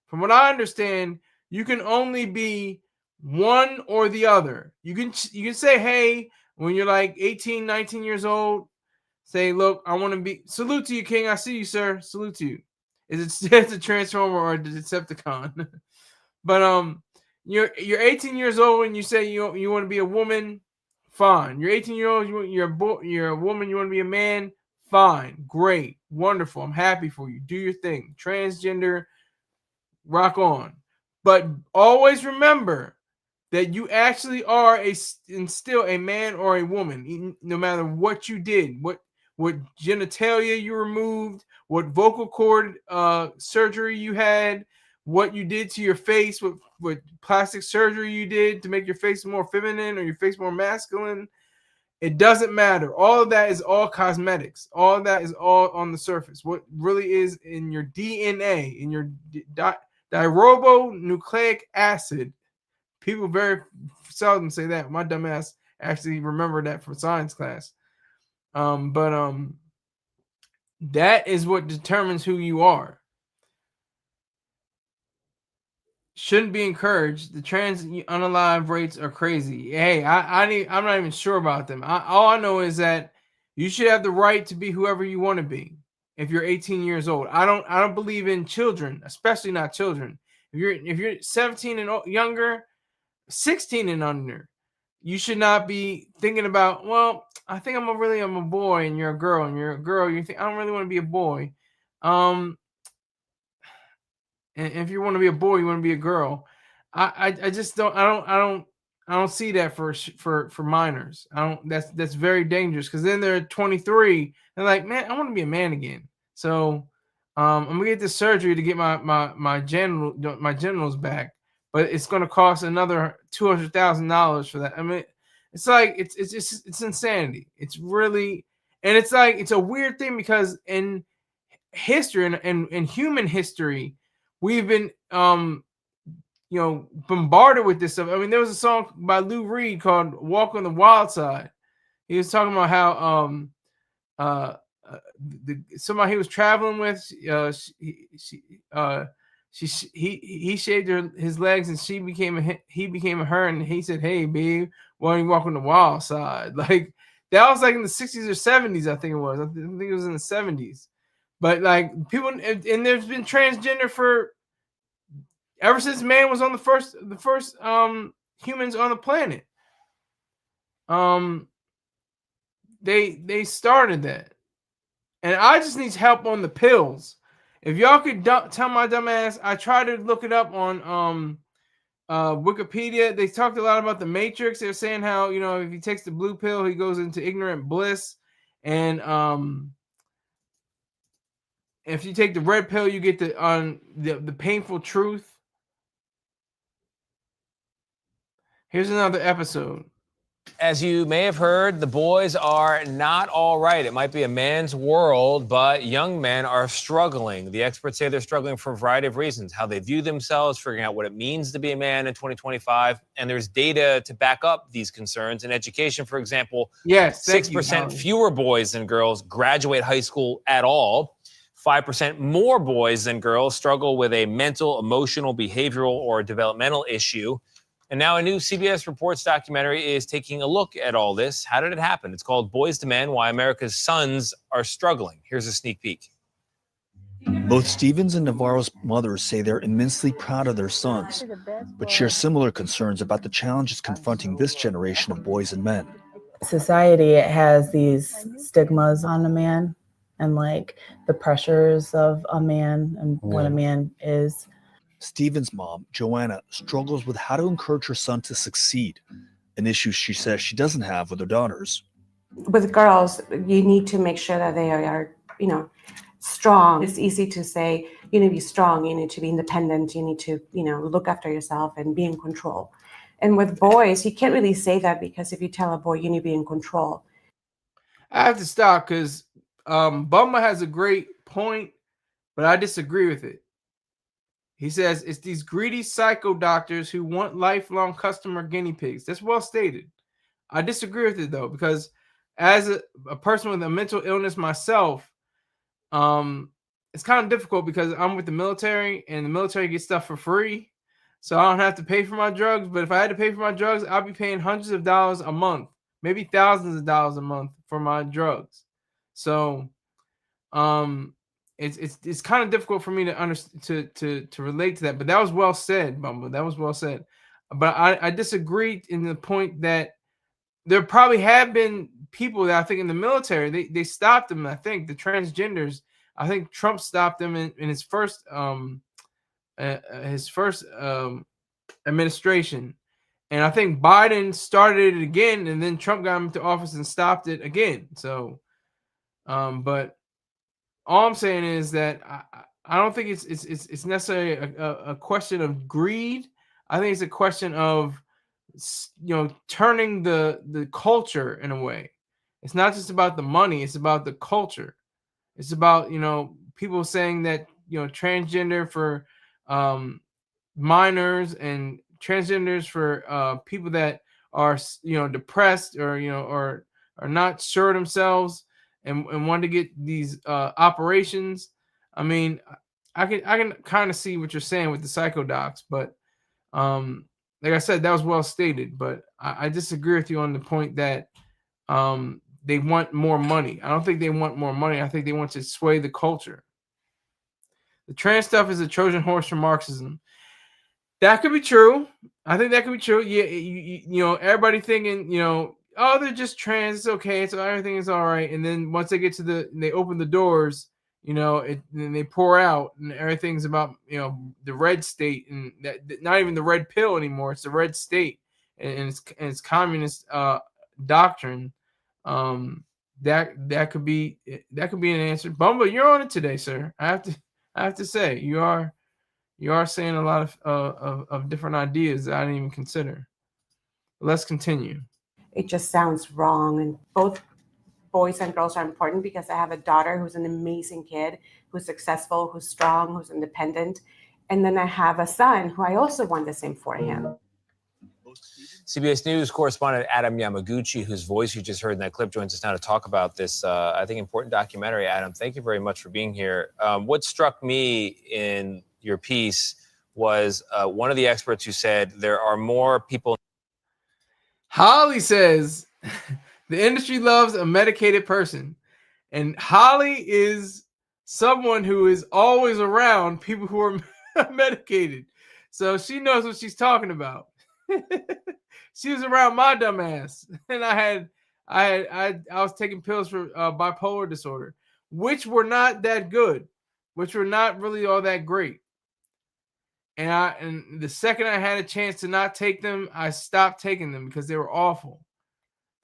From what I understand, you can only be one or the other. You can say, hey, when you're like 18, 19 years old, say, look, I want to be. Salute to you, King. I see you, sir. Salute to you. It's a Transformer or a Decepticon. But you're 18 years old and you say you want to be a woman, fine. You're 18 years old, you're a woman, you want to be a man, fine, great, wonderful. I'm happy for you. Do your thing. Transgender, rock on. But always remember that you actually are still a man or a woman, no matter what you did, what genitalia you removed, what vocal cord surgery you had, what you did to your face, what plastic surgery you did to make your face more feminine or your face more masculine. It doesn't matter. All of that is all cosmetics. All of that is all on the surface. What really is in your DNA, in your dirobonucleic acid. People very seldom say that. My dumbass actually remembered that from science class. But that is what determines who you are. Shouldn't be encouraged. The trans unalive rates are crazy. Hey, I'm not even sure about them. All I know is that you should have the right to be whoever you want to be. If you're 18 years old, I don't believe in children, especially not children. If you're 17 and younger, 16 and under, you should not be thinking about, well, I think I'm a boy and you're a girl, and you're a girl, you think I don't really want to be a boy. And if you want to be a boy, you want to be a girl. I just don't see that for minors. That's very dangerous, because then they're 23 and like, man, I want to be a man again. So I'm gonna get this surgery to get my genitals back, but it's gonna cost another $200,000 for that. I mean, it's like it's insanity. It's really, and it's like it's a weird thing, because in history and in human history, we've been bombarded with this stuff. I mean, there was a song by Lou Reed called "Walk on the Wild Side." He was talking about how somebody he was traveling with, he shaved his legs and he became a her, and he said, "Hey, babe, why don't you walk on the wild side?" Like that was like in the 60s or 70s, I think it was. I think it was in the 70s. But like people, and there's been transgender for ever since man was on the first humans on the planet. They started that, and I just need help on the pills. If y'all could tell my dumb ass, I tried to look it up on Wikipedia. They talked a lot about the Matrix. They're saying how, if he takes the blue pill, he goes into ignorant bliss, and if you take the red pill, you get the painful truth. Here's another episode. As you may have heard, the boys are not all right. It might be a man's world, but young men are struggling. The experts say they're struggling for a variety of reasons: how they view themselves, figuring out what it means to be a man in 2025. And there's data to back up these concerns. In education, for example, yes, 6% fewer boys than girls graduate high school at all. 5% more boys than girls struggle with a mental, emotional, behavioral, or developmental issue. And now a new CBS Reports documentary is taking a look at all this. How did it happen? It's called Boys to Men: Why America's Sons Are Struggling. Here's a sneak peek. Both Stevens and Navarro's mothers say they're immensely proud of their sons, but share similar concerns about the challenges confronting this generation of boys and men. Society has these stigmas on a man, and like the pressures of a man and what a man is. Stephen's mom, Joanna, struggles with how to encourage her son to succeed, an issue she says she doesn't have with her daughters. With girls, you need to make sure that they are, strong. It's easy to say, you need to be strong, you need to be independent, you need to, look after yourself and be in control. And with boys, you can't really say that, because if you tell a boy you need to be in control. I have to stop, because Bumba has a great point, but I disagree with it. He says it's these greedy psycho doctors who want lifelong customer guinea pigs. That's well stated. I disagree with it though, because as a person with a mental illness myself, it's kind of difficult because I'm with the military and the military gets stuff for free. So I don't have to pay for my drugs. But if I had to pay for my drugs, I'd be paying hundreds of dollars a month, maybe thousands of dollars a month for my drugs. So it's kind of difficult for me to understand to relate to that. But that was well said, Bumble. That was well said. But I disagree in the point that there probably have been people that I think in the military they stopped them. I think the transgenders. I think Trump stopped them in his first administration, and I think Biden started it again, and then Trump got into office and stopped it again. So, but all I'm saying is that I don't think it's necessarily a question of greed. I think it's a question of turning the culture in a way. It's not just about the money, it's about the culture. It's about people saying that transgender for minors and transgenders for people that are depressed or are not sure of themselves and want to get these operations. I mean, I can kind of see what you're saying with the psycho docs, but like I said, that was well stated, but I disagree with you on the point that they want more money. I don't think they want more money. I think they want to sway the culture. The trans stuff is a Trojan horse for Marxism. That could be true. I think that could be true. Yeah, everybody thinking, oh, they're just trans. It's okay. So everything is all right. And then once they get to they open the doors, and they pour out, and everything's about the red state, and that not even the red pill anymore. It's the red state, and it's communist doctrine. That could be an answer. Bumble, you're on it today, sir. I have to say you are saying a lot of different ideas that I didn't even consider. Let's continue. It just sounds wrong, and both boys and girls are important because I have a daughter who's an amazing kid, who's successful, who's strong, who's independent. And then I have a son who I also want the same for him. CBS News correspondent Adam Yamaguchi, whose voice you just heard in that clip, joins us now to talk about this, I think, important documentary. Adam, thank you very much for being here. What struck me in your piece was one of the experts who said there are more people. Holly says the industry loves a medicated person. And Holly is someone who is always around people who are medicated. So she knows what she's talking about. She was around my dumb ass. And I was taking pills for bipolar disorder, which were not that good, which were not really all that great. And the second I had a chance to not take them, I stopped taking them because they were awful.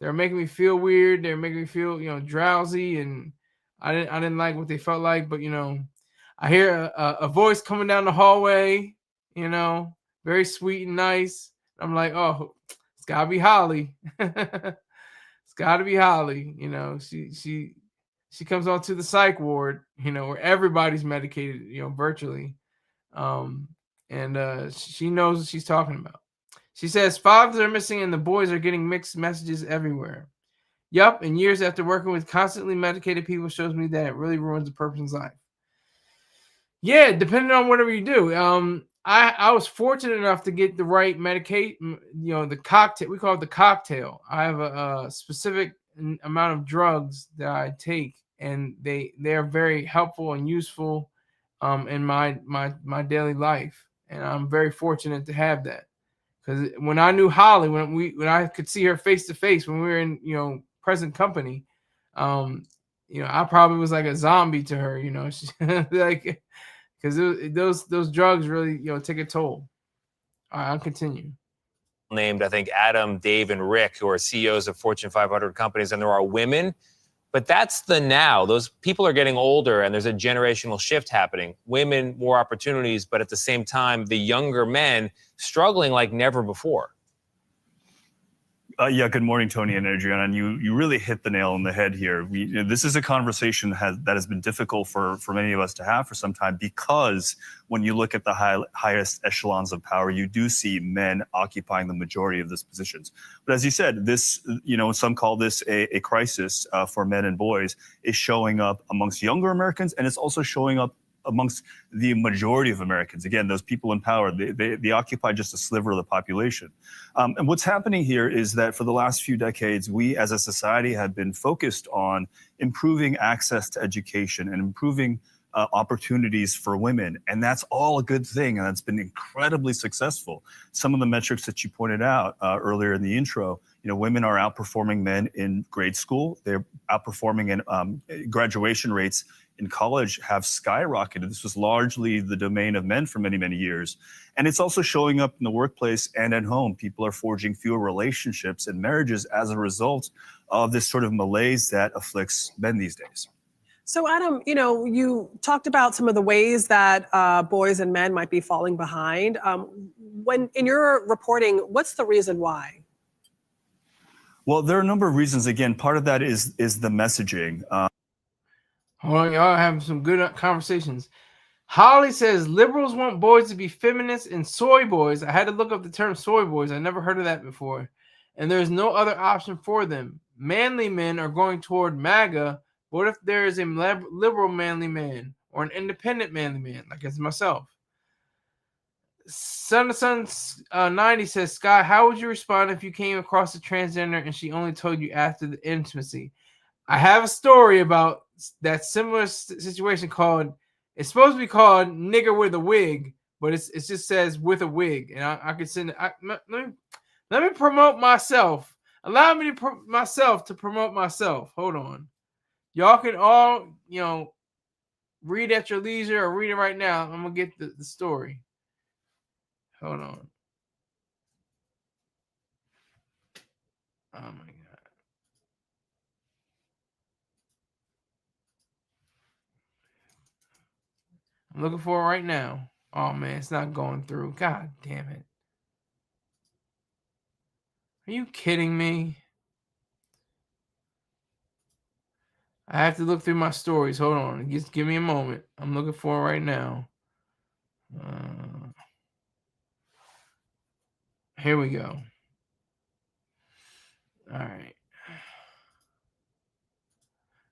They were making me feel weird. They were making me feel, drowsy, and I didn't like what they felt like. But I hear a voice coming down the hallway, very sweet and nice. I'm like, oh, it's gotta be Holly. It's gotta be Holly. She comes onto the psych ward, where everybody's medicated, virtually. And she knows what she's talking about. She says fathers are missing and the boys are getting mixed messages everywhere. Yup, and years after working with constantly medicated people shows me that it really ruins a person's life. Yeah, depending on whatever you do. I was fortunate enough to get the right medication, the cocktail. We call it the cocktail. I have a specific amount of drugs that I take, and they're very helpful and useful in my daily life. And I'm very fortunate to have that. Because when I knew Holly, when I could see her face to face, when we were in present company, I probably was like a zombie to her, like because those drugs really take a toll. All right, I'll continue. Named, I think, Adam, Dave, and Rick, who are CEOs of Fortune 500 companies, and there are women. But that's the now. Those people are getting older, and there's a generational shift happening. Women, more opportunities, but at the same time, the younger men struggling like never before. Yeah, good morning, Tony and Adriana. And you really hit the nail on the head here. This is a conversation that has been difficult for many of us to have for some time, because when you look at the highest echelons of power, you do see men occupying the majority of these positions. But as you said, this, some call this a crisis for men and boys, is showing up amongst younger Americans, and it's also showing up amongst the majority of Americans. Again, those people in power, they occupy just a sliver of the population. And what's happening here is that for the last few decades, we as a society have been focused on improving access to education and improving opportunities for women. And that's all a good thing. And that's been incredibly successful. Some of the metrics that you pointed out earlier in the intro, women are outperforming men in grade school. They're outperforming in graduation rates in college have skyrocketed. This was largely the domain of men for many, many years. And it's also showing up in the workplace and at home. People are forging fewer relationships and marriages as a result of this sort of malaise that afflicts men these days. So Adam, you talked about some of the ways that boys and men might be falling behind. When in your reporting, what's the reason why? Well, there are a number of reasons. Again, part of that is the messaging. Hold on, y'all having some good conversations. Holly says liberals want boys to be feminists and soy boys. I had to look up the term soy boys. I never heard of that before. And there's no other option for them. Manly men are going toward MAGA. What if there is a liberal manly man or an independent manly man, like it's myself? Son 90 says, Sky, how would you respond if you came across a transgender and she only told you after the intimacy? I have a story about that similar situation called, it's supposed to be called Nigger with a Wig, but it just says with a wig. And I could send it. Let me promote myself. Allow me to promote myself. Hold on. Y'all can all, read at your leisure or read it right now. I'm going to get the story. Hold on. Oh, my God. I'm looking for it right now. Oh, man, it's not going through. God damn it. Are you kidding me? I have to look through my stories. Hold on. Just give me a moment. I'm looking for it right now. Here we go. All right.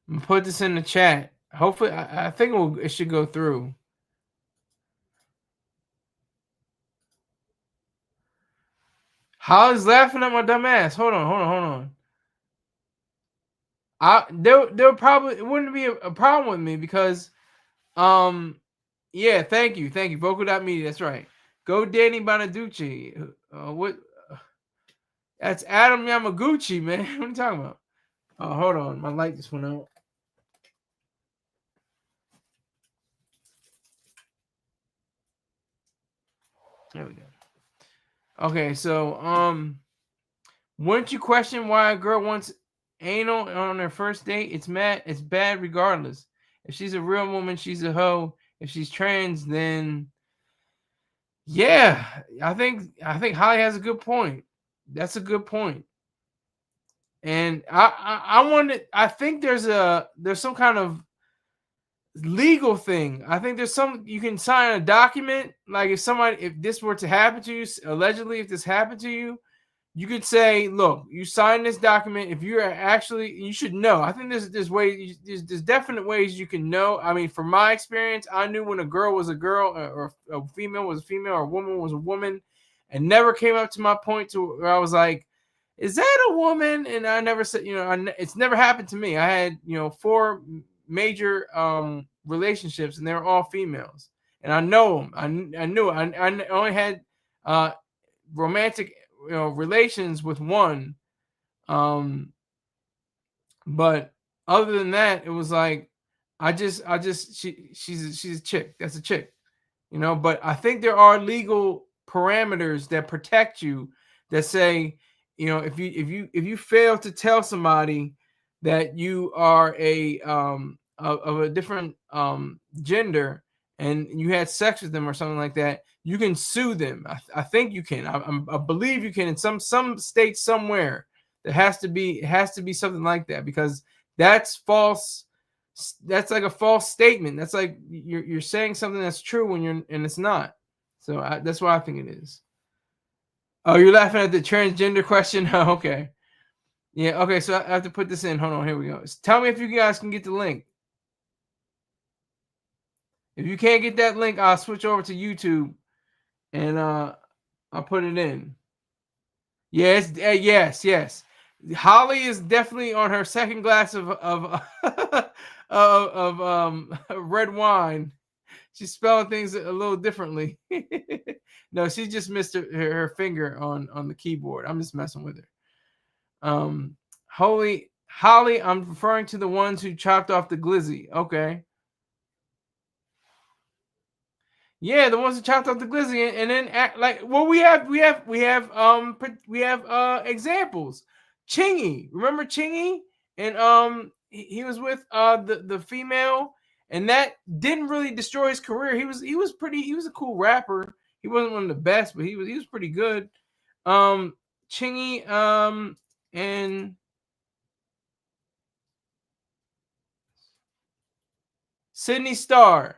I'm gonna put this in the chat. Hopefully, I think it should go through. Holly's laughing at my dumb ass. Hold on. There probably it wouldn't be a problem with me because, yeah, thank you, Vocal.media. That's right. Go Danny Bonaducci. What? That's Adam Yamaguchi, man. What are you talking about? Oh, hold on. My light just went out. There we go. Okay, so wouldn't you question why a girl wants anal on their first date? It's bad regardless. If she's a real woman, she's a hoe. If she's trans, then yeah, I think Holly has a good point. That's a good point. And I think there's some kind of legal thing. I think there's you can sign a document, like if this were to happen to you, allegedly, if this happened to you, you could say, look, you sign this document. If you're actually, you should know. I think there's ways, there's definite ways you can know. I mean, from my experience, I knew when a girl was a girl or a female was a female or a woman was a woman, and never came up to my point to where I was like, is that a woman? And I never said, it's never happened to me. I had, 4 major relationships, and they were all females, and I know them. I knew it. I only had romantic relations with one, but other than that, it was like she's a chick. That's a chick, but I think there are legal parameters that protect you, that say, if you fail to tell somebody that you are of a different gender and you had sex with them or something like that, you can sue them. I think you can. I believe you can in some states somewhere. It has to be something like that, because that's false. That's like a false statement. That's like you're saying something that's true and it's not. So that's what I think it is. Oh, you're laughing at the transgender question? Oh, okay. Yeah, okay, so I have to put this in. Hold on, here we go. Tell me if you guys can get the link. If you can't get that link, I'll switch over to YouTube and I'll put it in. Yes, yes. Holly is definitely on her second glass of red wine. She's spelling things a little differently. No, she just missed her finger on the keyboard. I'm just messing with her. Holly, I'm referring to the ones who chopped off the glizzy. Okay. Yeah, the ones who chopped off the glizzy and then act like, well, we have examples. Chingy, remember Chingy? And he was with the female, and that didn't really destroy his career. He was a cool rapper. He wasn't one of the best, but he was pretty good. Chingy and Sydney Starr.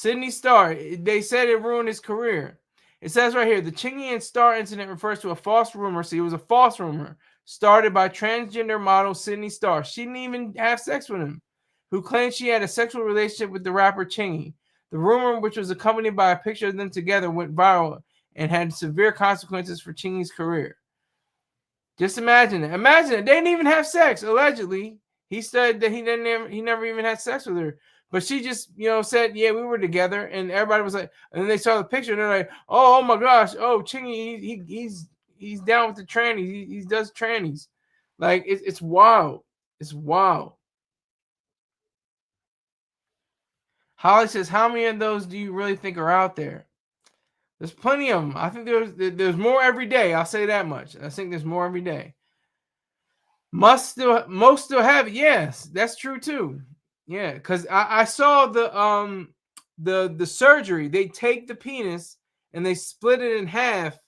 They said it ruined his career. It says right here, the Chingy and Starr incident refers to a false rumor. See, it was a false rumor started by transgender model Sydney Starr. She didn't even have sex with him, who claimed she had a sexual relationship with the rapper Chingy. The rumor, which was accompanied by a picture of them together, went viral and had severe consequences for Chingy's career. Just imagine it. Imagine it. They didn't even have sex, allegedly. He said that he never even had sex with her. But she just, said, yeah, we were together, and everybody was like, and then they saw the picture, and they're like, oh my gosh, oh, Chingy, he's down with the trannies, he does trannies, like it's wild, it's wild. Holly says, how many of those do you really think are out there? There's plenty of them. I think there's more every day. I'll say that much. I think there's more every day. Most still have it. Yes, that's true too. Yeah, because I saw the surgery. They take the penis and they split it in half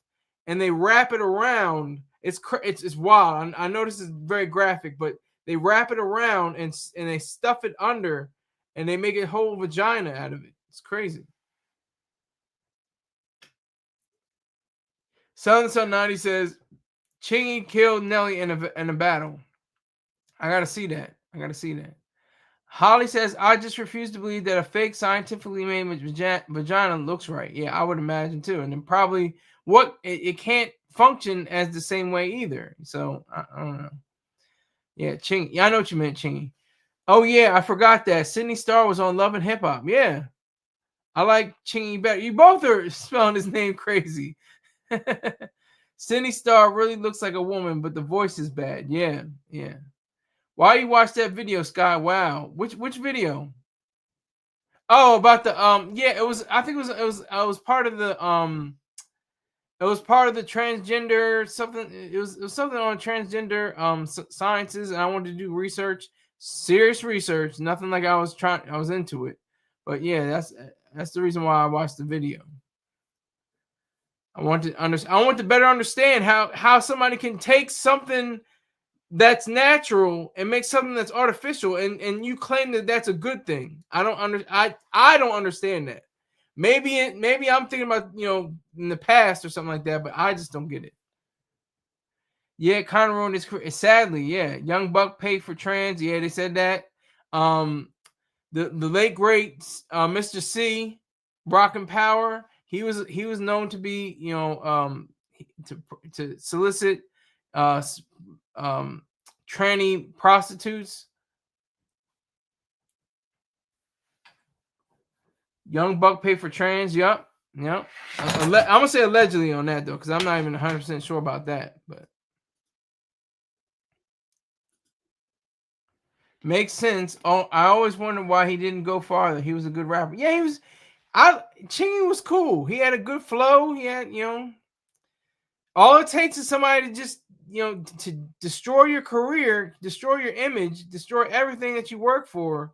and they wrap it around. It's wild. I know this is very graphic, but they wrap it around and they stuff it under and they make a whole vagina out of it. It's crazy. Sun 90 says Chingy killed Nelly in a battle. I gotta see that. Holly says, I just refuse to believe that a fake scientifically made vagina looks right. Yeah, I would imagine too. And then probably it can't function as the same way either. So I don't know. Yeah, Chingy. Yeah, I know what you meant, Chingy. Oh yeah, I forgot that. Sydney Starr was on Love and Hip Hop. Yeah. I like Chingy better. You both are spelling his name crazy. Sydney Starr really looks like a woman, but the voice is bad. Yeah. Why you watch that video, Sky? Wow. Which video? Oh, about the yeah, it was, I think it was part of the transgender something. It was something on transgender sciences, and I wanted to do research, serious research, nothing like I was into it. But yeah, that's the reason why I watched the video. I want to better understand how somebody can take something that's natural and make something that's artificial, and you claim that that's a good thing. I don't understand that. Maybe I'm thinking about in the past or something like that, but I just don't get it. Yeah, kind of ruined his career. Sadly, yeah. Young Buck paid for trans. Yeah, they said that. The late great Mr. C, Rock and Power. He was known to be to solicit tranny prostitutes. Young Buck paid for trans. Yep. I'm gonna say allegedly on that though, because I'm not even 100% sure about that. But makes sense. Oh, I always wondered why he didn't go farther. He was a good rapper. Yeah, he was. Chingy was cool. He had a good flow. He had all it takes is somebody to just to destroy your career, destroy your image, destroy everything that you work for,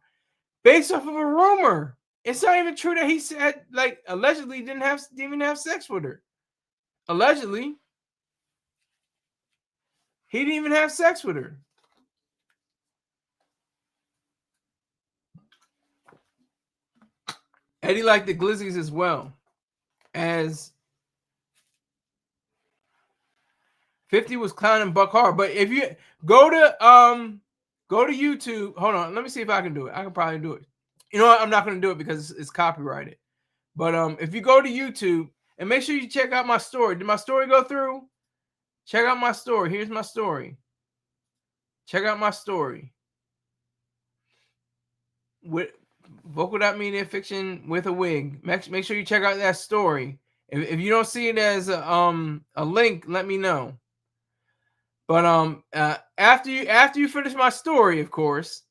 based off of a rumor. It's not even true that he said, like, allegedly didn't even have sex with her. Allegedly. He didn't even have sex with her. Eddie liked the Glizzies as well. As 50 was clowning Buck hard. But if you go to YouTube, hold on, let me see if I can do it. I can probably do it. You know what? I'm not going to do it because it's copyrighted. But if you go to YouTube and make sure you check out my story. Did my story go through? Check out my story. Here's my story. Check out my story. With Vocal.media fiction with a wig. Make sure you check out that story. If you don't see it as a link, let me know. But after you finish my story, of course,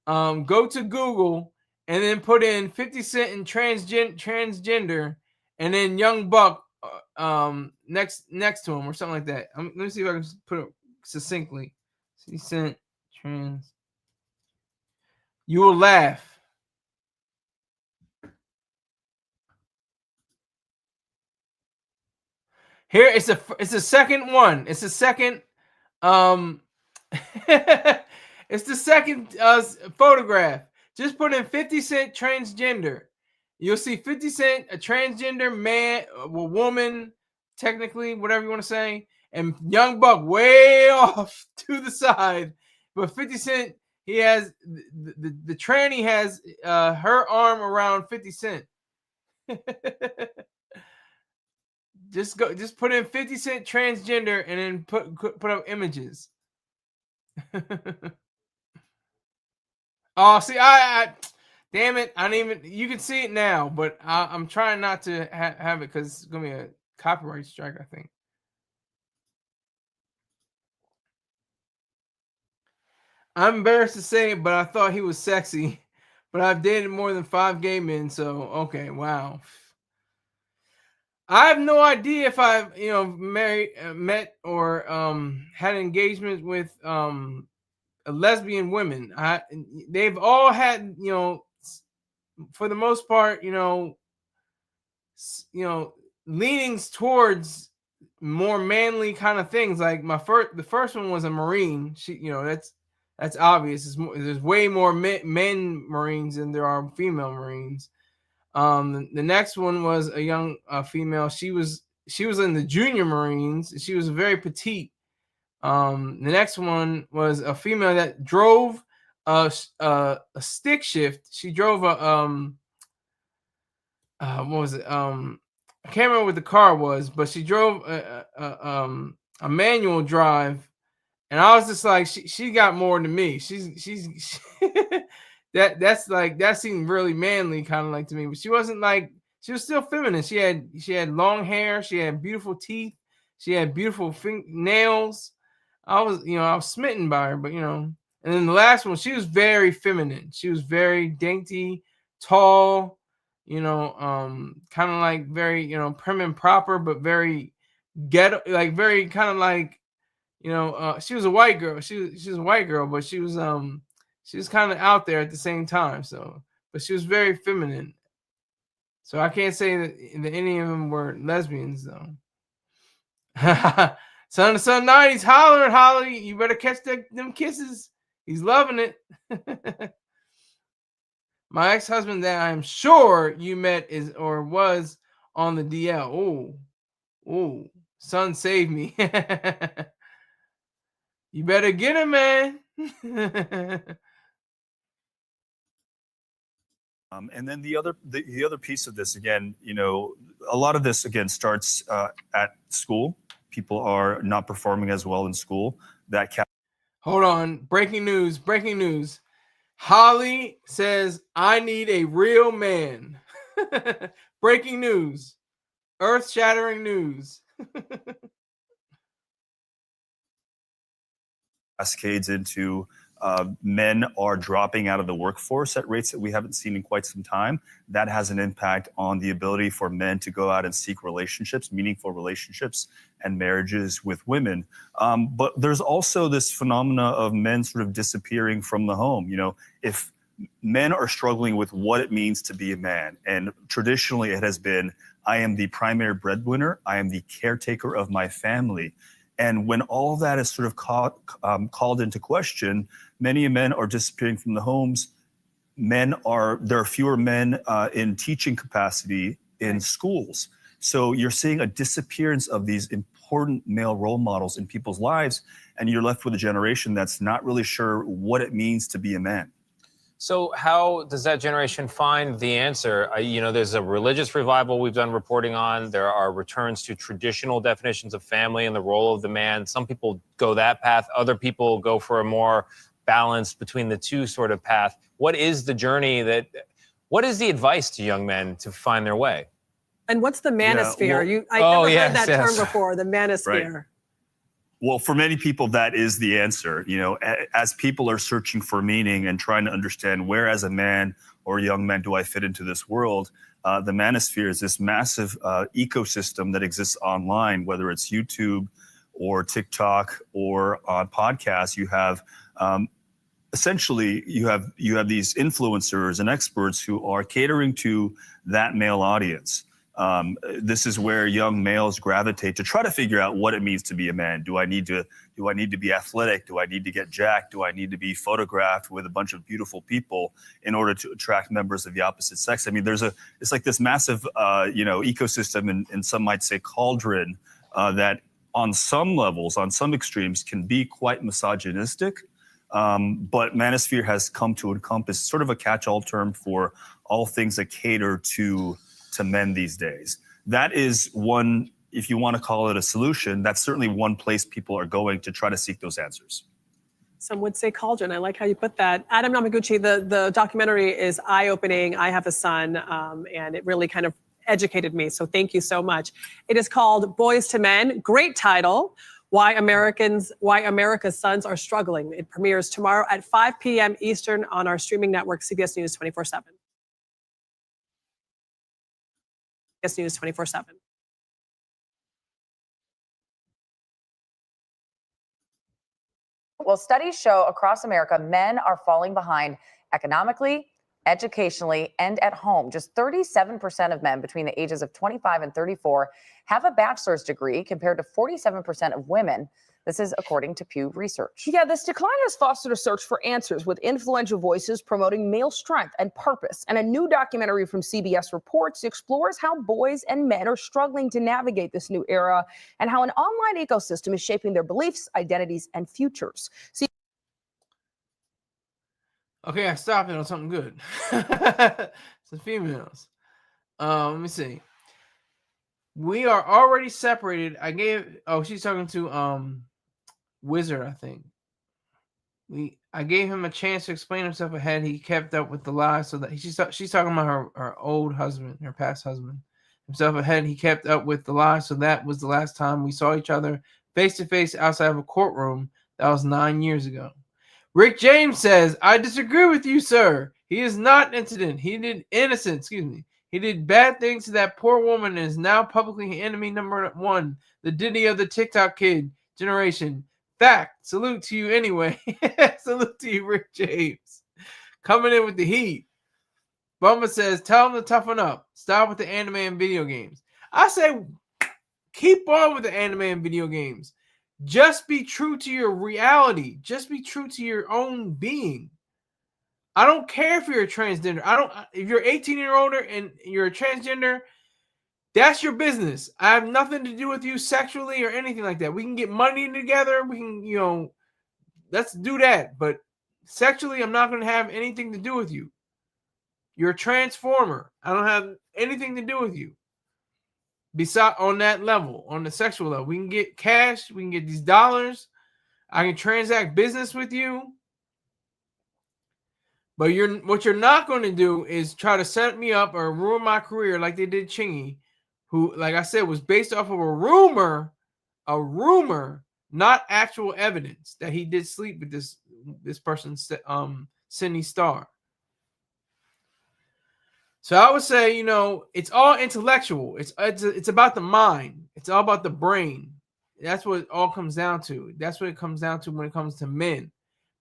go to Google and then put in 50 Cent and transgender, and then Young Buck next to him or something like that. Let me see if I can put it succinctly. 50 Cent trans. You will laugh. Here it's a second one. It's a second. It's the second photograph. Just put in 50 Cent transgender. You'll see 50 Cent, a transgender man, a woman, technically, whatever you want to say, and Young Buck way off to the side. But 50 Cent, he has the tranny has her arm around 50 Cent. Just put in 50 Cent transgender and then put up images. Oh, see, I damn it, I didn't even. You can see it now, but I'm trying not to have it because it's gonna be a copyright strike, I think. I'm embarrassed to say it, but I thought he was sexy. But I've dated more than 5 gay men, so okay, wow. I have no idea if I've met or had engagement with lesbian women. They've all had, for the most part, leanings towards more manly kind of things. Like the first one was a Marine. She, that's obvious. There's way more men Marines than there are female Marines. The next one was a young female. She was in the junior Marines. She was very petite. The next one was a female that drove a stick shift. She drove a what was it? I can't remember what the car was, but she drove a manual drive, and I was just like, she got more than me. She's that seemed really manly, kind of like to me, but she wasn't like, she was still feminine. She had long hair, she had beautiful teeth, she had beautiful nails. I was smitten by her, but and then the last one, she was very feminine. She was very dainty, tall, kind of like very, prim and proper, but very ghetto, like very kind of like, she was a white girl. She was a white girl, but she was kind of out there at the same time. So, but she was very feminine. So I can't say that any of them were lesbians, though. Son of Son 90's hollering, Holly. You better catch them kisses. He's loving it. My ex-husband that I'm sure you met was on the DL. Oh, son, save me. You better get him, man. And then the other piece of this, again, a lot of this again starts at school. People are not performing as well in school. Hold on. Breaking news. Holly says, I need a real man. Breaking news. Earth-shattering news. Cascades into men are dropping out of the workforce at rates that we haven't seen in quite some time. That has an impact on the ability for men to go out and seek relationships, meaningful relationships and marriages with women. But there's also this phenomena of men sort of disappearing from the home. If men are struggling with what it means to be a man, and traditionally it has been, I am the primary breadwinner, I am the caretaker of my family. And when all of that is sort of called into question, many men are disappearing from the homes. There are fewer men in teaching capacity in schools. So you're seeing a disappearance of these important male role models in people's lives, and you're left with a generation that's not really sure what it means to be a man. So how does that generation find the answer? There's a religious revival we've done reporting on. There are returns to traditional definitions of family and the role of the man. Some people go that path. Other people go for a more balanced between the two sort of path. What is the journey what is the advice to young men to find their way? And what's the manosphere? I never heard that term before, the manosphere. Right. Well, for many people, that is the answer. As people are searching for meaning and trying to understand where, as a man or a young man, do I fit into this world, the manosphere is this massive ecosystem that exists online, whether it's YouTube or TikTok or on podcasts. You have essentially you have these influencers and experts who are catering to that male audience. This is where young males gravitate to try to figure out what it means to be a man. Do I need to be athletic? Do I need to get jacked? Do I need to be photographed with a bunch of beautiful people in order to attract members of the opposite sex? I mean, it's like this massive, ecosystem, and some might say cauldron, that on some levels, on some extremes, can be quite misogynistic. But manosphere has come to encompass sort of a catch-all term for all things that cater to men these days. That is one, if you want to call it a solution, that's certainly one place people are going to try to seek those answers. Some would say cauldron. I like how you put that. Adam Namaguchi, the documentary is eye-opening. I have a son, and it really kind of educated me. So thank you so much. It is called Boys to Men. Great title. Why America's Sons Are Struggling. It premieres tomorrow at 5 p.m. Eastern on our streaming network, CBS News 24/7. CBS News 24/7. Well, studies show across America, men are falling behind economically, educationally, and at home. Just 37% of men between the ages of 25 and 34 have a bachelor's degree compared to 47% of women. This is according to Pew Research. Yeah, this decline has fostered a search for answers with influential voices promoting male strength and purpose. And a new documentary from CBS Reports explores how boys and men are struggling to navigate this new era and how an online ecosystem is shaping their beliefs, identities, and futures. Okay, I stopped it on something good. Some females. Let me see. We are already separated. She's talking to Wizard, I think. I gave him a chance to explain himself ahead. He kept up with the lies, so that she's talking about her old husband, her past husband. Himself ahead, he kept up with the lies, so that was the last time we saw each other face to face outside of a courtroom. That was 9 years ago. Rick James says, I disagree with you, sir. He is not innocent. He did bad things to that poor woman and is now publicly enemy number one. The Diddy of the TikTok kid generation. Fact. Salute to you anyway. Salute to you, Rick James. Coming in with the heat. Bumba says, tell him to toughen up. Stop with the anime and video games. I say, keep on with the anime and video games. Just be true to your reality. Just be true to your own being. I don't care if you're a transgender. If you're 18 years older and you're a transgender, that's your business. I have nothing to do with you sexually or anything like that. We can get money together. We can, let's do that. But sexually, I'm not going to have anything to do with you. You're a transformer. I don't have anything to do with you. Besides, on that level, on the sexual level, we can get cash. We can get these dollars. I can transact business with you. But what you're not going to do is try to set me up or ruin my career like they did Chingy, who, like I said, was based off of a rumor, not actual evidence that he did sleep with this person, Sydney Starr. So I would say, it's all intellectual. It's about the mind. It's all about the brain. That's what it all comes down to. That's what it comes down to when it comes to men.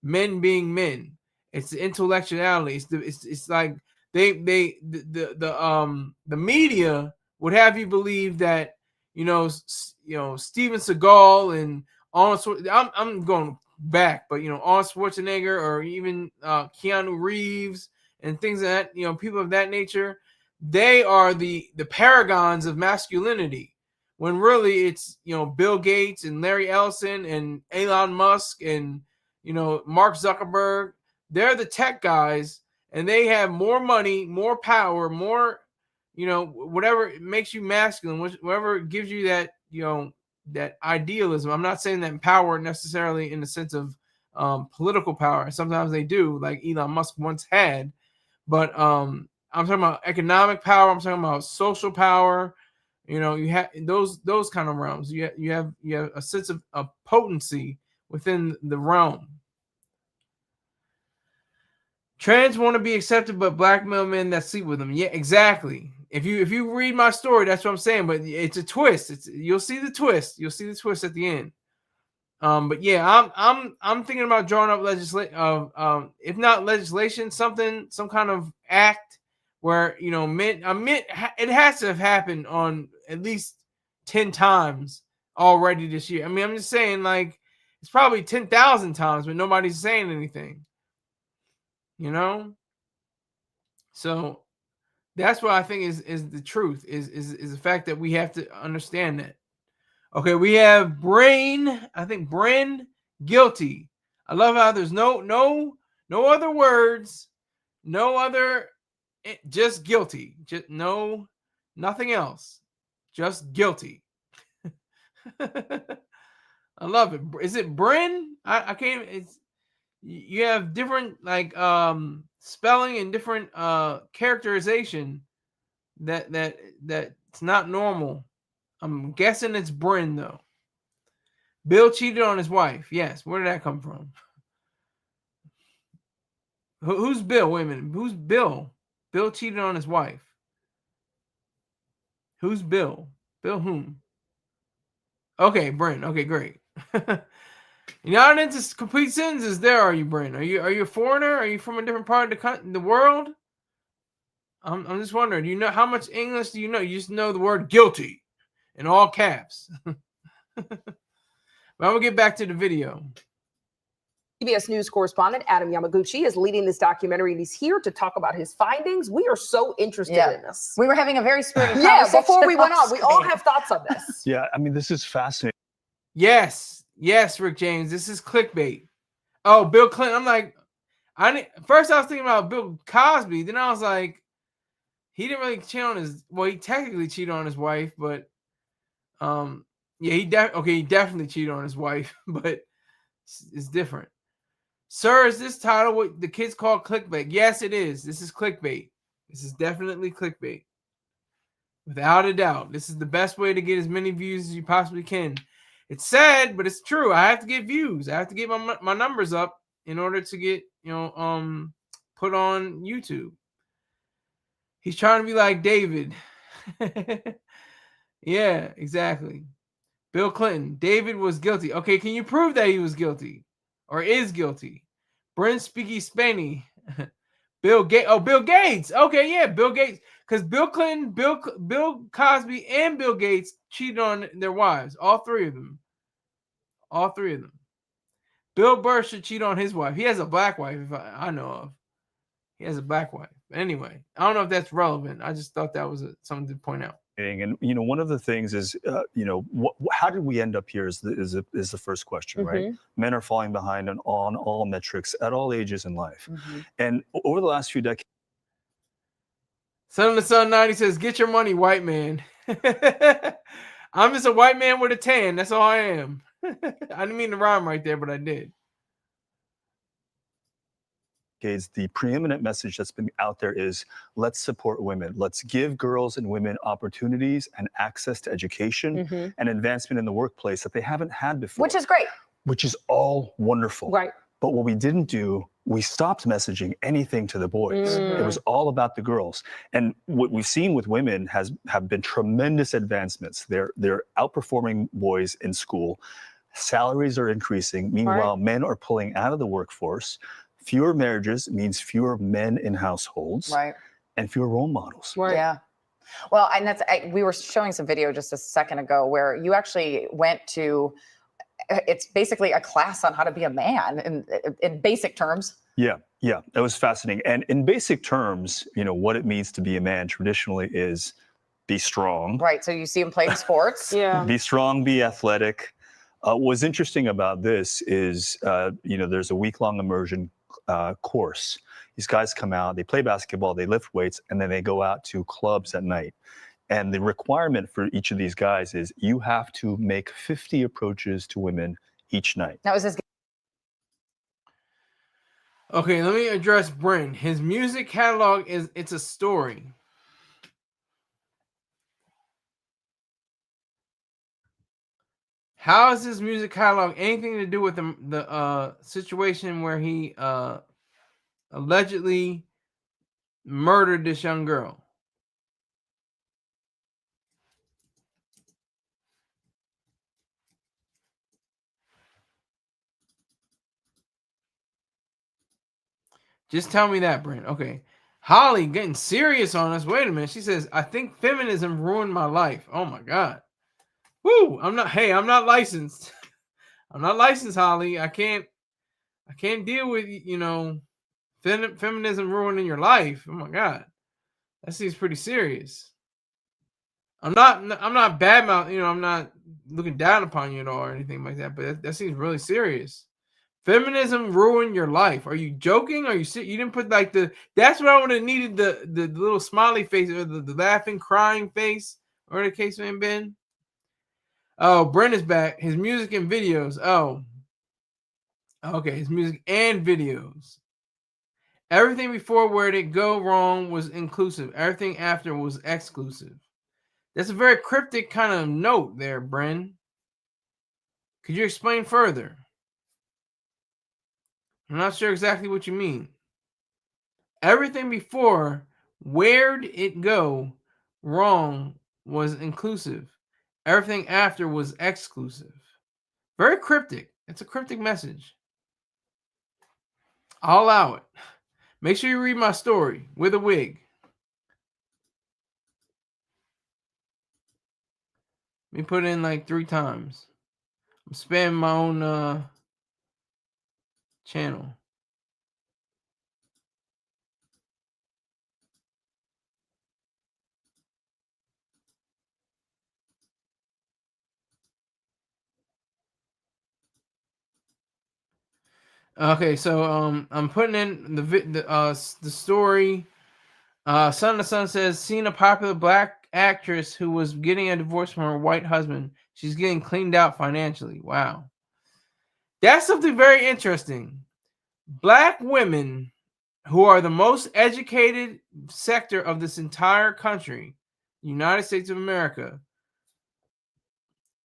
Men being men. It's the intellectuality. It's like the media would have you believe that Steven Seagal and Arnold. I'm going back, but Arnold Schwarzenegger or even Keanu Reeves and things like that. People of that nature, they are the paragons of masculinity. When really it's Bill Gates and Larry Ellison and Elon Musk and Mark Zuckerberg. They're the tech guys, and they have more money, more power, more whatever makes you masculine, whatever gives you that that idealism. I'm not saying that power necessarily in the sense of political power. Sometimes they do, like Elon Musk once had, but I'm talking about economic power. I'm talking about social power. You have those kind of realms. You have a sense of potency within the realm. Trans want to be accepted, but black male men that sleep with them. Yeah, exactly. If you read my story, that's what I'm saying. But it's a twist. You'll see the twist. You'll see the twist at the end. But yeah, I'm thinking about drawing up legislation. If not legislation, some kind of act where it has to have happened on at least 10 times already this year. I mean, I'm just saying, like, it's probably 10,000 times, but nobody's saying anything. So that's what I think is the truth, is the fact that we have to understand that. Okay, we have Brain. I think Bren guilty. I love how there's no other words, no other, just guilty. Just nothing else. Just guilty. I love it. Is it Bren? I can't. You have different spelling and different characterization that it's not normal. I'm guessing it's Bryn though. Bill cheated on his wife. Yes. Where did that come from? Who's Bill? Wait a minute. Who's Bill? Bill cheated on his wife. Who's Bill? Bill whom? Okay, Bryn. Okay, great. You're not into complete sentences there, are you, Bryn? Are you a foreigner? Are you from a different part of the world? I'm just wondering. Do you know how much English do you know? You just know the word guilty in all caps. But I'm gonna get back to the video. CBS News correspondent Adam Yamaguchi is leading this documentary, and he's here to talk about his findings. We are so interested in this. We were having a very spirited Yeah, conversation. before we went on, we all have thoughts on this. Yeah, I mean, this is fascinating. Yes, Rick James. This is clickbait. Oh, Bill Clinton. I'm like, first I was thinking about Bill Cosby. Then I was like, he didn't really cheat on his. Well, he technically cheated on his wife, but yeah, he definitely cheated on his wife, but it's different. Sir, is this title what the kids call clickbait? Yes, it is. This is clickbait. This is definitely clickbait. Without a doubt. This is the best way to get as many views as you possibly can. It's sad, but it's true. I have to get views. I have to get my numbers up in order to get, put on YouTube. He's trying to be like David. Yeah, exactly. Bill Clinton. David was guilty. Okay, can you prove that he was guilty or is guilty? Brent Speaky Spanny. Bill Gates. Oh, Bill Gates. Okay, yeah, Bill Gates. Because Bill Clinton, Bill Cosby, and Bill Gates cheated on their wives. All three of them. All three of them. Bill Burr should cheat on his wife. He has a black wife, if I know of. He has a black wife. But anyway, I don't know if that's relevant. I just thought that was something to point out. And one of the things is, how did we end up here is the first question, right? Men are falling behind on all metrics at all ages in life, and over the last few decades. Son of the Sun 90 says, "Get your money, white man." I'm just a white man with a tan. That's all I am. I didn't mean to rhyme right there, but I did. The preeminent message that's been out there is, let's support women. Let's give girls and women opportunities and access to education and advancement in the workplace that they haven't had before. Which is great. Which is all wonderful. Right. But what we didn't do, we stopped messaging anything to the boys. It was all about the girls. And what we've seen with women have been tremendous advancements. They're outperforming boys in school. Salaries are increasing. Meanwhile, men are pulling out of the workforce. Fewer marriages means fewer men in households, and fewer role models. Yeah. Well, and we were showing some video just a second ago where you actually went to, it's basically a class on how to be a man in basic terms. Yeah, that was fascinating. And in basic terms, what it means to be a man traditionally is be strong. Right. So you see him playing sports. Be strong, be athletic. What's interesting about this is, there's a week-long immersion course. These guys come out, they play basketball, they lift weights, and then they go out to clubs at night. And the requirement for each of these guys is you have to make 50 approaches to women each night. Now, is this? Okay, let me address Bryn. His music catalog it's a story. How is his music catalog anything to do with the situation where he allegedly murdered this young girl? Just tell me that, Brent. Okay. Holly getting serious on us. Wait a minute. She says, I think feminism ruined my life. Oh my God. Woo. I'm not licensed. I'm not licensed, Holly. I can't deal with, feminism ruining your life. Oh my God. That seems pretty serious. I'm not bad mouth, I'm not looking down upon you at all or anything like that, but that seems really serious. Feminism ruined your life. Are you joking? Are you you didn't put like that's what I would have needed, the little smiley face or the laughing, crying face, or the case may have been. Oh, Brent is back. His music and videos. Oh. Okay, his music and videos. Everything before where it go wrong was inclusive. Everything after was exclusive. That's a very cryptic kind of note there, Bren. Could you explain further? I'm not sure exactly what you mean. Everything before, where'd it go wrong was inclusive. Everything after was exclusive. Very cryptic. It's a cryptic message. I'll allow it. Make sure you read my story with a wig. Let me put it in like 3 times. I'm spamming my own channel. Okay, so I'm putting in the story. Son of Sun says, seen a popular black actress who was getting a divorce from her white husband. She's getting cleaned out financially. Wow. That's something very interesting. Black women, who are the most educated sector of this entire country, United States of America,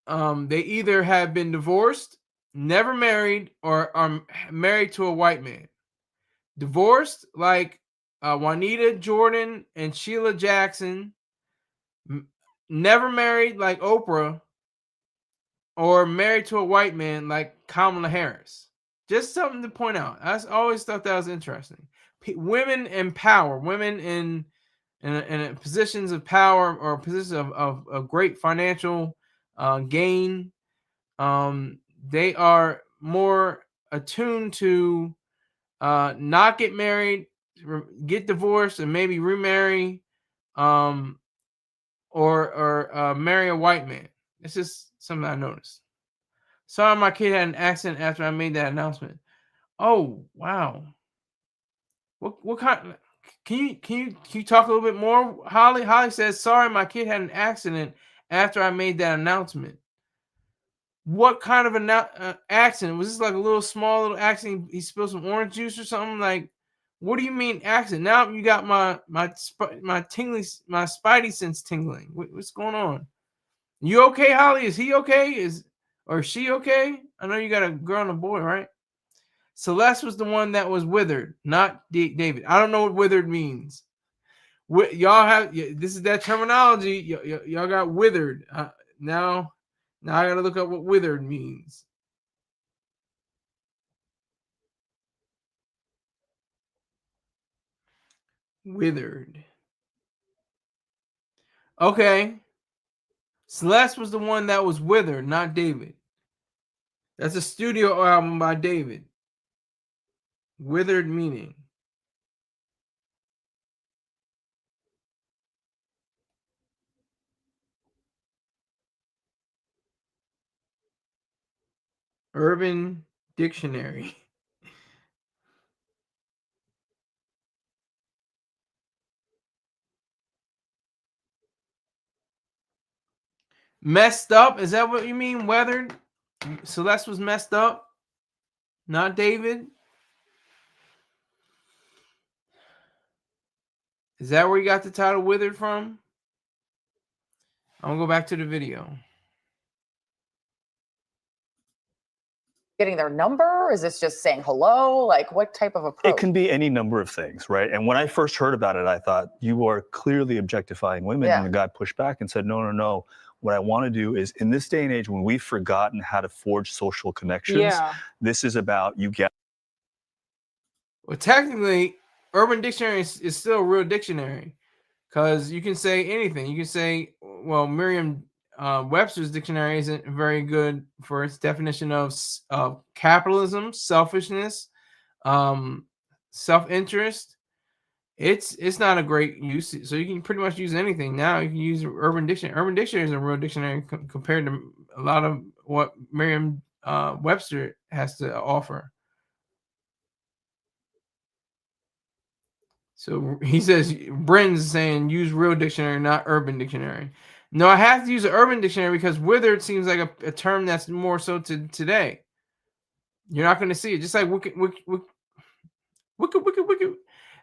they either have been divorced, never married, or are married to a white man. Divorced, like Juanita Jordan and Sheila Jackson. Never married, like Oprah, or married to a white man like Kamala Harris. Just something to point out. I always thought that was interesting. Women in power, women in positions of power or positions of great financial gain, they are more attuned to not get married, get divorced, and maybe remarry, or marry a white man. It's just something I noticed. Sorry, my kid had an accident after I made that announcement. Oh wow. What kind? Can you talk a little bit more, Holly? Holly says, sorry, my kid had an accident after I made that announcement. What kind of an accident? Was this like a little small little accident? He spilled some orange juice or something? Like, what do you mean accident? Now you got my spidey sense tingling. What's going on? You okay, Holly? Is he okay? Or is she okay? I know you got a girl and a boy, right? Celeste was the one that was withered, not David. I don't know what withered means. Y'all have this is that terminology. Y'all got withered. Now I gotta look up what withered means. Withered. Okay. Celeste was the one that was with her, not David. That's a studio album by David. Withered meaning. Urban Dictionary. Messed up? Is that what you mean? Weathered? Celeste was messed up? Not David? Is that where you got the title Withered from? I'm gonna go back to the video. Getting their number? Is this just saying hello? Like, what type of approach? It can be any number of things, right? And when I first heard about it, I thought, you are clearly objectifying women. Yeah. And the guy pushed back and said, no, no, no. What I want to do is, in this day and age when we've forgotten how to forge social connections, this is about you get. Well, technically, Urban Dictionary is still a real dictionary because you can say anything. You can say, well, Merriam Webster's dictionary isn't very good for its definition of capitalism, selfishness, self-interest. It's not a great use, so you can pretty much use anything now. You can use Urban Dictionary. Urban Dictionary is a real dictionary compared to a lot of what Merriam Webster has to offer. So he says, Bryn's saying use real dictionary, not Urban Dictionary. No, I have to use an Urban Dictionary because withered seems like a term that's more so to today. You're not going to see it. Just like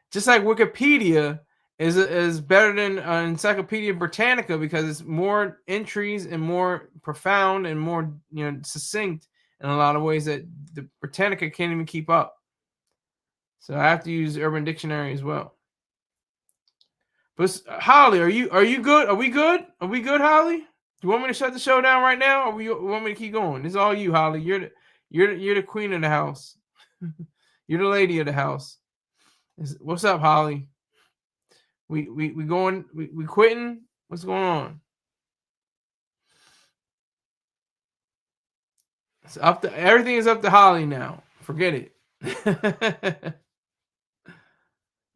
just like Wikipedia is better than Encyclopedia Britannica because it's more entries and more profound and more succinct in a lot of ways that the Britannica can't even keep up. So I have to use Urban Dictionary as well. But Holly, are you good? Are we good? Are we good, Holly? You want me to shut the show down right now, or you want me to keep going? It's all you, Holly. You're the queen of the house. You're the lady of the house. What's up, Holly? We going? We quitting? What's going on? It's up to everything is up to Holly now. Forget it.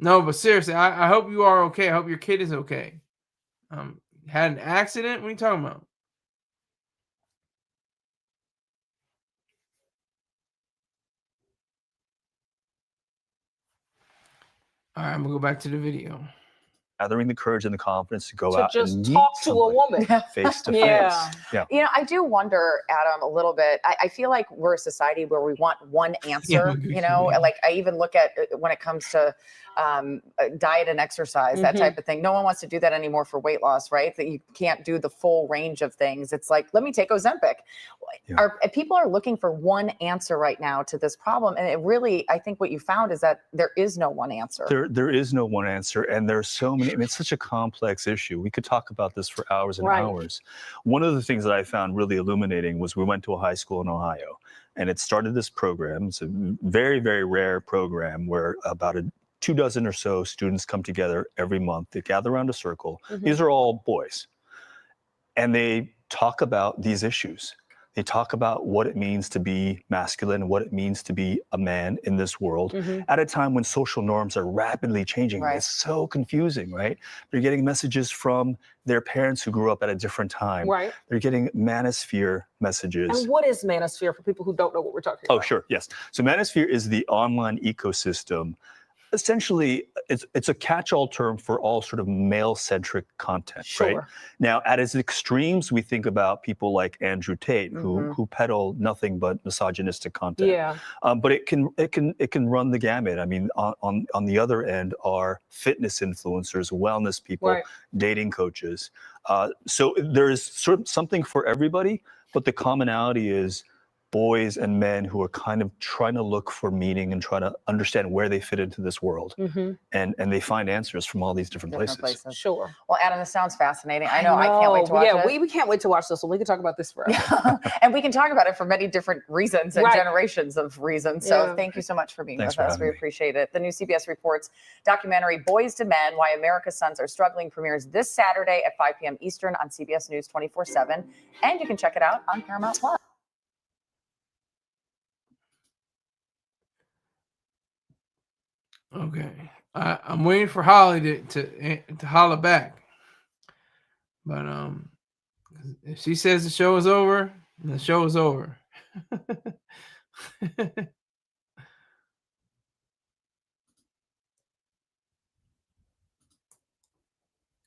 No, but seriously, I hope you are okay. I hope your kid is okay. Had an accident? What are you talking about? All right, I'm gonna go back to the video. Gathering the courage and the confidence to go To out just and meet talk to a woman. face to Yeah. face. Yeah. You know, I do wonder, Adam, a little bit. I feel like we're a society where we want one answer. You know, like I even look at when it comes to diet and exercise, that type of thing. No one wants to do that anymore for weight loss, right? That you can't do the full range of things. It's like, let me take Ozempic. Yeah. People are looking for one answer right now to this problem, and it really, I think, what you found is that there is no one answer. There is no one answer, and there's so many. I mean, it's such a complex issue. We could talk about this for hours and hours. One of the things that I found really illuminating was we went to a high school in Ohio, and it started this program. It's a very, very rare program where about 24 or so students come together every month. They gather around a circle. These are all boys, and they talk about these issues. They talk about what it means to be masculine and what it means to be a man in this world at a time when social norms are rapidly changing. It's so confusing, right? They're getting messages from their parents who grew up at a different time. Right. They're getting manosphere messages. And what is manosphere for people who don't know what we're talking about? Oh, sure. Yes. So manosphere is the online ecosystem. Essentially, it's a catch-all term for all sort of male-centric content, right? Now, at its extremes, we think about people like Andrew Tate, who peddle nothing but misogynistic content. Yeah. But it can run the gamut. I mean, on the other end are fitness influencers, wellness people, dating coaches. So there is sort of something for everybody, but the commonality is boys and men who are kind of trying to look for meaning and try to understand where they fit into this world. And they find answers from all these different places. Sure. Well, Adam, this sounds fascinating. I know. I can't wait to watch it. We can't wait to watch this one. We can talk about this forever. And we can talk about it for many different reasons and generations of reasons. So thank you so much for being Thanks with for us. having We me. appreciate it. The new CBS Reports documentary, Boys to Men, Why America's Sons Are Struggling, premieres this Saturday at 5 p.m. Eastern on CBS News 24/7. And you can check it out on Paramount Plus. Okay, I'm waiting for Holly to holler back, but if she says the show is over, the show is over.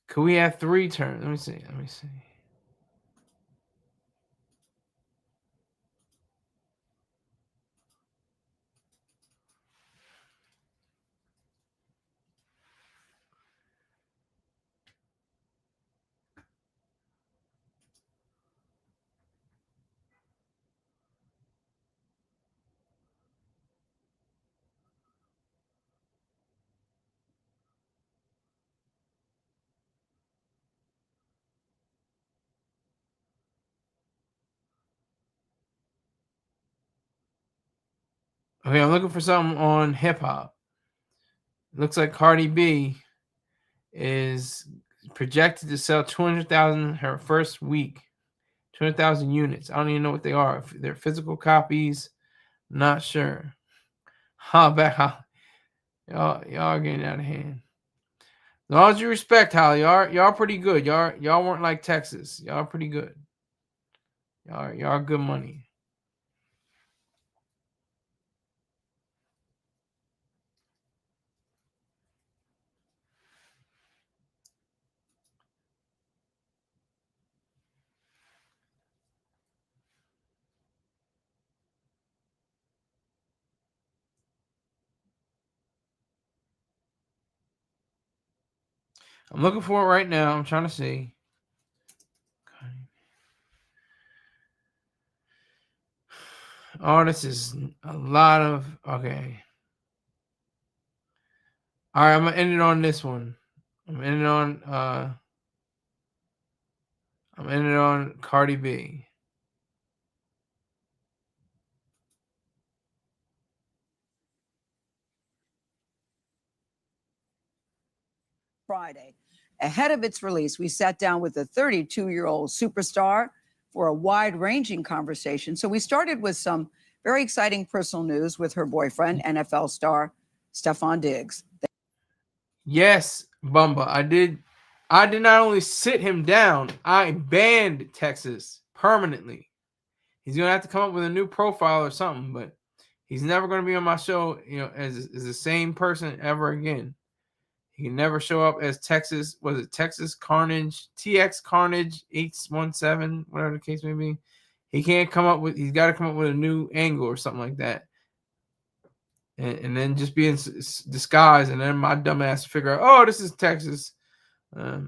Could we have 3 turns? Let me see. Let me see. Okay, I'm looking for something on hip hop. Looks like Cardi B is projected to sell 200,000 her first week. 200,000 units. I don't even know what they are. If they're physical copies, not sure. Y'all are getting out of hand. As long as you respect Holly, y'all pretty good. Y'all weren't like Texas. Y'all pretty good. Y'all good money. I'm looking for it right now. I'm trying to see. Oh, this is a lot of okay. All right, I'm gonna end it on this one. I'm ending on Cardi B. Friday. Ahead of its release, we sat down with the 32-year-old superstar for a wide-ranging conversation. So we started with some very exciting personal news with her boyfriend, NFL star Stephon Diggs. Yes, Bumba. I did not only sit him down, I banned Texas permanently. He's gonna have to come up with a new profile or something, but he's never gonna be on my show, as the same person ever again. He can never show up as Texas. Was it Texas Carnage? TX Carnage 817, whatever the case may be. He can't come up with. He's got to come up with a new angle or something like that, and then just be in disguise. And then my dumb ass figure out, oh, this is Texas. How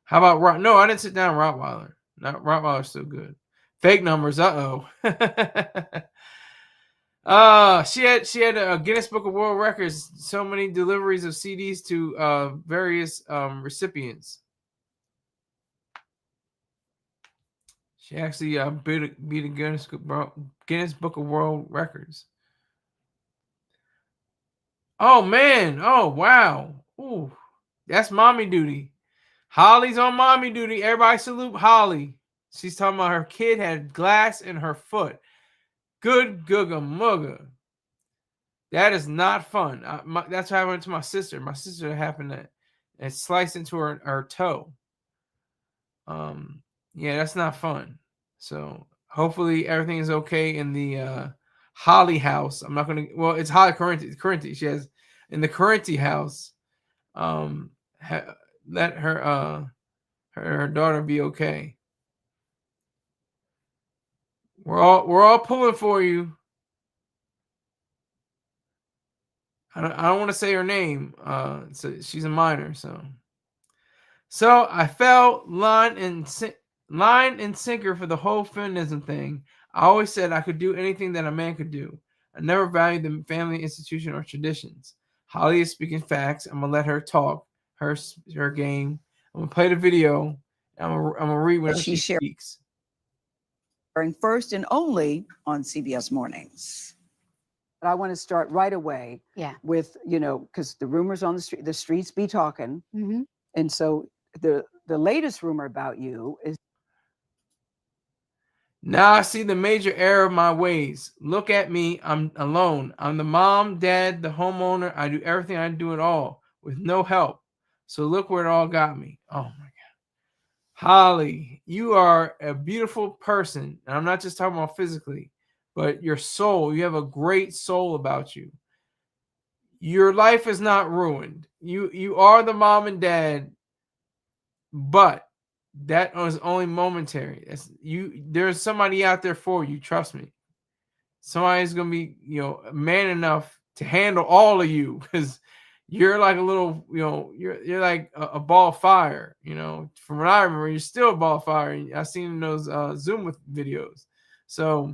about no? I didn't sit down Rottweiler. Not Rottweiler's still good. Fake numbers. She had a Guinness Book of World Records. So many deliveries of CDs to various recipients. She actually beat a Guinness Book of World Records. Oh man! Oh wow! Ooh, that's mommy duty. Holly's on mommy duty. Everybody salute Holly. She's talking about her kid had glass in her foot. Good googa mugga. That is not fun. That's what happened to my sister. My sister happened to it sliced into her toe. Yeah, that's not fun. So hopefully everything is okay in the Holly house. I'm not gonna. Well, it's Holly Currenti. She has in the Currenti house. Let her daughter be okay. We're all pulling for you. I don't want to say her name. So she's a minor. So I fell line and sinker for the whole feminism thing. I always said I could do anything that a man could do. I never valued the family institution or traditions. Holly is speaking facts. I'm gonna let her talk her game. I'm gonna play the video. I'm gonna read when she speaks. First and only on CBS Mornings. But I want to start right away with, because the rumors on the streets be talking. And so the latest rumor about you is. Now I see the major error of my ways. Look at me. I'm alone. I'm the mom, dad, the homeowner. I do everything. I do it all with no help. So look where it all got me. Oh my God. Holly, you are a beautiful person. And I'm not just talking about physically, but your soul. You have a great soul about you. Your life is not ruined. You are the mom and dad, but that was only momentary. There's somebody out there for you. Trust me. Somebody's gonna be, man enough to handle all of you, because you're like a little, you're like a ball of fire. From what I remember, you're still a ball of fire. I've seen those Zoom with videos. So,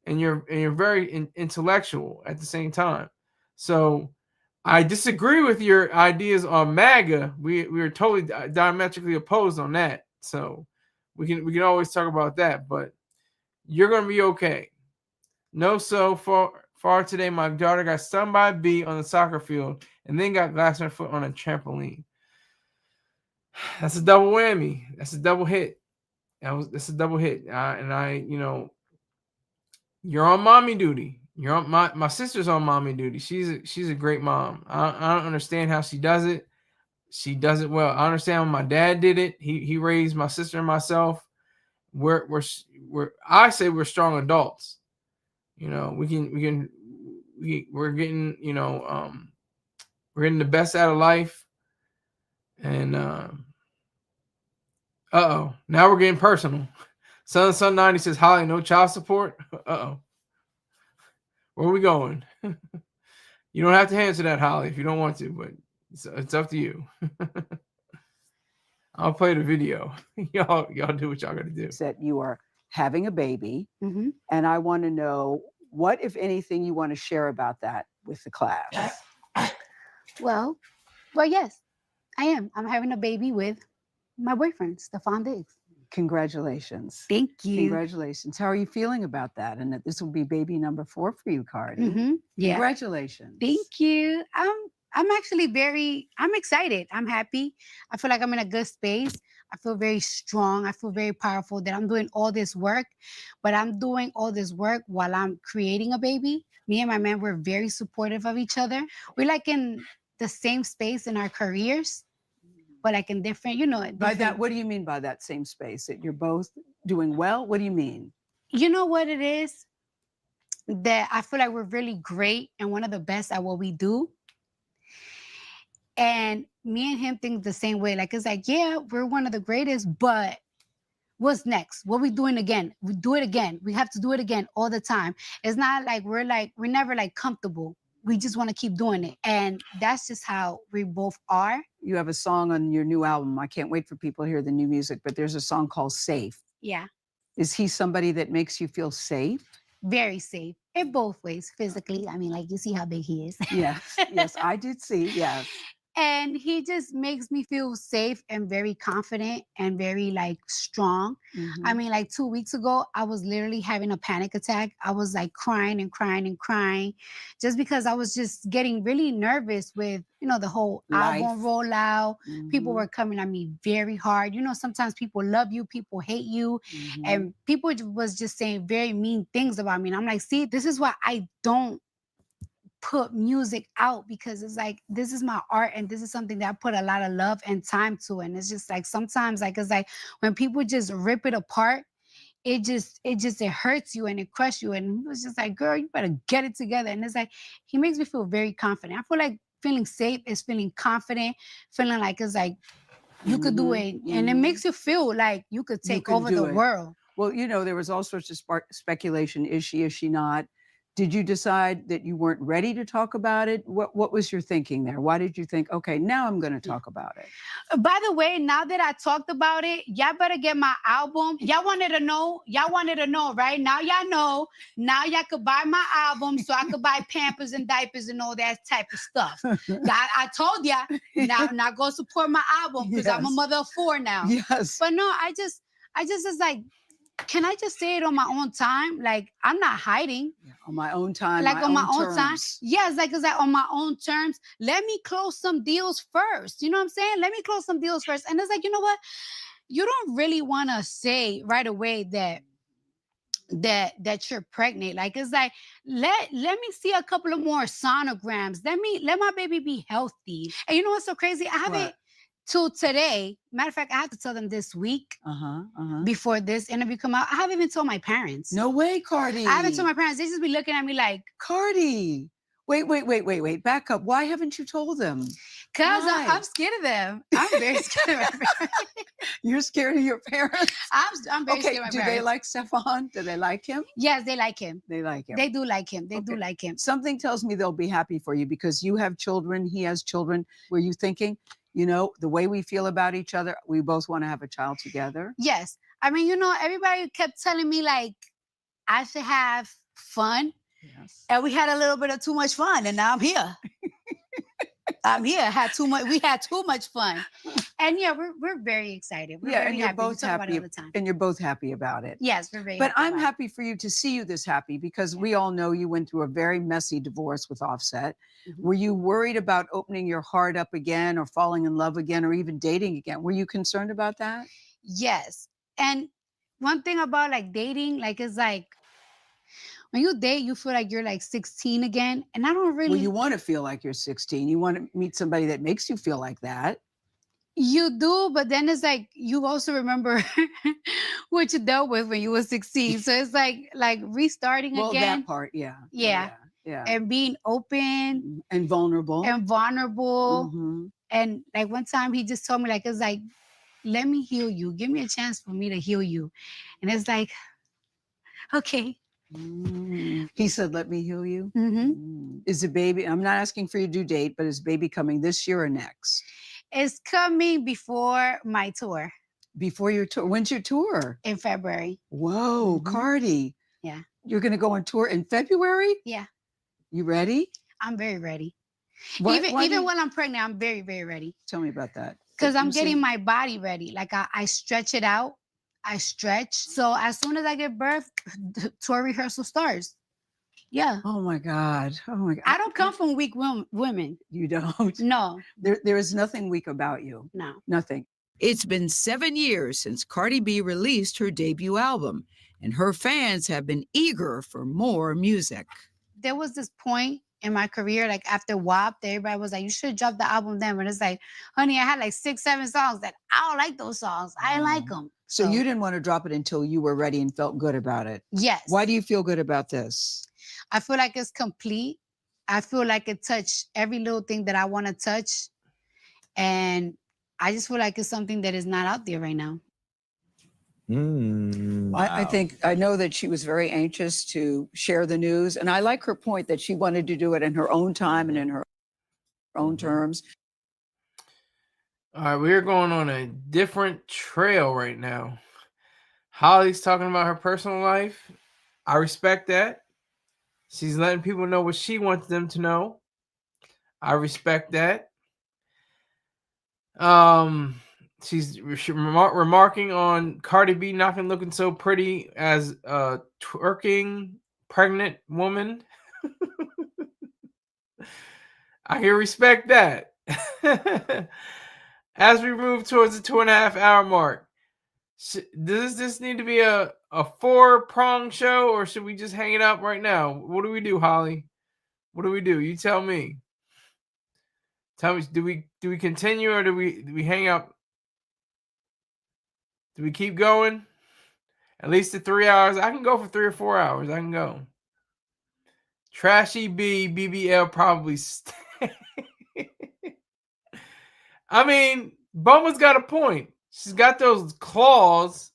and you're very intellectual at the same time. So, I disagree with your ideas on MAGA. We are totally diametrically opposed on that. So we can always talk about that, but you're gonna be okay. No, so far today, my daughter got stung by a bee on the soccer field and then got glass in her foot on a trampoline. That's a double whammy. That's a double hit. That's a double hit. You're on mommy duty. You're on my sister's on mommy duty. She's a great mom. I don't understand how she does it. She does it well. I understand when my dad did it. He raised my sister and myself. I say we're strong adults. We're getting we're getting the best out of life. And now we're getting personal. Son 90 says, Holly, no child support. Where are we going? You don't have to answer that, Holly, if you don't want to, but it's up to you. I'll play the video. Y'all do what y'all got to do. That you are having a baby, and I want to know what, if anything, you want to share about that with the class. Well, yes, I am. I'm having a baby with my boyfriend, Stefan Diggs. Congratulations. Thank you. Congratulations. How are you feeling about that? And that this will be baby number 4 for you, Cardi. Yeah. Congratulations. Thank you. I'm actually I'm excited. I'm happy. I feel like I'm in a good space. I feel very strong. I feel very powerful that I'm doing all this work, but I'm doing all this work while I'm creating a baby. Me and my man, we're very supportive of each other. We're like in the same space in our careers, but like in different, By that, what do you mean by that same space? That you're both doing well? What do you mean? You know what it is? That I feel like we're really great and one of the best at what we do. And me and him think the same way. Like, it's like, yeah, we're one of the greatest, but what's next? What we doing again? We do it again. We have to do it again all the time. It's not like we're never like comfortable. We just want to keep doing it. And that's just how we both are. You have a song on your new album. I can't wait for people to hear the new music, but there's a song called Safe. Yeah. Is he somebody that makes you feel safe? Very safe in both ways. Physically, I mean, like, you see how big he is. Yes, I did see, yes. And he just makes me feel safe and very confident and very like strong. I mean, like 2 weeks ago, I was literally having a panic attack. I was like crying and crying and crying just because I was just getting really nervous with, the whole album rollout. People were coming at me very hard. Sometimes people love you, people hate you. And people was just saying very mean things about me. And I'm like, see, this is why I don't put music out, because it's like, this is my art and this is something that I put a lot of love and time to. And it's just like, sometimes like, it's like when people just rip it apart, it hurts you and it crushes you. And he was just like, girl, you better get it together. And it's like, he makes me feel very confident. I feel like feeling safe is feeling confident, feeling like it's like you could do it. And it makes you feel like you could take over the world. Well, there was all sorts of speculation. Is she not? Did you decide that you weren't ready to talk about it? What was your thinking there? Why did you think, okay, now I'm going to talk about it? By the way, now that I talked about it, y'all better get my album. Y'all wanted to know, right? Now y'all know. Now y'all could buy my album so I could buy Pampers and diapers and all that type of stuff. I told y'all, now go support my album because I'm a mother of 4 now. Yes. But no, I just was like, can I just say it on my own time? Like, I'm not hiding. Yeah, on my own time. Like on my own terms. time. Yes, like it's like on my own terms. Let me close some deals first. You know what I'm saying? Let me close some deals first. And it's like, you know what? You don't really want to say right away that you're pregnant. Like it's like, let me see a couple of more sonograms. Let my baby be healthy. And you know what's so crazy? I haven't till today. Matter of fact, I have to tell them this week before this interview come out. I haven't even told my parents. No way, Cardi. I haven't told my parents. They just be looking at me like, Cardi. Wait. Back up. Why haven't you told them? Because I'm scared of them. I'm very scared of my parents. You're scared of your parents? I'm very scared of my parents. Do they like Stefan? Do they like him? Yes, they like him. They like him. They do like him. They do like him. Something tells me they'll be happy for you because you have children. He has children. Were you thinking, you know, the way we feel about each other, we both want to have a child together? Yes. I mean, you know, everybody kept telling me like I should have fun. Yes. And we had a little bit of too much fun, and now I'm here. I'm here. We had too much fun. And yeah, we're very excited. We're very and you're happy. both happy. All the time. And you're both happy about it. Yes, we're very But happy. I'm happy for you to see you this happy because we all know you went through a very messy divorce with Offset. Were you worried about opening your heart up again or falling in love again or even dating again? Were you concerned about that? Yes. And one thing about like dating, like it's like when you date, you feel like you're like 16 again. And I don't really. Well, you want to feel like you're 16. You want to meet somebody that makes you feel like that. You do, but then it's like you also remember what you dealt with when you were 16. So it's like restarting well, again. That part, yeah. Yeah. And being open and vulnerable. And like one time he just told me like it's like, let me heal you. Give me a chance for me to heal you. And it's like, okay. He said, let me heal you. Is the baby, I'm not asking for your due date, but is baby coming this year or next? It's coming before my tour. Before your tour? When's your tour? In February. Whoa, Cardi. Yeah. You're going to go on tour in February? Yeah. You ready? I'm very ready. Why even when I'm pregnant, I'm very, very ready. Tell me about that. Because I'm getting my body ready. Like I stretch it out. I stretch. So as soon as I give birth, tour rehearsal starts. Yeah. Oh my God. Oh my God. I don't come from weak women. You don't? No. There is nothing weak about you. No. Nothing. It's been 7 years since Cardi B released her debut album, and her fans have been eager for more music. There was this point in my career, like after WAP, everybody was like, you should drop the album then. But it's like, honey, I had like 6, 7 songs that I don't like those songs. I didn't like them. So you didn't want to drop it until you were ready and felt good about it. Yes. Why do you feel good about this? I feel like it's complete. I feel like it touched every little thing that I want to touch. And I just feel like it's something that is not out there right now. I know that she was very anxious to share the news. And I like her point that she wanted to do it in her own time and in her own terms. All right, we're going on a different trail right now. Holly's talking about her personal life. I respect that. She's letting people know what she wants them to know. I respect that. She's remarking on Cardi B not looking so pretty as a twerking pregnant woman. I can respect that. As we move towards the 2.5 hour mark, does this need to be a 4-prong show, or should we just hang it up right now? What do we do, Holly? What do we do? You tell me. Tell me, do we continue or do we hang up? Do we keep going? At least the 3 hours. I can go for 3 or 4 hours. I can go. Trashy B, BBL probably stay. I mean, Bumba's got a point. She's got those claws.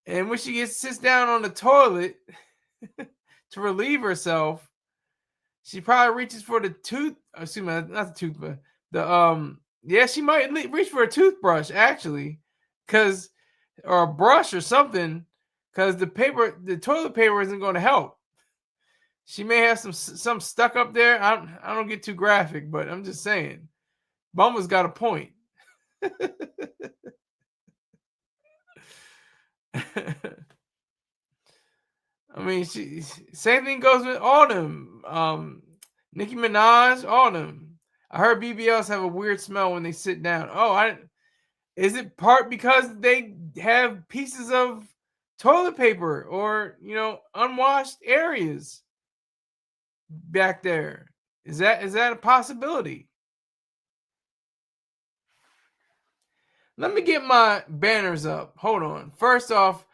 And when she sits down on the toilet, to relieve herself, she probably reaches for the tooth. Excuse me, not the tooth, but the yeah, she might reach for a toothbrush actually, or a brush or something, because the toilet paper isn't going to help. She may have some stuck up there. I don't get too graphic, but I'm just saying, Bumba's got a point. I mean, same thing goes with all them. Nicki Minaj, all them. I heard BBLs have a weird smell when they sit down. Oh, is it part because they have pieces of toilet paper or unwashed areas back there? Is that a possibility? Let me get my banners up. Hold on. First off,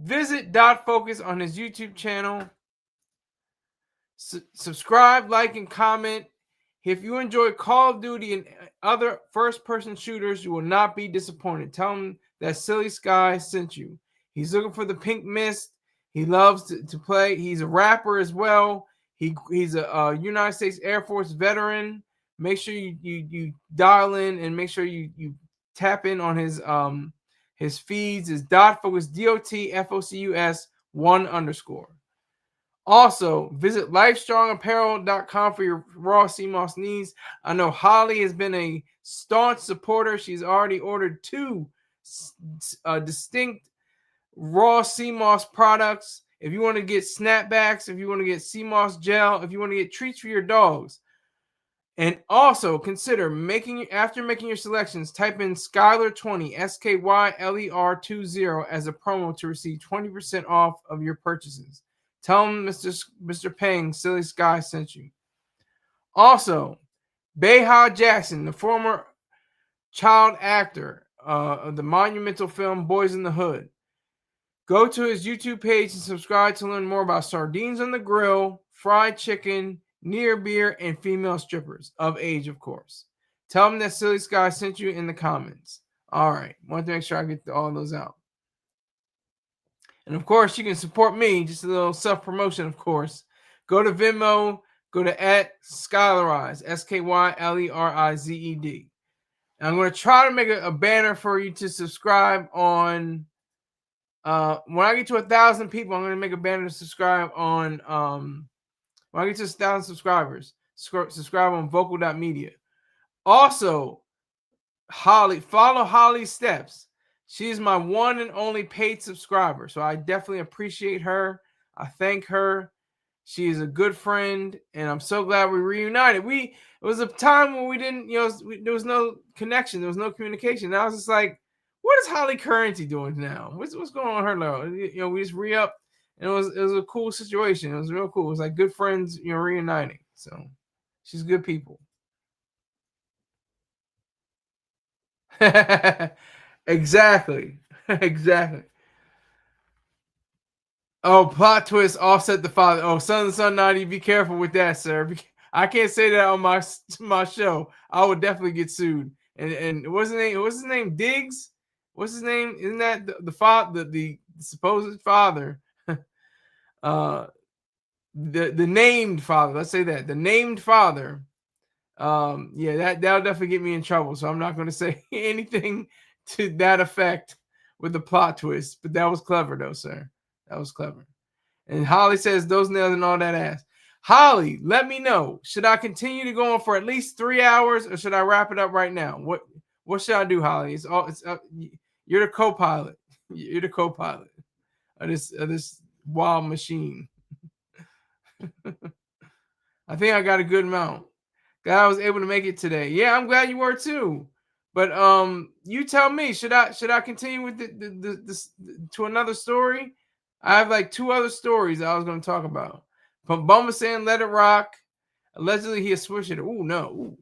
visit Dot Focus on his YouTube channel. Subscribe, like, and comment. If you enjoy Call of Duty and other first-person shooters, you will not be disappointed. Tell him that Silly Sky sent you. He's looking for the pink mist. He loves to play. He's a rapper as well. He's a United States Air Force veteran. Make sure you dial in and make sure you tap in on his feeds. Is Dot Focus, DOTFOCUS 1_. Also, visit lifestrongapparel.com for your raw CMOS needs. I know Holly has been a staunch supporter. She's already ordered 2 distinct raw CMOS products. If you want to get snapbacks, if you want to get CMOS gel, if you want to get treats for your dogs. And also consider after making your selections, type in Skyler20, SKYLER20 as a promo to receive 20% off of your purchases. Tell them Mr. Peng, Silly Sky sent you. Also, Beha Jackson, the former child actor of the monumental film Boys in the Hood. Go to his YouTube page and subscribe to learn more about sardines on the grill, fried chicken, near beer, and female strippers of age, of course. Tell them that Silly Sky sent you in the comments. All right. Want to make sure I get all those out. And of course, you can support me. Just a little self-promotion, of course. Go to Venmo. Go to @Skylerize, SKYLERIZED. And I'm going to try to make a banner for you to subscribe on. When I get to 1,000 people, I'm going to make a banner to subscribe on. When I get to 1,000 subscribers, subscribe on vocal.media. Also, follow Holly's steps. She's my one and only paid subscriber, so I definitely appreciate her. I thank her. She is a good friend, and I'm so glad we reunited. It was a time when we didn't, there was no connection, there was no communication. And I was just like, what is Holly Currency doing now? What's going on with her now? We just re-up, and it was a cool situation. It was real cool. It was like good friends, reuniting. So she's good people. Exactly. Exactly. Oh, plot twist, offset the father. Oh, son of son naughty, be careful with that, sir. I can't say that on my show. I would definitely get sued. And what's his name? Diggs? What's his name? Isn't that the father, the supposed father? The named father. Let's say that. The named father. Yeah, that'll definitely get me in trouble. So I'm not going to say anything to that effect with the plot twist. But that was clever, though, sir. That was clever. And Holly says those nails and all that ass. Holly, let me know. Should I continue to go on for at least 3 hours, or should I wrap it up right now? What should I do, Holly? You're the co-pilot. You're the co-pilot of this wild machine. I think I got a good amount. Glad I was able to make it today. Yeah, I'm glad you were too. But you tell me, should I continue with this to another story? I have like 2 other stories I was going to talk about. From Bumba saying let it rock. Allegedly he has switched it. Oh no.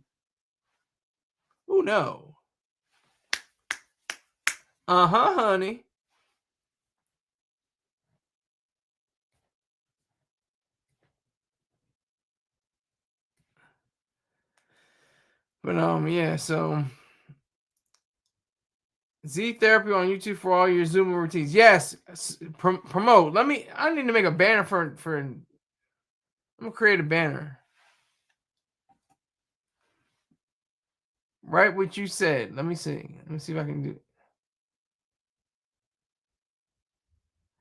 Oh no. Uh-huh, honey. But yeah, so Z Therapy on YouTube for all your Zoom routines. Yes, promote. I need to make a banner for. I'm gonna create a banner. Right, what you said. Let me see. Let me see if I can do.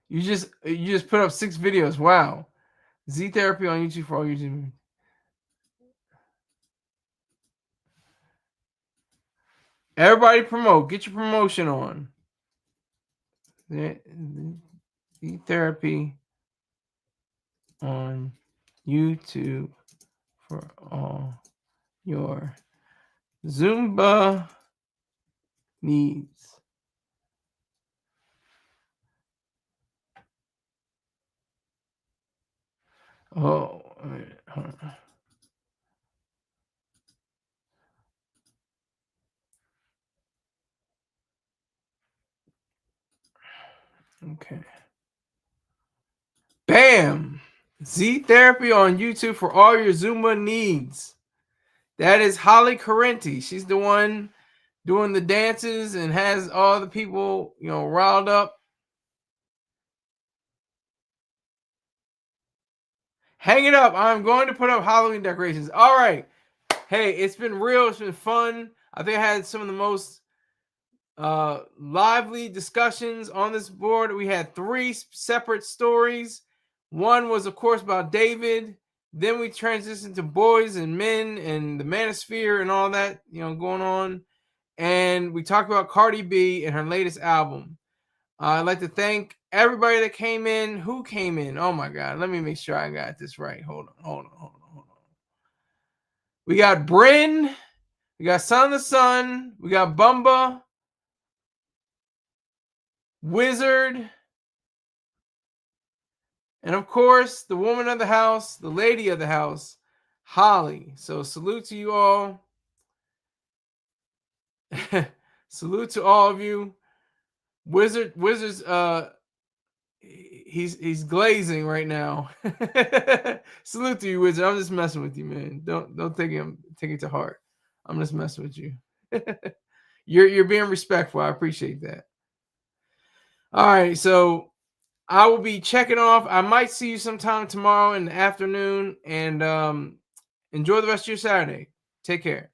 You just put up 6 videos. Wow. Z Therapy on YouTube for all your Zoom. Everybody promote. Get your promotion on. Z Therapy on YouTube for all your Zumba needs. Oh, hold on. Okay. Bam! Z Therapy on YouTube for all your Zumba needs. That is Holly Correnti. She's the one doing the dances and has all the people, riled up. Hang it up. I'm going to put up Halloween decorations. All right. Hey, it's been real. It's been fun. I think I had some of the most lively discussions on this board. We had 3 separate stories. One was, of course, about David. Then we transitioned to boys and men and the manosphere and all that, going on. And we talked about Cardi B and her latest album. I'd like to thank everybody that came in. Who came in? Oh my God. Let me make sure I got this right. Hold on. We got Bryn. We got Son of the Sun. We got Bumba. Wizard. And of course, the woman of the house, the lady of the house, Holly. So salute to you all. Salute to all of you. Wizard's he's glazing right now. Salute to you, Wizard. I'm just messing with you, man. Don't take it to heart. I'm just messing with you. You're being respectful. I appreciate that. All right, so I will be checking off. I might see you sometime tomorrow in the afternoon, and enjoy the rest of your Saturday. Take care.